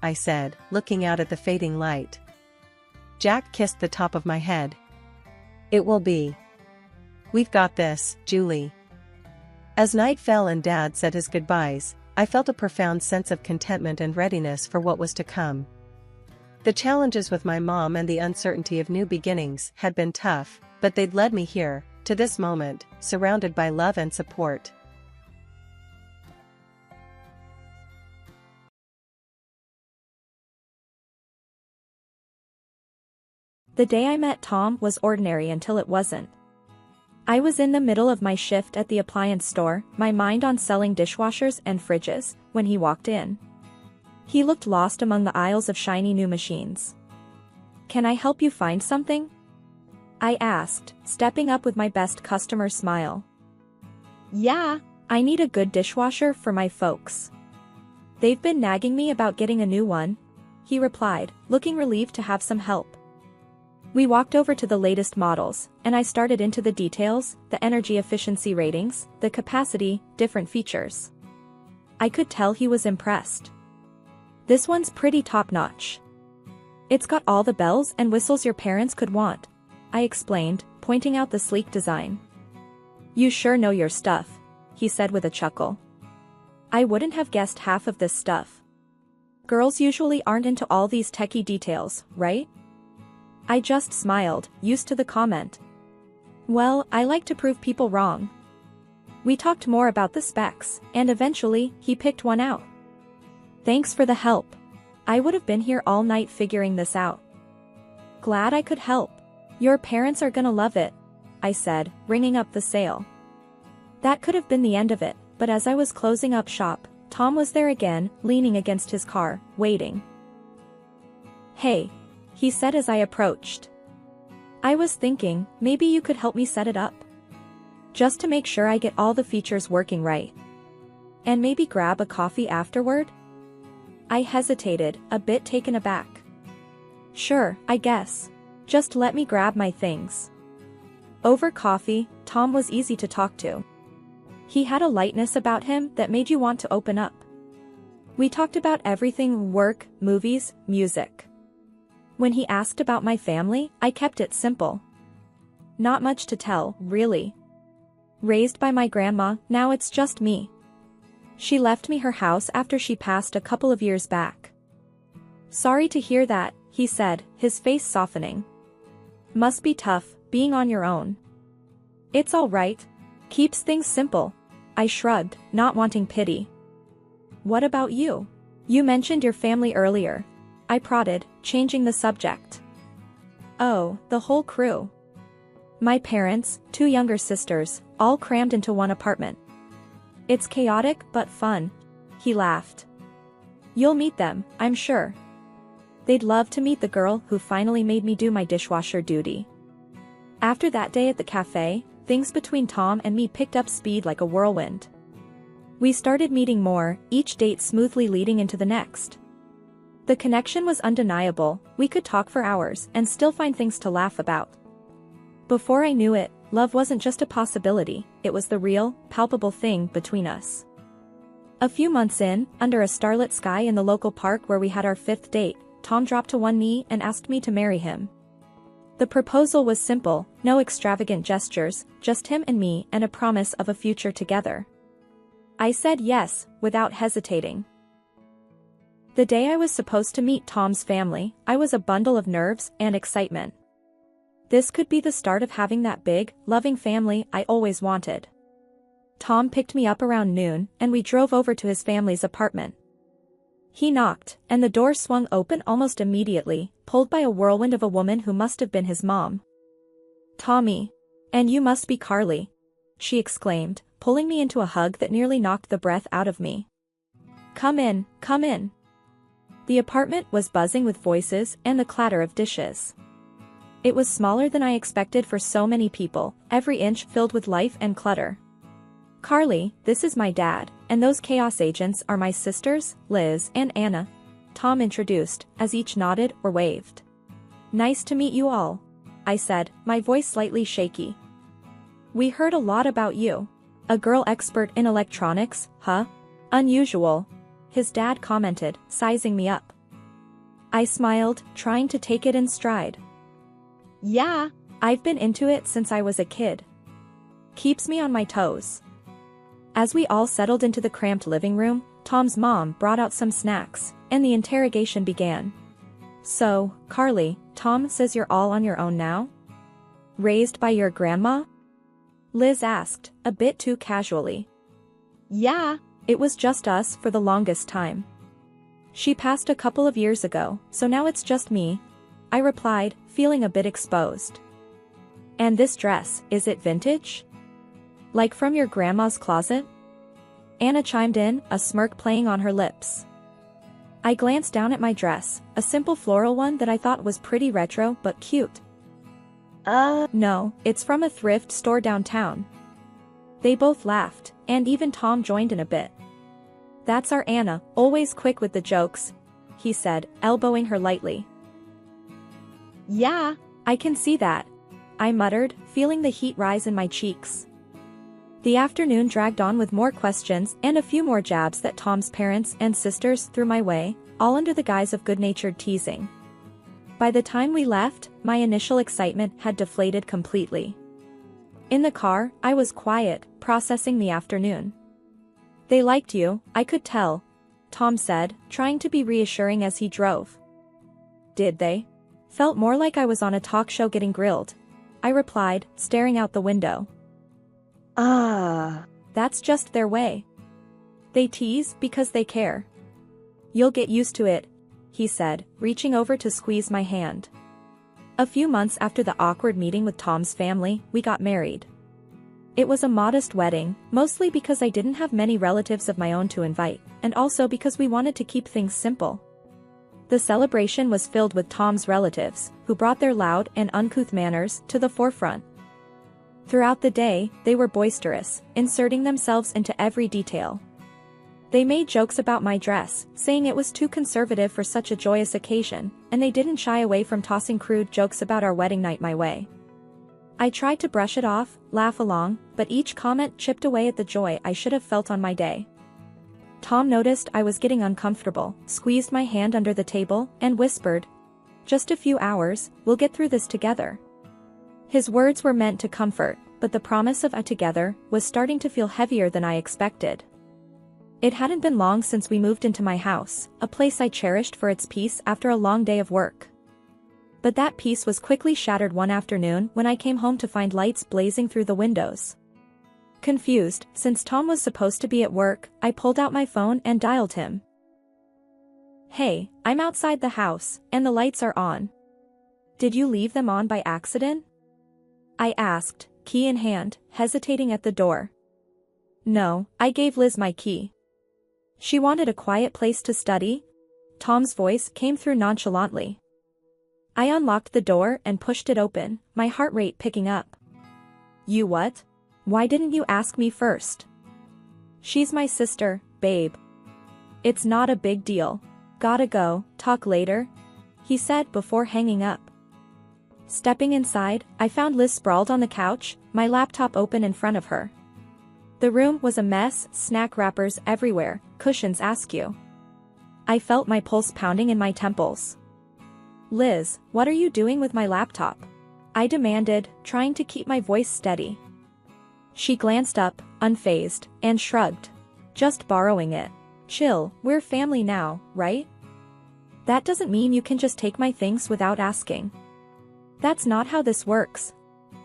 I said, looking out at the fading light. Jack kissed the top of my head. It will be. We've got this, Julie. As night fell and Dad said his goodbyes, I felt a profound sense of contentment and readiness for what was to come. The challenges with my mom and the uncertainty of new beginnings had been tough, but they'd led me here, to this moment, surrounded by love and support. The day I met Tom was ordinary until it wasn't. I was in the middle of my shift at the appliance store, my mind on selling dishwashers and fridges, when he walked in. He looked lost among the aisles of shiny new machines. "Can I help you find something?" I asked, stepping up with my best customer smile. "Yeah, I need a good dishwasher for my folks. They've been nagging me about getting a new one," he replied, looking relieved to have some help. We walked over to the latest models, and I started into the details, the energy efficiency ratings, the capacity, different features. I could tell he was impressed. "This one's pretty top-notch. It's got all the bells and whistles your parents could want," I explained, pointing out the sleek design. "You sure know your stuff," he said with a chuckle. I wouldn't have guessed half of this stuff. Girls usually aren't into all these techie details, right? I just smiled, used to the comment. Well, I like to prove people wrong. We talked more about the specs, and eventually, he picked one out. "Thanks for the help. I would have been here all night figuring this out." "Glad I could help. Your parents are gonna love it," I said, ringing up the sale. That could have been the end of it, but as I was closing up shop, Tom was there again, leaning against his car, waiting. "Hey," he said as I approached. "I was thinking, maybe you could help me set it up. Just to make sure I get all the features working right. And maybe grab a coffee afterward?" I hesitated, a bit taken aback. "Sure, I guess. Just let me grab my things." Over coffee, Tom was easy to talk to. He had a lightness about him that made you want to open up. We talked about everything: work, movies, music. When he asked about my family, I kept it simple. Not much to tell, really. Raised by my grandma, now it's just me. She left me her house after she passed a couple of years back. "Sorry to hear that," he said, his face softening. "Must be tough, being on your own." "It's all right. Keeps things simple." I shrugged, not wanting pity. "What about you? You mentioned your family earlier," I prodded, changing the subject. "Oh, the whole crew. My parents, 2 younger sisters, all crammed into one apartment. It's chaotic but fun," he laughed. "You'll meet them, I'm sure. They'd love to meet the girl who finally made me do my dishwasher duty." After that day at the cafe, things between Tom and me picked up speed like a whirlwind. We started meeting more, each date smoothly leading into the next. The connection was undeniable, we could talk for hours and still find things to laugh about. Before I knew it, love wasn't just a possibility, it was the real, palpable thing between us. A few months in, under a starlit sky in the local park where we had our 5th date, Tom dropped to one knee and asked me to marry him. The proposal was simple, no extravagant gestures, just him and me and a promise of a future together. I said yes, without hesitating. The day I was supposed to meet Tom's family, I was a bundle of nerves and excitement. This could be the start of having that big, loving family I always wanted. Tom picked me up around noon, and we drove over to his family's apartment. He knocked, and the door swung open almost immediately, pulled by a whirlwind of a woman who must have been his mom. "Tommy. And you must be Carly," she exclaimed, pulling me into a hug that nearly knocked the breath out of me. Come in, come in." The apartment was buzzing with voices and the clatter of dishes. It was smaller than I expected for so many people, every inch filled with life and clutter. "Carly, this is my dad, and those chaos agents are my sisters, Liz and Anna," Tom introduced, as each nodded or waved. "Nice to meet you all," I said, my voice slightly shaky. "We heard a lot about you. A girl expert in electronics, huh? Unusual," his dad commented, sizing me up. I smiled, trying to take it in stride. "Yeah, I've been into it since I was a kid. Keeps me on my toes." As we all settled into the cramped living room, Tom's mom brought out some snacks, and the interrogation began. "So, Carly, Tom says you're all on your own now? Raised by your grandma?" Liz asked, a bit too casually. "Yeah, it was just us for the longest time. She passed a couple of years ago, so now it's just me," I replied, feeling a bit exposed. "And this dress, is it vintage? Like from your grandma's closet?" Anna chimed in, a smirk playing on her lips. I glanced down at my dress, a simple floral one that I thought was pretty retro but cute. No, it's from a thrift store downtown." They both laughed, and even Tom joined in a bit. "That's our Anna, always quick with the jokes," he said, elbowing her lightly. "Yeah, I can see that," I muttered, feeling the heat rise in my cheeks. The afternoon dragged on with more questions and a few more jabs that Tom's parents and sisters threw my way, all under the guise of good-natured teasing. By the time we left, my initial excitement had deflated completely. In the car, I was quiet, processing the afternoon. "They liked you, I could tell," Tom said, trying to be reassuring as he drove. "Did they?" "Felt more like I was on a talk show getting grilled," I replied, staring out the window. That's just their way. They tease because they care. You'll get used to it," he said, reaching over to squeeze my hand. A few months after the awkward meeting with Tom's family, we got married. It was a modest wedding, mostly because I didn't have many relatives of my own to invite, and also because we wanted to keep things simple. The celebration was filled with Tom's relatives, who brought their loud and uncouth manners to the forefront. Throughout the day, they were boisterous, inserting themselves into every detail. They made jokes about my dress, saying it was too conservative for such a joyous occasion, and they didn't shy away from tossing crude jokes about our wedding night my way. I tried to brush it off, laugh along, but each comment chipped away at the joy I should have felt on my day. Tom noticed I was getting uncomfortable, squeezed my hand under the table, and whispered, "Just a few hours, we'll get through this together." His words were meant to comfort, but the promise of a together was starting to feel heavier than I expected. It hadn't been long since we moved into my house, a place I cherished for its peace after a long day of work. But that peace was quickly shattered one afternoon when I came home to find lights blazing through the windows. Confused, since Tom was supposed to be at work, I pulled out my phone and dialed him. "Hey, I'm outside the house, and the lights are on. Did you leave them on by accident?" I asked, key in hand, hesitating at the door. "No, I gave Liz my key. She wanted a quiet place to study." Tom's voice came through nonchalantly. I unlocked the door and pushed it open, my heart rate picking up. "You what? Why didn't you ask me first?" "She's my sister, babe. It's not a big deal. Gotta go, talk later," he said before hanging up. Stepping inside, I found Liz sprawled on the couch, my laptop open in front of her. The room was a mess, snack wrappers everywhere, cushions askew. I felt my pulse pounding in my temples. "Liz, what are you doing with my laptop?" I demanded, trying to keep my voice steady. She glanced up, unfazed, and shrugged. "Just borrowing it. Chill, we're family now, right?" That doesn't mean you can just take my things without asking. That's not how this works,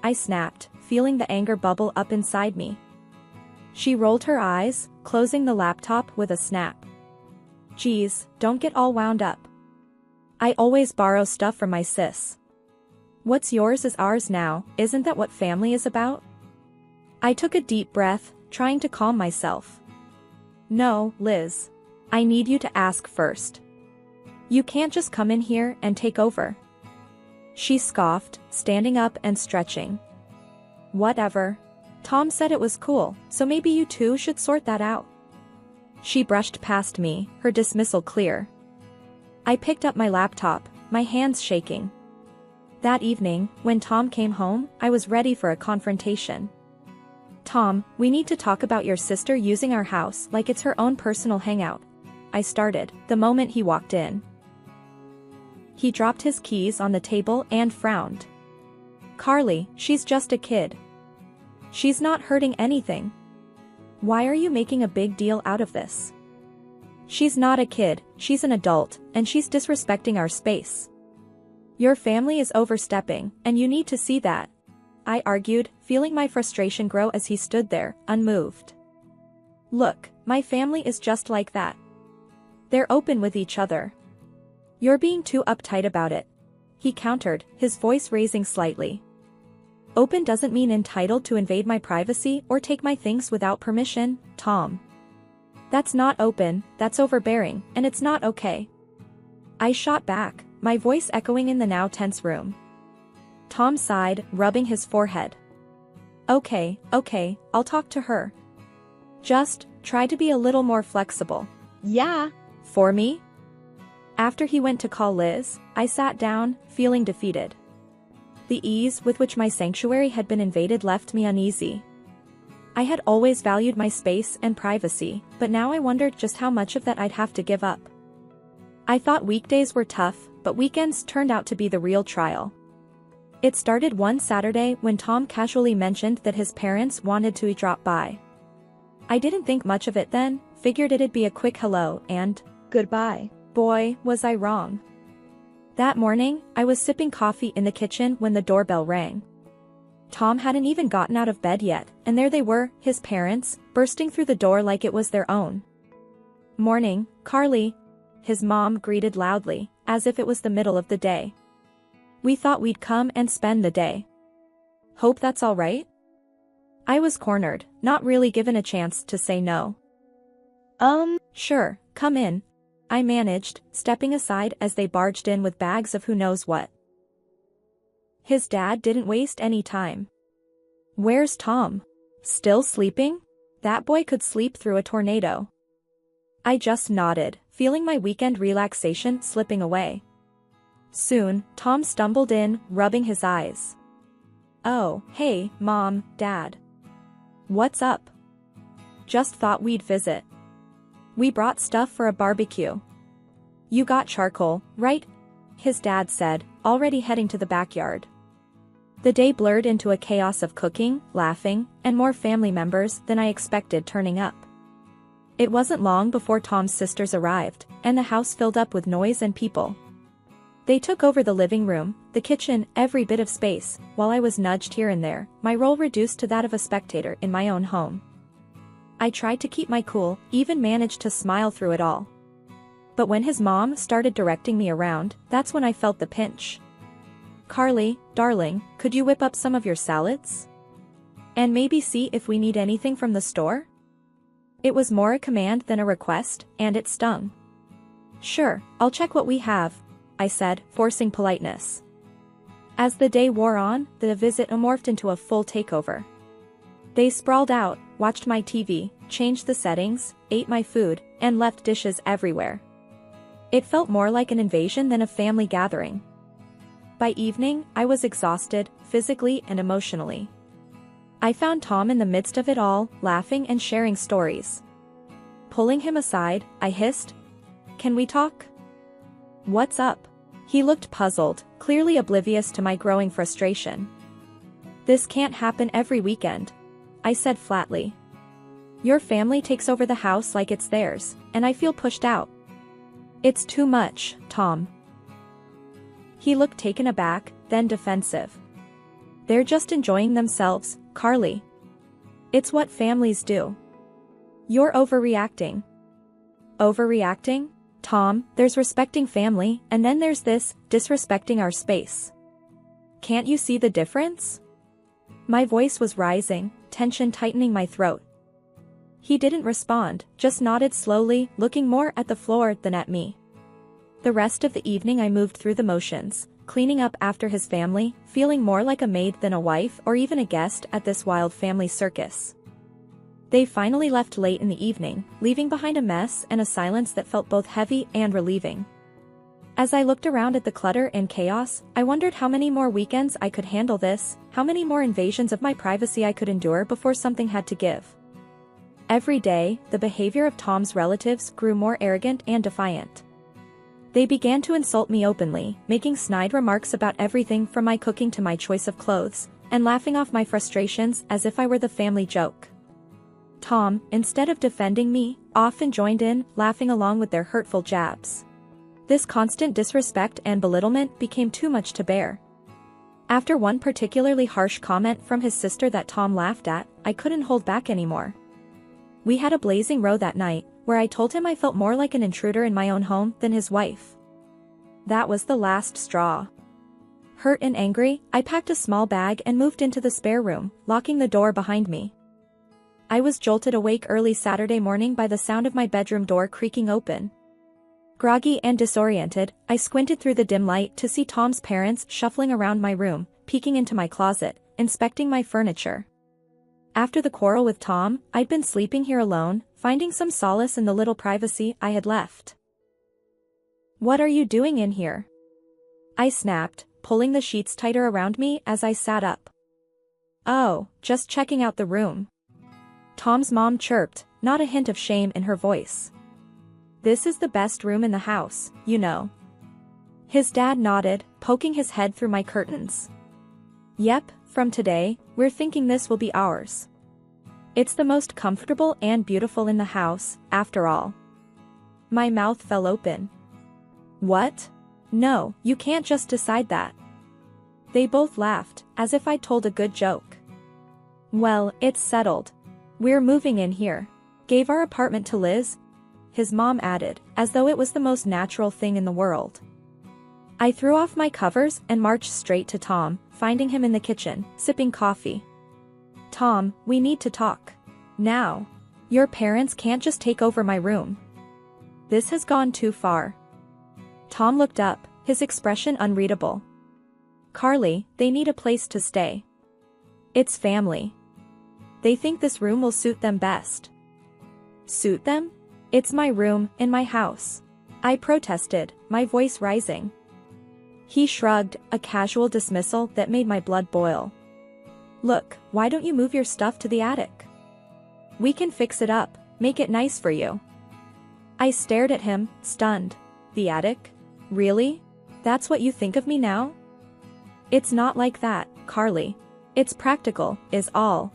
I snapped, feeling the anger bubble up inside me. She rolled her eyes, closing the laptop with a snap. Geez, don't get all wound up. I always borrow stuff from my sis. What's yours is ours now, isn't that what family is about? I took a deep breath, trying to calm myself. No, Liz. I need you to ask first. You can't just come in here and take over. She scoffed, standing up and stretching. Whatever. Tom said it was cool, so maybe you two should sort that out. She brushed past me, her dismissal clear. I picked up my laptop, my hands shaking. That evening, when Tom came home, I was ready for a confrontation. Tom, we need to talk about your sister using our house like it's her own personal hangout. I started, the moment he walked in. He dropped his keys on the table and frowned. Carly, she's just a kid. She's not hurting anything. Why are you making a big deal out of this? She's not a kid, she's an adult, and she's disrespecting our space. Your family is overstepping, and you need to see that. I argued, feeling my frustration grow as he stood there, unmoved. Look, my family is just like that. They're open with each other. You're being too uptight about it. He countered, his voice raising slightly. Open doesn't mean entitled to invade my privacy or take my things without permission, Tom. That's not open, that's overbearing, and it's not okay. I shot back, my voice echoing in the now tense room. Tom sighed, rubbing his forehead. Okay, I'll talk to her. Just, try to be a little more flexible. Yeah. For me? After he went to call Liz, I sat down, feeling defeated. The ease with which my sanctuary had been invaded left me uneasy. I had always valued my space and privacy, but now I wondered just how much of that I'd have to give up. I thought weekdays were tough, but weekends turned out to be the real trial. It started one Saturday when Tom casually mentioned that his parents wanted to drop by. I didn't think much of it then, figured it'd be a quick hello and Goodbye. boy, was I wrong. That morning, I was sipping coffee in the kitchen when the doorbell rang. Tom hadn't even gotten out of bed yet, and there they were, his parents, bursting through the door like it was their own. Morning, Carly. His mom greeted loudly, as if it was the middle of the day. We thought we'd come and spend the day. Hope that's all right? I was cornered, not really given a chance to say no. Sure, Come in. I managed, stepping aside as they barged in with bags of who knows what. His dad didn't waste any time. Where's Tom? Still sleeping? That boy could sleep through a tornado. I just nodded, feeling my weekend relaxation slipping away. Soon, Tom stumbled in, rubbing his eyes. Oh, hey, Mom, Dad. What's up? Just thought we'd visit. We brought stuff for a barbecue. You got charcoal, right? His dad said, already heading to the backyard. The day blurred into a chaos of cooking, laughing, and more family members than I expected turning up. It wasn't long before Tom's sisters arrived, and the house filled up with noise and people. They took over the living room, the kitchen, every bit of space, while I was nudged here and there, my role reduced to that of a spectator in my own home. I tried to keep my cool, even managed to smile through it all. But when his mom started directing me around, that's when I felt the pinch. Carly, darling, could you whip up some of your salads? And maybe see if we need anything from the store? It was more a command than a request, and it stung. Sure, I'll check what we have, I said, forcing politeness. As the day wore on, the visit morphed into a full takeover. They sprawled out, watched my TV, changed the settings, ate my food, and left dishes everywhere. It felt more like an invasion than a family gathering. By evening, I was exhausted, physically and emotionally. I found Tom in the midst of it all, laughing and sharing stories. Pulling him aside, I hissed, "Can we talk?" "What's up?" He looked puzzled, clearly oblivious to my growing frustration. "This can't happen every weekend," I said flatly. "Your family takes over the house like it's theirs, and I feel pushed out." It's too much, Tom. He looked taken aback, then defensive. They're just enjoying themselves, Carly. It's what families do. You're overreacting. Overreacting? Tom, there's respecting family, and then there's this, disrespecting our space. Can't you see the difference? My voice was rising, tension tightening my throat. He didn't respond, just nodded slowly, looking more at the floor than at me. The rest of the evening I moved through the motions, cleaning up after his family, feeling more like a maid than a wife or even a guest at this wild family circus. They finally left late in the evening, leaving behind a mess and a silence that felt both heavy and relieving. As I looked around at the clutter and chaos, I wondered how many more weekends I could handle this, how many more invasions of my privacy I could endure before something had to give. Every day, the behavior of Tom's relatives grew more arrogant and defiant. They began to insult me openly, making snide remarks about everything from my cooking to my choice of clothes, and laughing off my frustrations as if I were the family joke. Tom, instead of defending me, often joined in, laughing along with their hurtful jabs. This constant disrespect and belittlement became too much to bear. After one particularly harsh comment from his sister that Tom laughed at, I couldn't hold back anymore. We had a blazing row that night, where I told him I felt more like an intruder in my own home than his wife. That was the last straw. Hurt and angry, I packed a small bag and moved into the spare room, locking the door behind me. I was jolted awake early Saturday morning by the sound of my bedroom door creaking open. Groggy and disoriented, I squinted through the dim light to see Tom's parents shuffling around my room, peeking into my closet, inspecting my furniture. After the quarrel with Tom, I'd been sleeping here alone, finding some solace in the little privacy I had left. "What are you doing in here?" I snapped, pulling the sheets tighter around me as I sat up. "Oh, just checking out the room." Tom's mom chirped, not a hint of shame in her voice. "This is the best room in the house, you know." His dad nodded, poking his head through my curtains. "Yep, from today, we're thinking this will be ours. It's the most comfortable and beautiful in the house, after all." My mouth fell open. "What? No, you can't just decide that." They both laughed, as if I'd told a good joke. "Well, it's settled. We're moving in here. Gave our apartment to Liz," his mom added, as though it was the most natural thing in the world. I threw off my covers and marched straight to Tom, finding him in the kitchen, sipping coffee. "Tom, we need to talk. Now. Your parents can't just take over my room. This has gone too far." Tom looked up, his expression unreadable. "Carly, they need a place to stay. It's family. They think this room will suit them best." "Suit them? It's my room, in my house," I protested, my voice rising. He shrugged, a casual dismissal that made my blood boil. "Look, why don't you move your stuff to the attic? We can fix it up, make it nice for you." I stared at him, stunned. "The attic? Really? That's what you think of me now?" "It's not like that, Carly. It's practical, is all,"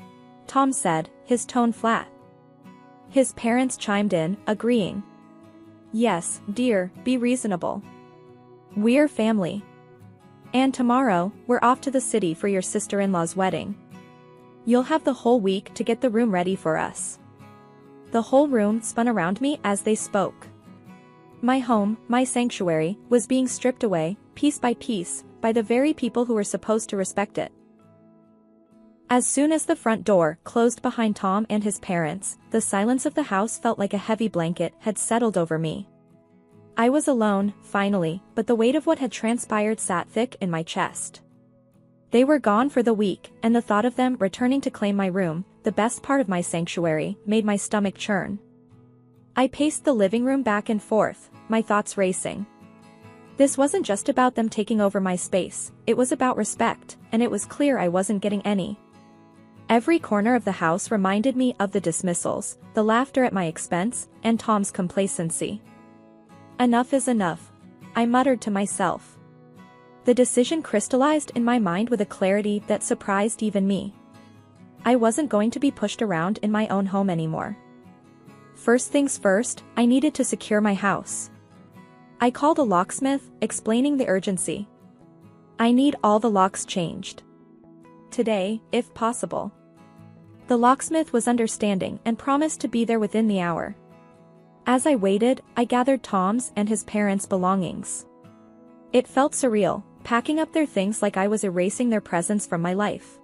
Tom said, his tone flat. His parents chimed in, agreeing. "Yes, dear, be reasonable. We're family. And tomorrow, we're off to the city for your sister-in-law's wedding. You'll have the whole week to get the room ready for us." The whole room spun around me as they spoke. My home, my sanctuary, was being stripped away, piece by piece, by the very people who were supposed to respect it. As soon as the front door closed behind Tom and his parents, the silence of the house felt like a heavy blanket had settled over me. I was alone, finally, but the weight of what had transpired sat thick in my chest. They were gone for the week, and the thought of them returning to claim my room, the best part of my sanctuary, made my stomach churn. I paced the living room back and forth, my thoughts racing. This wasn't just about them taking over my space, it was about respect, and it was clear I wasn't getting any. Every corner of the house reminded me of the dismissals, the laughter at my expense, and Tom's complacency. Enough is enough, I muttered to myself. The decision crystallized in my mind with a clarity that surprised even me. I wasn't going to be pushed around in my own home anymore. First things first, I needed to secure my house. I called a locksmith, explaining the urgency. I need all the locks changed. Today, if possible. The locksmith was understanding and promised to be there within the hour. As I waited, I gathered Tom's and his parents' belongings. It felt surreal, packing up their things like I was erasing their presence from my life.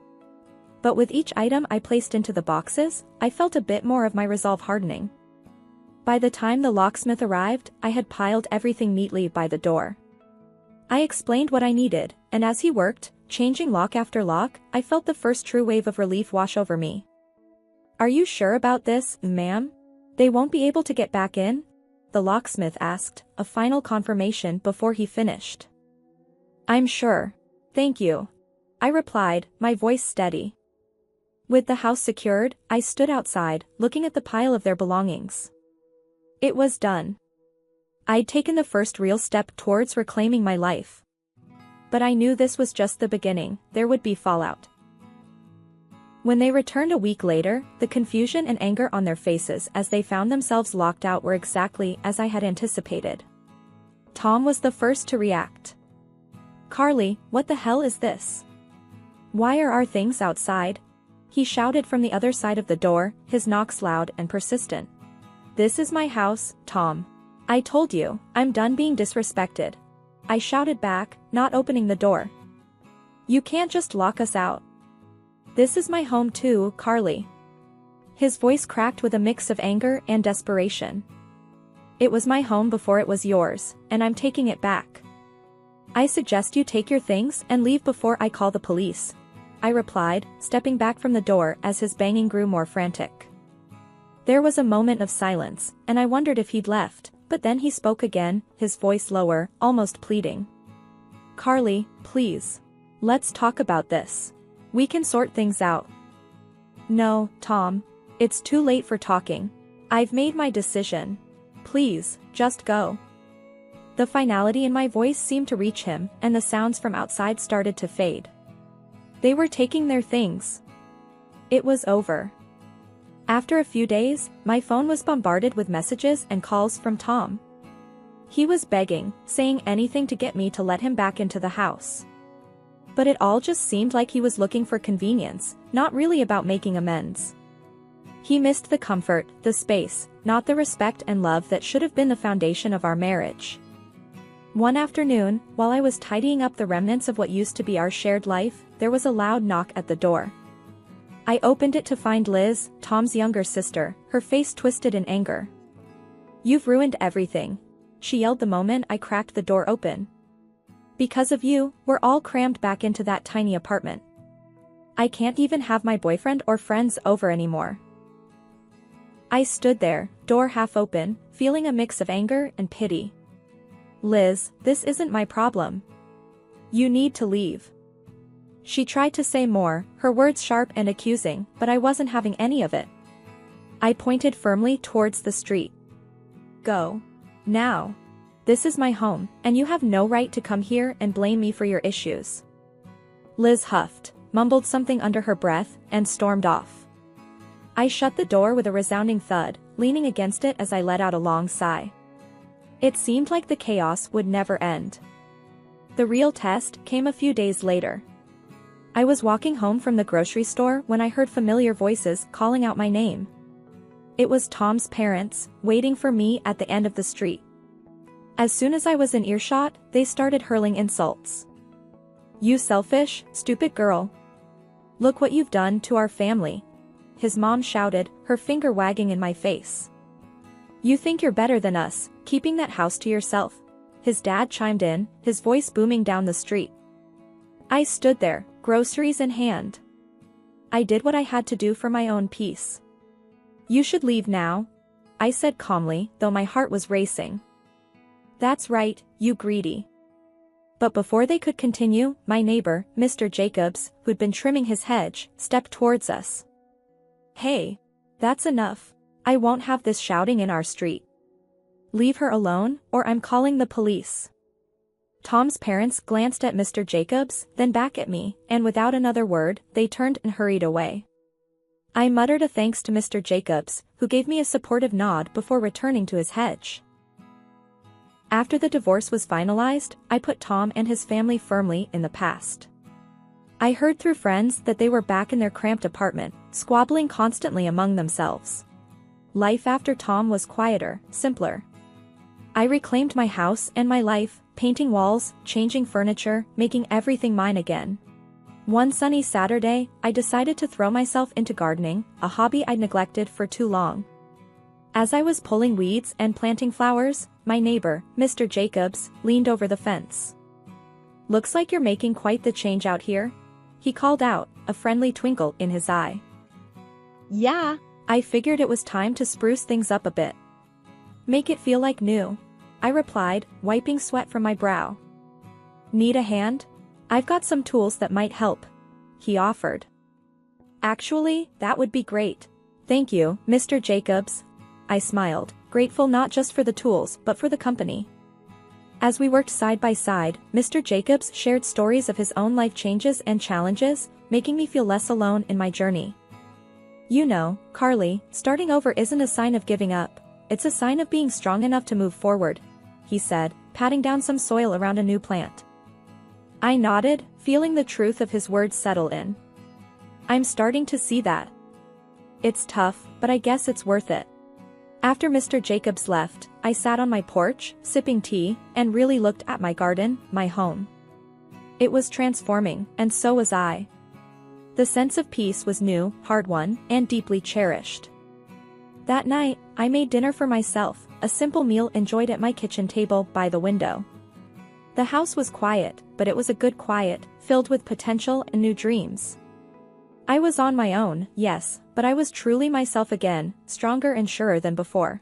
But with each item I placed into the boxes, I felt a bit more of my resolve hardening. By the time the locksmith arrived, I had piled everything neatly by the door. I explained what I needed, and as he worked, changing lock after lock, I felt the first true wave of relief wash over me. "Are you sure about this, ma'am? They won't be able to get back in?" the locksmith asked, a final confirmation before he finished. "I'm sure. Thank you," I replied, my voice steady. With the house secured, I stood outside, looking at the pile of their belongings. It was done. I'd taken the first real step towards reclaiming my life. But I knew this was just the beginning, there would be fallout. When they returned a week later, the confusion and anger on their faces as they found themselves locked out were exactly as I had anticipated. Tom was the first to react. "Carly, what the hell is this? Why are our things outside?" he shouted from the other side of the door, his knocks loud and persistent. "This is my house, Tom. I told you, I'm done being disrespected," I shouted back, not opening the door. "You can't just lock us out. This is my home too, Carly." His voice cracked with a mix of anger and desperation. "It was my home before it was yours, and I'm taking it back. I suggest you take your things and leave before I call the police," I replied, stepping back from the door as his banging grew more frantic. There was a moment of silence, and I wondered if he'd left, but then he spoke again, his voice lower, almost pleading. "Carly, please. Let's talk about this. We can sort things out." "No, Tom. It's too late for talking. I've made my decision. Please, just go." The finality in my voice seemed to reach him, and the sounds from outside started to fade. They were taking their things. It was over. After a few days, my phone was bombarded with messages and calls from Tom. He was begging, saying anything to get me to let him back into the house. But it all just seemed like he was looking for convenience, not really about making amends. He missed the comfort, the space, not the respect and love that should have been the foundation of our marriage. One afternoon, while I was tidying up the remnants of what used to be our shared life, there was a loud knock at the door. I opened it to find Liz, Tom's younger sister, her face twisted in anger. "You've ruined everything," she yelled the moment I cracked the door open. "Because of you, we're all crammed back into that tiny apartment. I can't even have my boyfriend or friends over anymore." I stood there, door half open, feeling a mix of anger and pity. "Liz, this isn't my problem. You need to leave." She tried to say more, her words sharp and accusing, but I wasn't having any of it. I pointed firmly towards the street. "Go. Now. This is my home, and you have no right to come here and blame me for your issues." Liz huffed, mumbled something under her breath, and stormed off. I shut the door with a resounding thud, leaning against it as I let out a long sigh. It seemed like the chaos would never end. The real test came a few days later. I was walking home from the grocery store when I heard familiar voices calling out my name. It was Tom's parents, waiting for me at the end of the street. As soon as I was in earshot, they started hurling insults. "You selfish, stupid girl. Look what you've done to our family," his mom shouted, her finger wagging in my face. "You think you're better than us, keeping that house to yourself," his dad chimed in, his voice booming down the street. I stood there, groceries in hand. I did what I had to do for my own peace. "You should leave now," I said calmly, though my heart was racing. "That's right, you greedy." But before they could continue, my neighbor, Mr. Jacobs, who'd been trimming his hedge, stepped towards us. "Hey. That's enough. I won't have this shouting in our street. Leave her alone, or I'm calling the police." Tom's parents glanced at Mr. Jacobs, then back at me, and without another word, they turned and hurried away. I muttered a thanks to Mr. Jacobs, who gave me a supportive nod before returning to his hedge. After the divorce was finalized, I put Tom and his family firmly in the past. I heard through friends that they were back in their cramped apartment, squabbling constantly among themselves. Life after Tom was quieter, simpler. I reclaimed my house and my life, painting walls, changing furniture, making everything mine again. One sunny Saturday, I decided to throw myself into gardening, a hobby I'd neglected for too long. As I was pulling weeds and planting flowers, my neighbor, Mr. Jacobs, leaned over the fence. "Looks like you're making quite the change out here," he called out, a friendly twinkle in his eye. Yeah. I figured it was time to spruce things up a bit. "Make it feel like new," I replied, wiping sweat from my brow. "Need a hand? I've got some tools that might help," he offered. "Actually, that would be great. Thank you, Mr. Jacobs," I smiled, grateful not just for the tools but for the company. As we worked side by side, Mr. Jacobs shared stories of his own life changes and challenges, making me feel less alone in my journey. "You know, Carly, starting over isn't a sign of giving up, it's a sign of being strong enough to move forward," he said, patting down some soil around a new plant. I nodded, feeling the truth of his words settle in. I'm starting to see that. It's tough, but I guess it's worth it. After Mr. Jacobs left, I sat on my porch, sipping tea, and really looked at my garden, my home. It was transforming, and so was I. The sense of peace was new, hard-won, and deeply cherished. That night, I made dinner for myself, a simple meal enjoyed at my kitchen table by the window. The house was quiet, but it was a good quiet, filled with potential and new dreams. I was on my own, yes, but I was truly myself again, stronger and surer than before.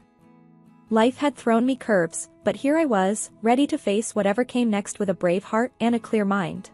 Life had thrown me curves, but here I was, ready to face whatever came next with a brave heart and a clear mind.